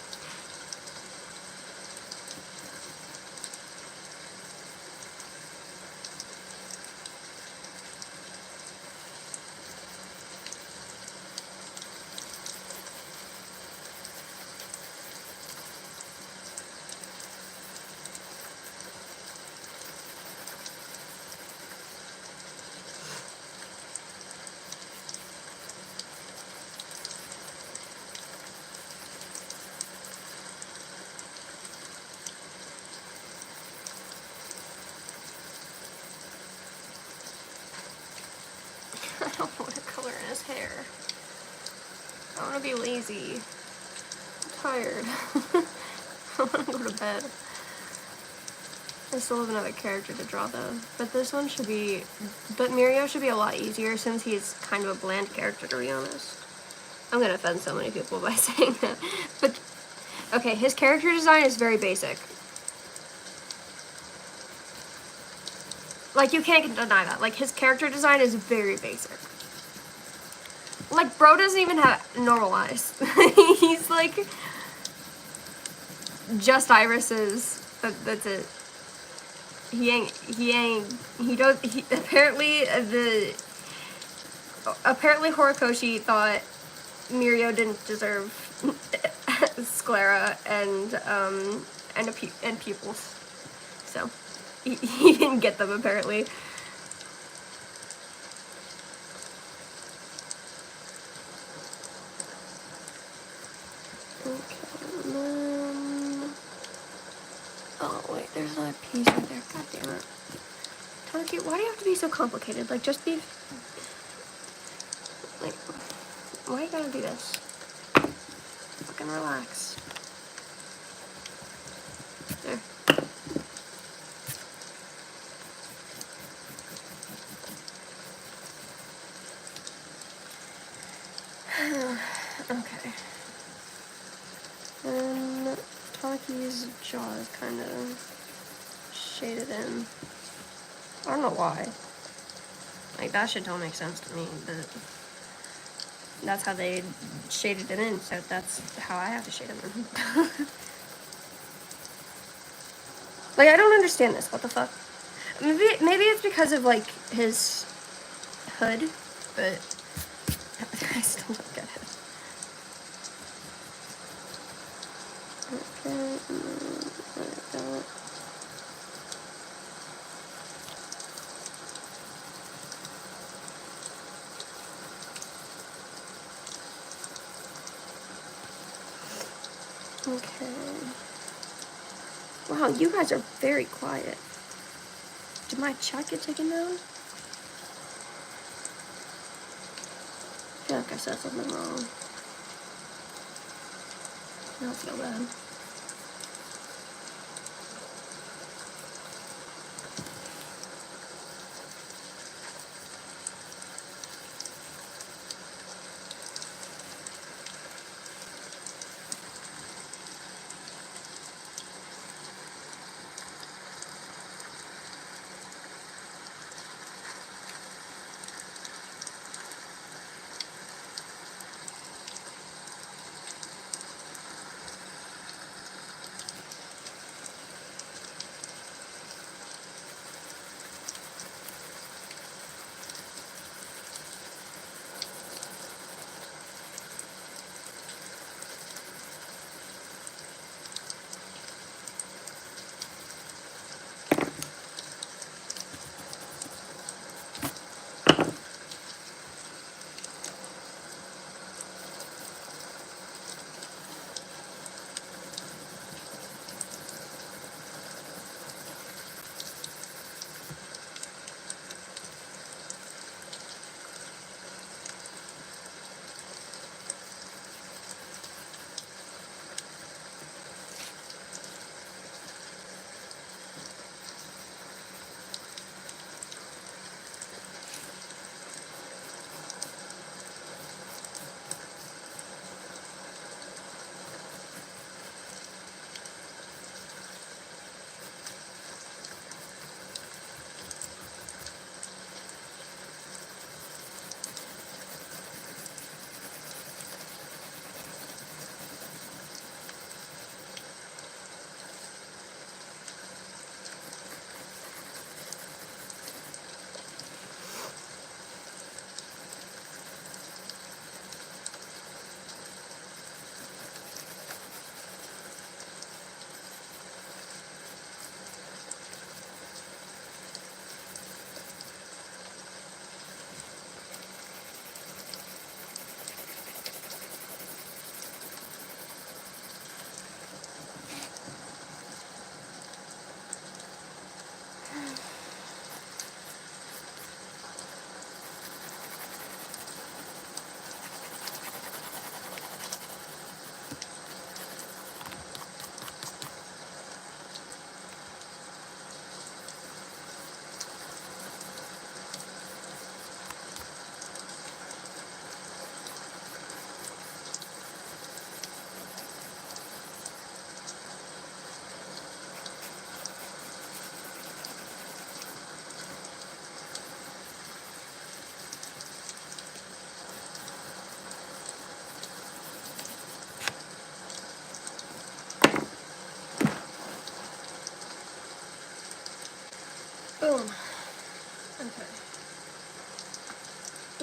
I don't want to color in his hair. I want to be lazy. I'm tired. I want to go to bed. I still have another character to draw though. But this one should be... But Mirio should be a lot easier since he's kind of a bland character, to be honest. I'm gonna offend so many people by saying that. But, okay, his character design is very basic. Like, you can't deny that. Like, his character design is very basic. Like, bro doesn't even have normal eyes. He's like... just irises. That's it. Apparently Horikoshi thought Mirio didn't deserve sclera and pupils. So, he didn't get them apparently. Okay, and then... Oh, wait, there's another piece right there. God damn it. Taki, why do you have to be so complicated? Like, just be... Like, why you gotta do this? Fucking relax. There. Okay. Then Taki's jaw is kind of shaded in. I don't know why. Like, that shit don't make sense to me, but that's how they shaded it in, so that's how I have to shade it in. Like, I don't understand this. What the fuck? Maybe it's because of, like, his hood, but I still don't get it. Okay, and then like that. Okay. Wow, you guys are very quiet. Did my chat get taken down? I feel like I said something wrong. I don't feel bad.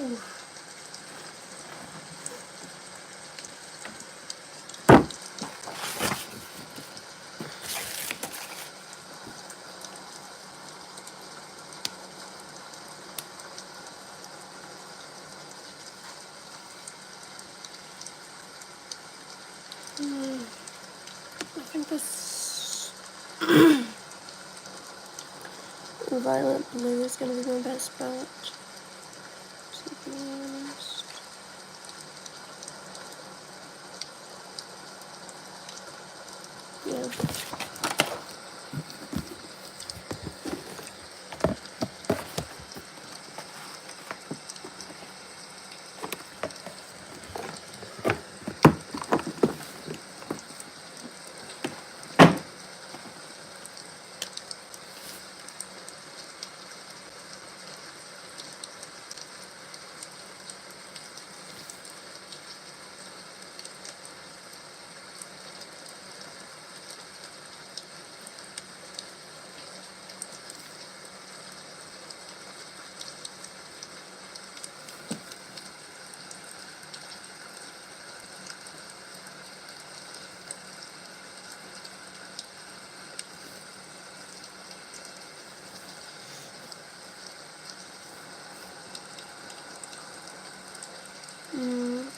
Ooh. I think this violet blue is going to be my best bet. To be honest. Yeah.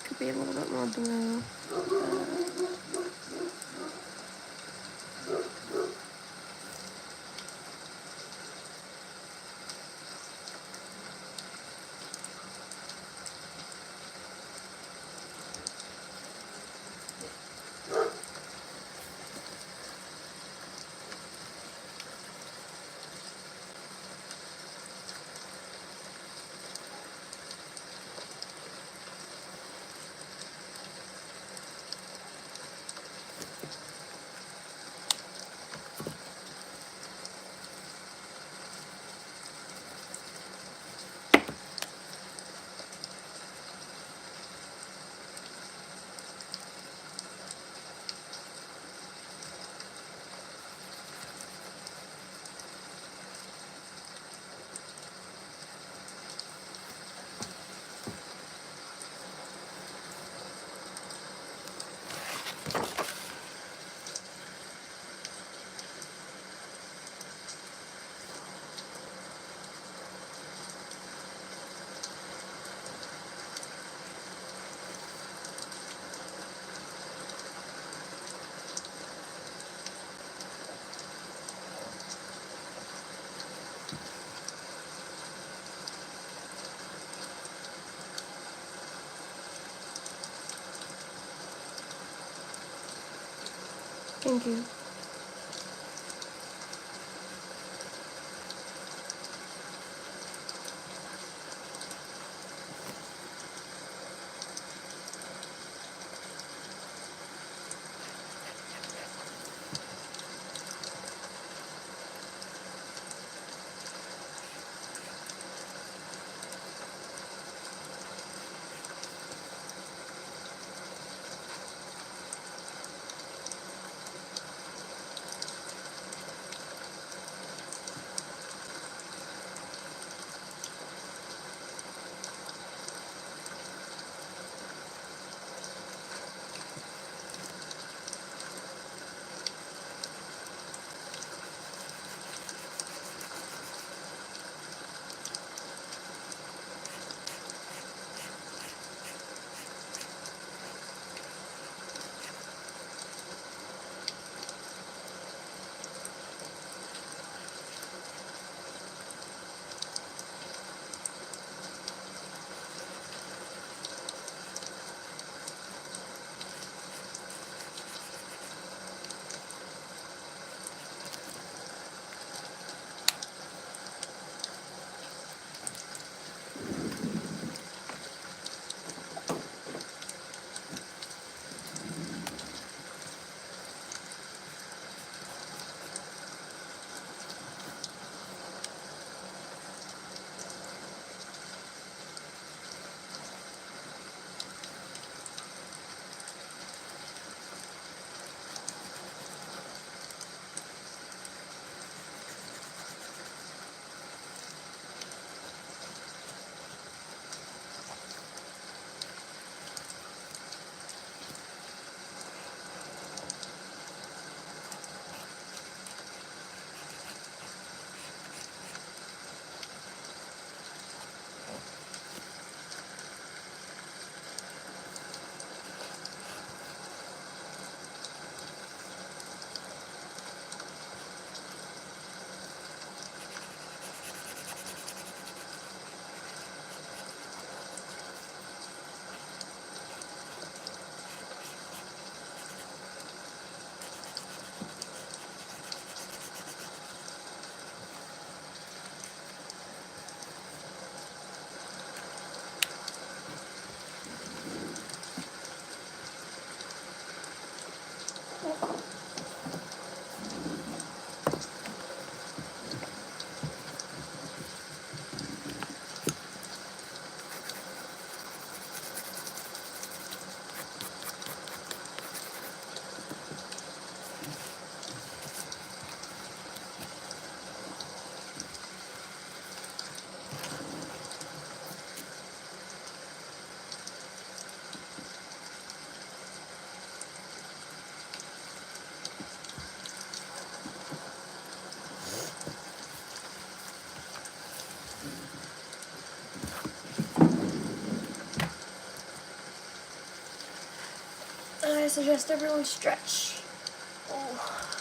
Could be a little bit more blue. Thank you. suggest everyone stretch. Oh.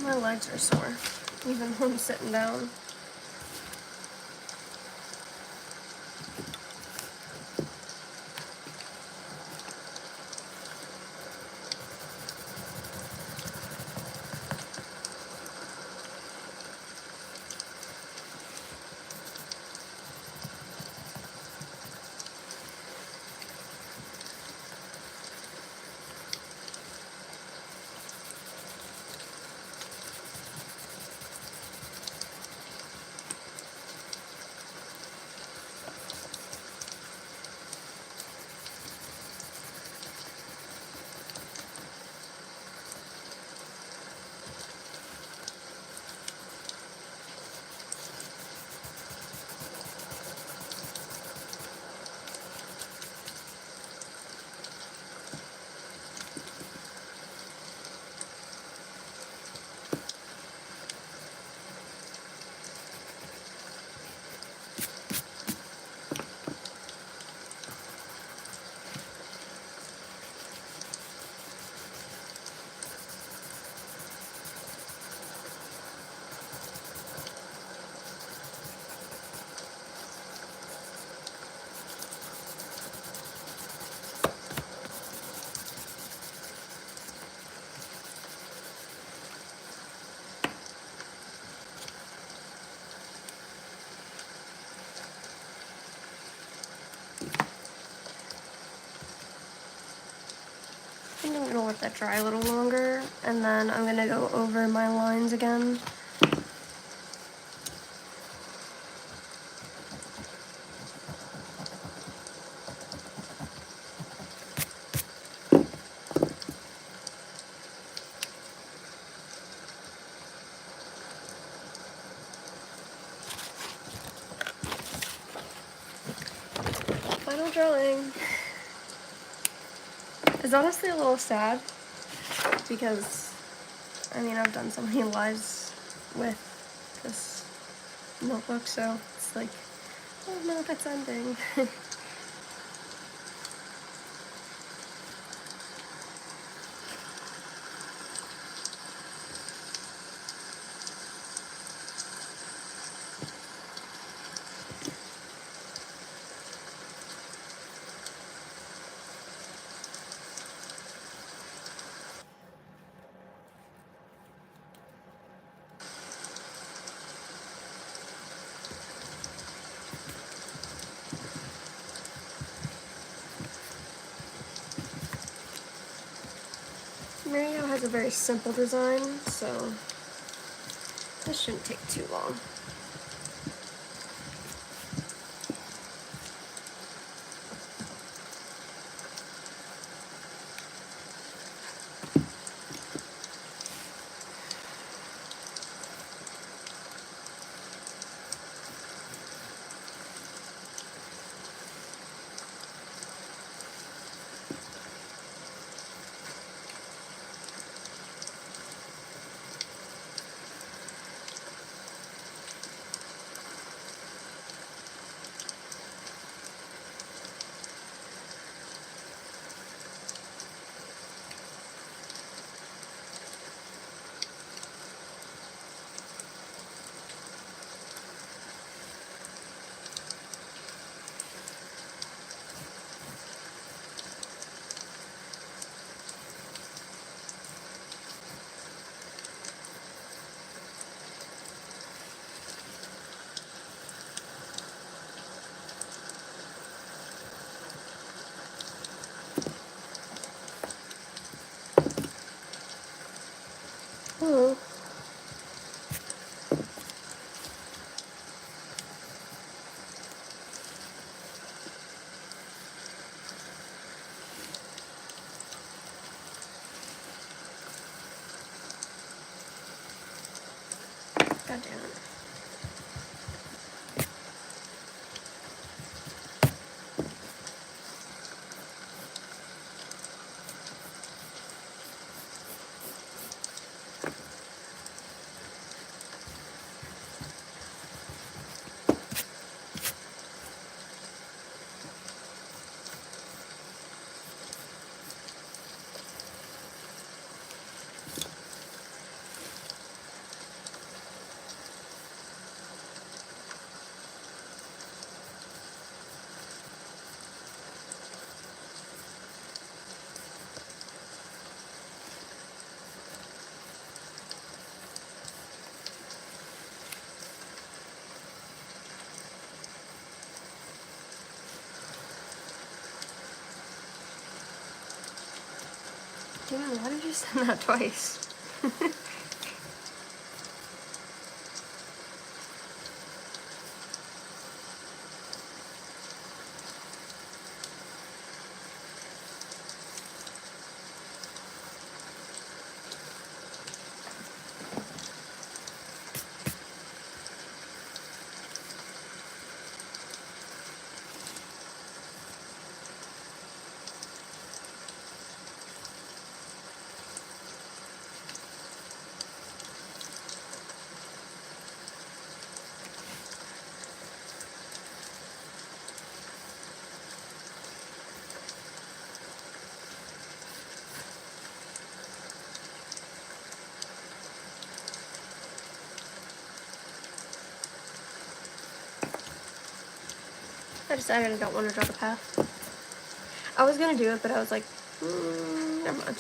My legs are sore, even when I'm sitting down. I think I'm gonna let that dry a little longer, and then I'm gonna go over my lines again. Final drawing. It's honestly a little sad because, I mean, I've done so many lives with this notebook, so it's like, oh no, that's ending. Mario has a very simple design, so this shouldn't take too long. Oh. God damn it. Damon, why did you send that twice? I decided I don't want to draw the path. I was gonna do it, but I was like, never mind.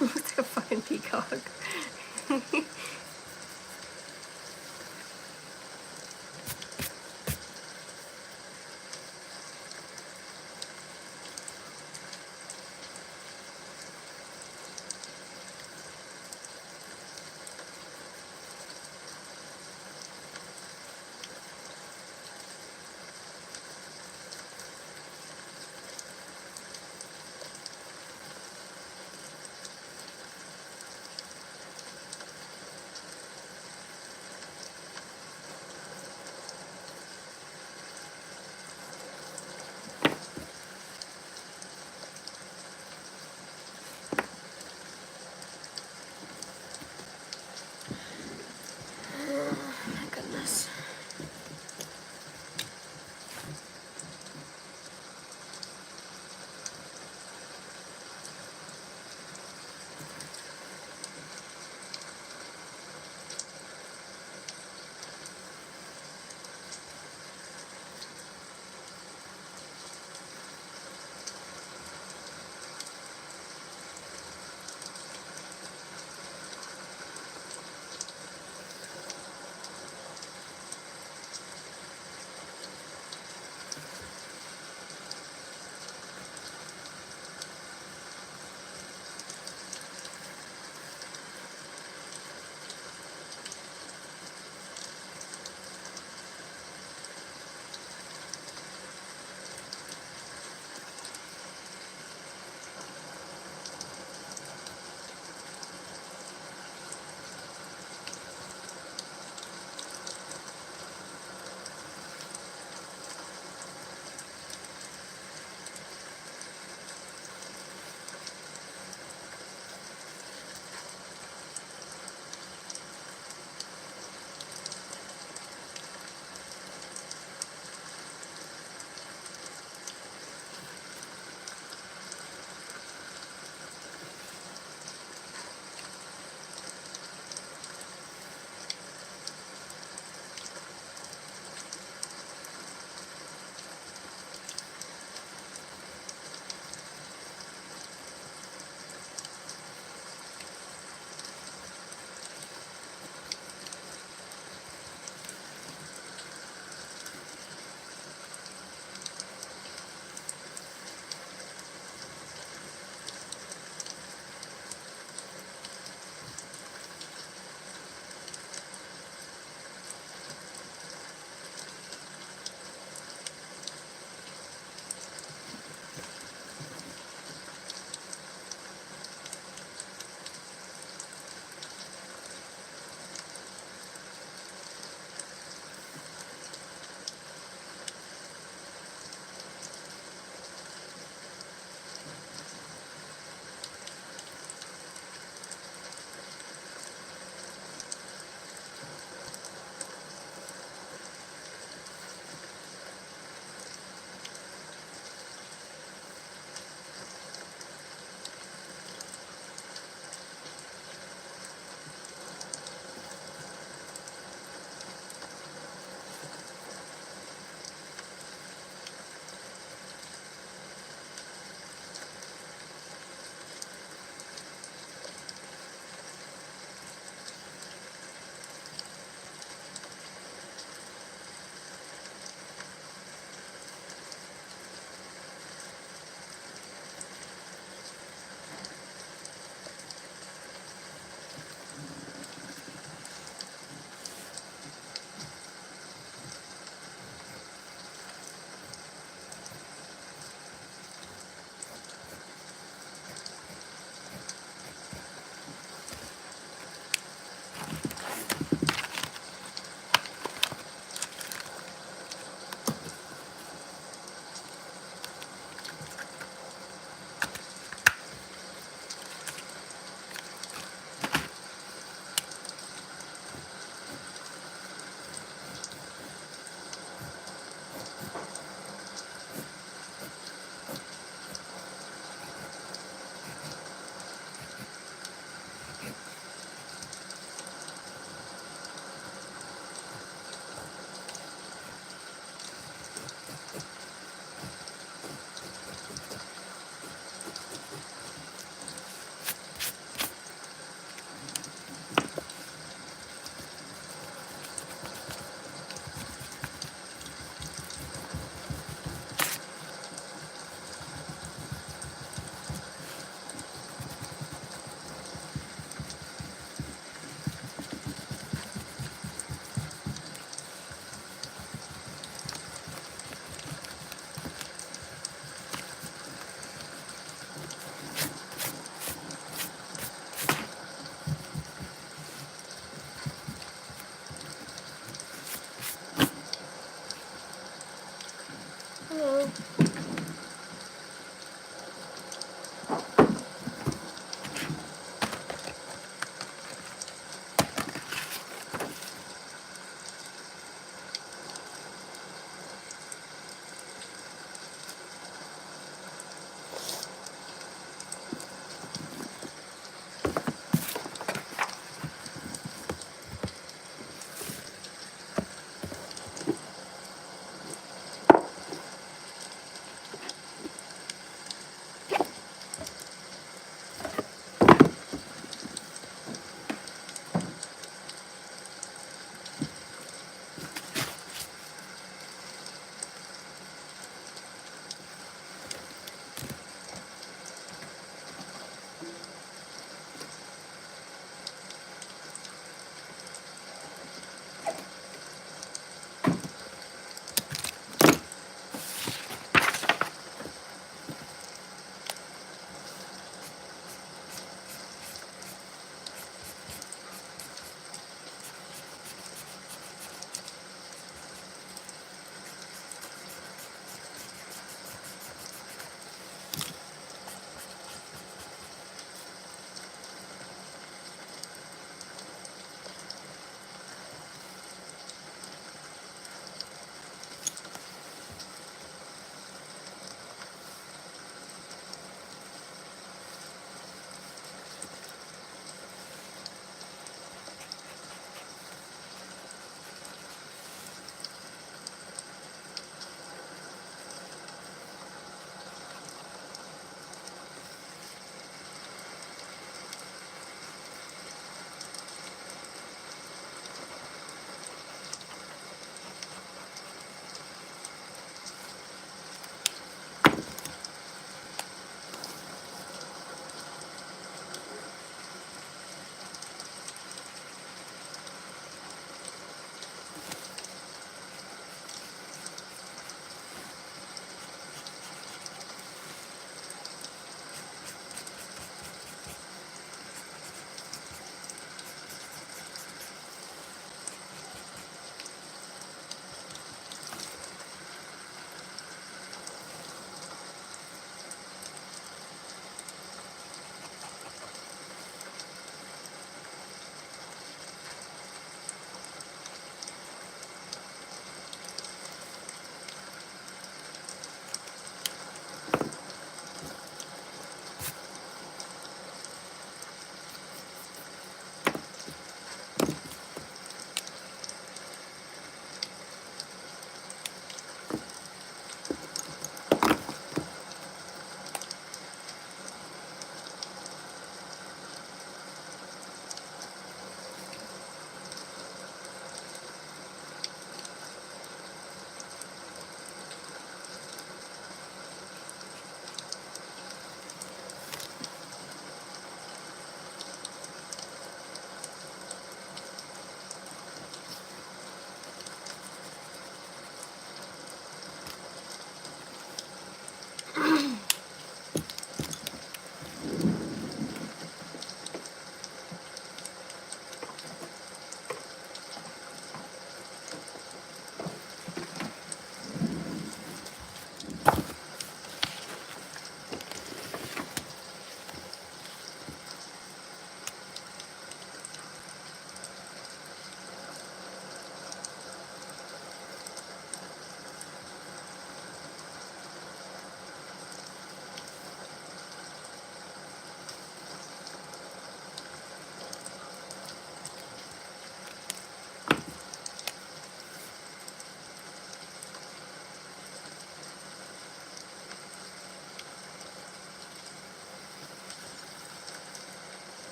Looks like a fucking peacock.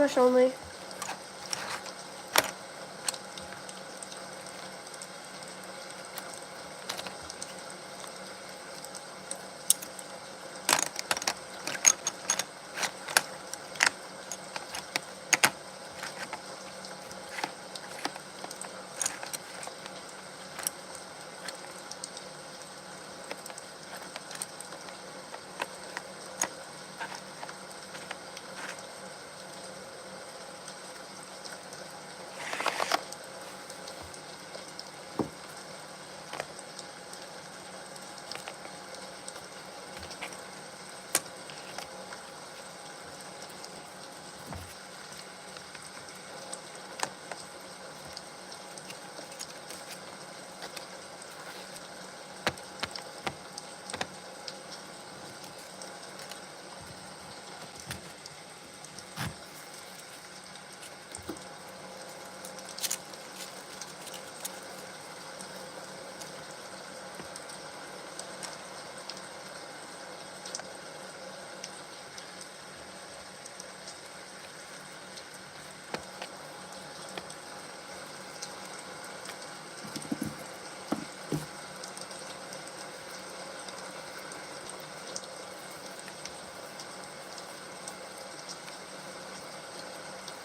English only.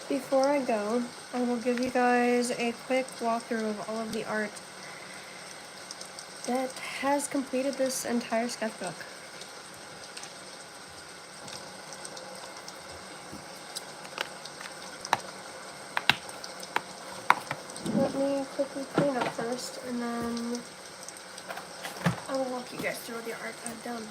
Before I go, I will give you guys a quick walkthrough of all of the art that has completed this entire sketchbook. Let me quickly clean up first, and then I will walk you guys through the art I've done.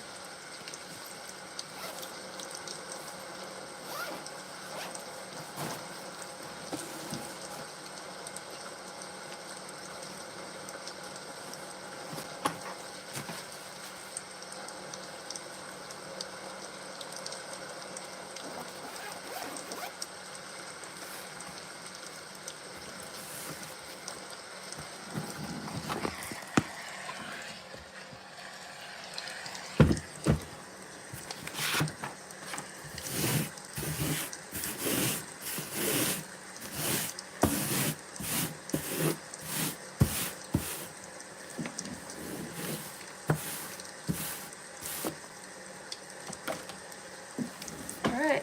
Alright.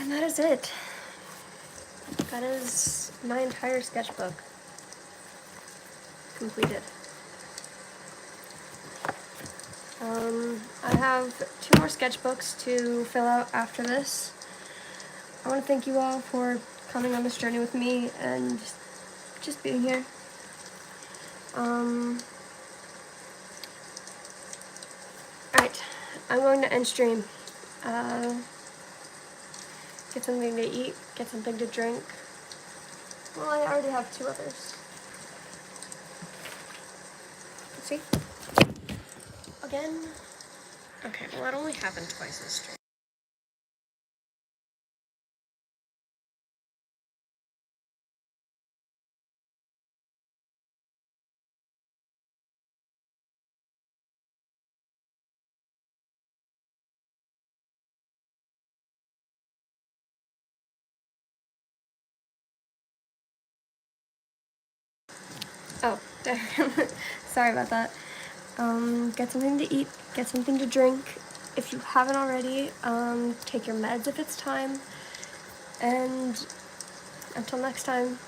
And that is it. That is my entire sketchbook completed. I have 2 more sketchbooks to fill out after this. I want to thank you all for coming on this journey with me and just being here. Alright, I'm going to end stream. Get something to eat, get something to drink. Well, I already have 2 others. Let's see. Again. Okay, well that only happened twice this stream. Sorry about that. Get something to eat, get something to drink. If you haven't already, take your meds if it's time. And until next time.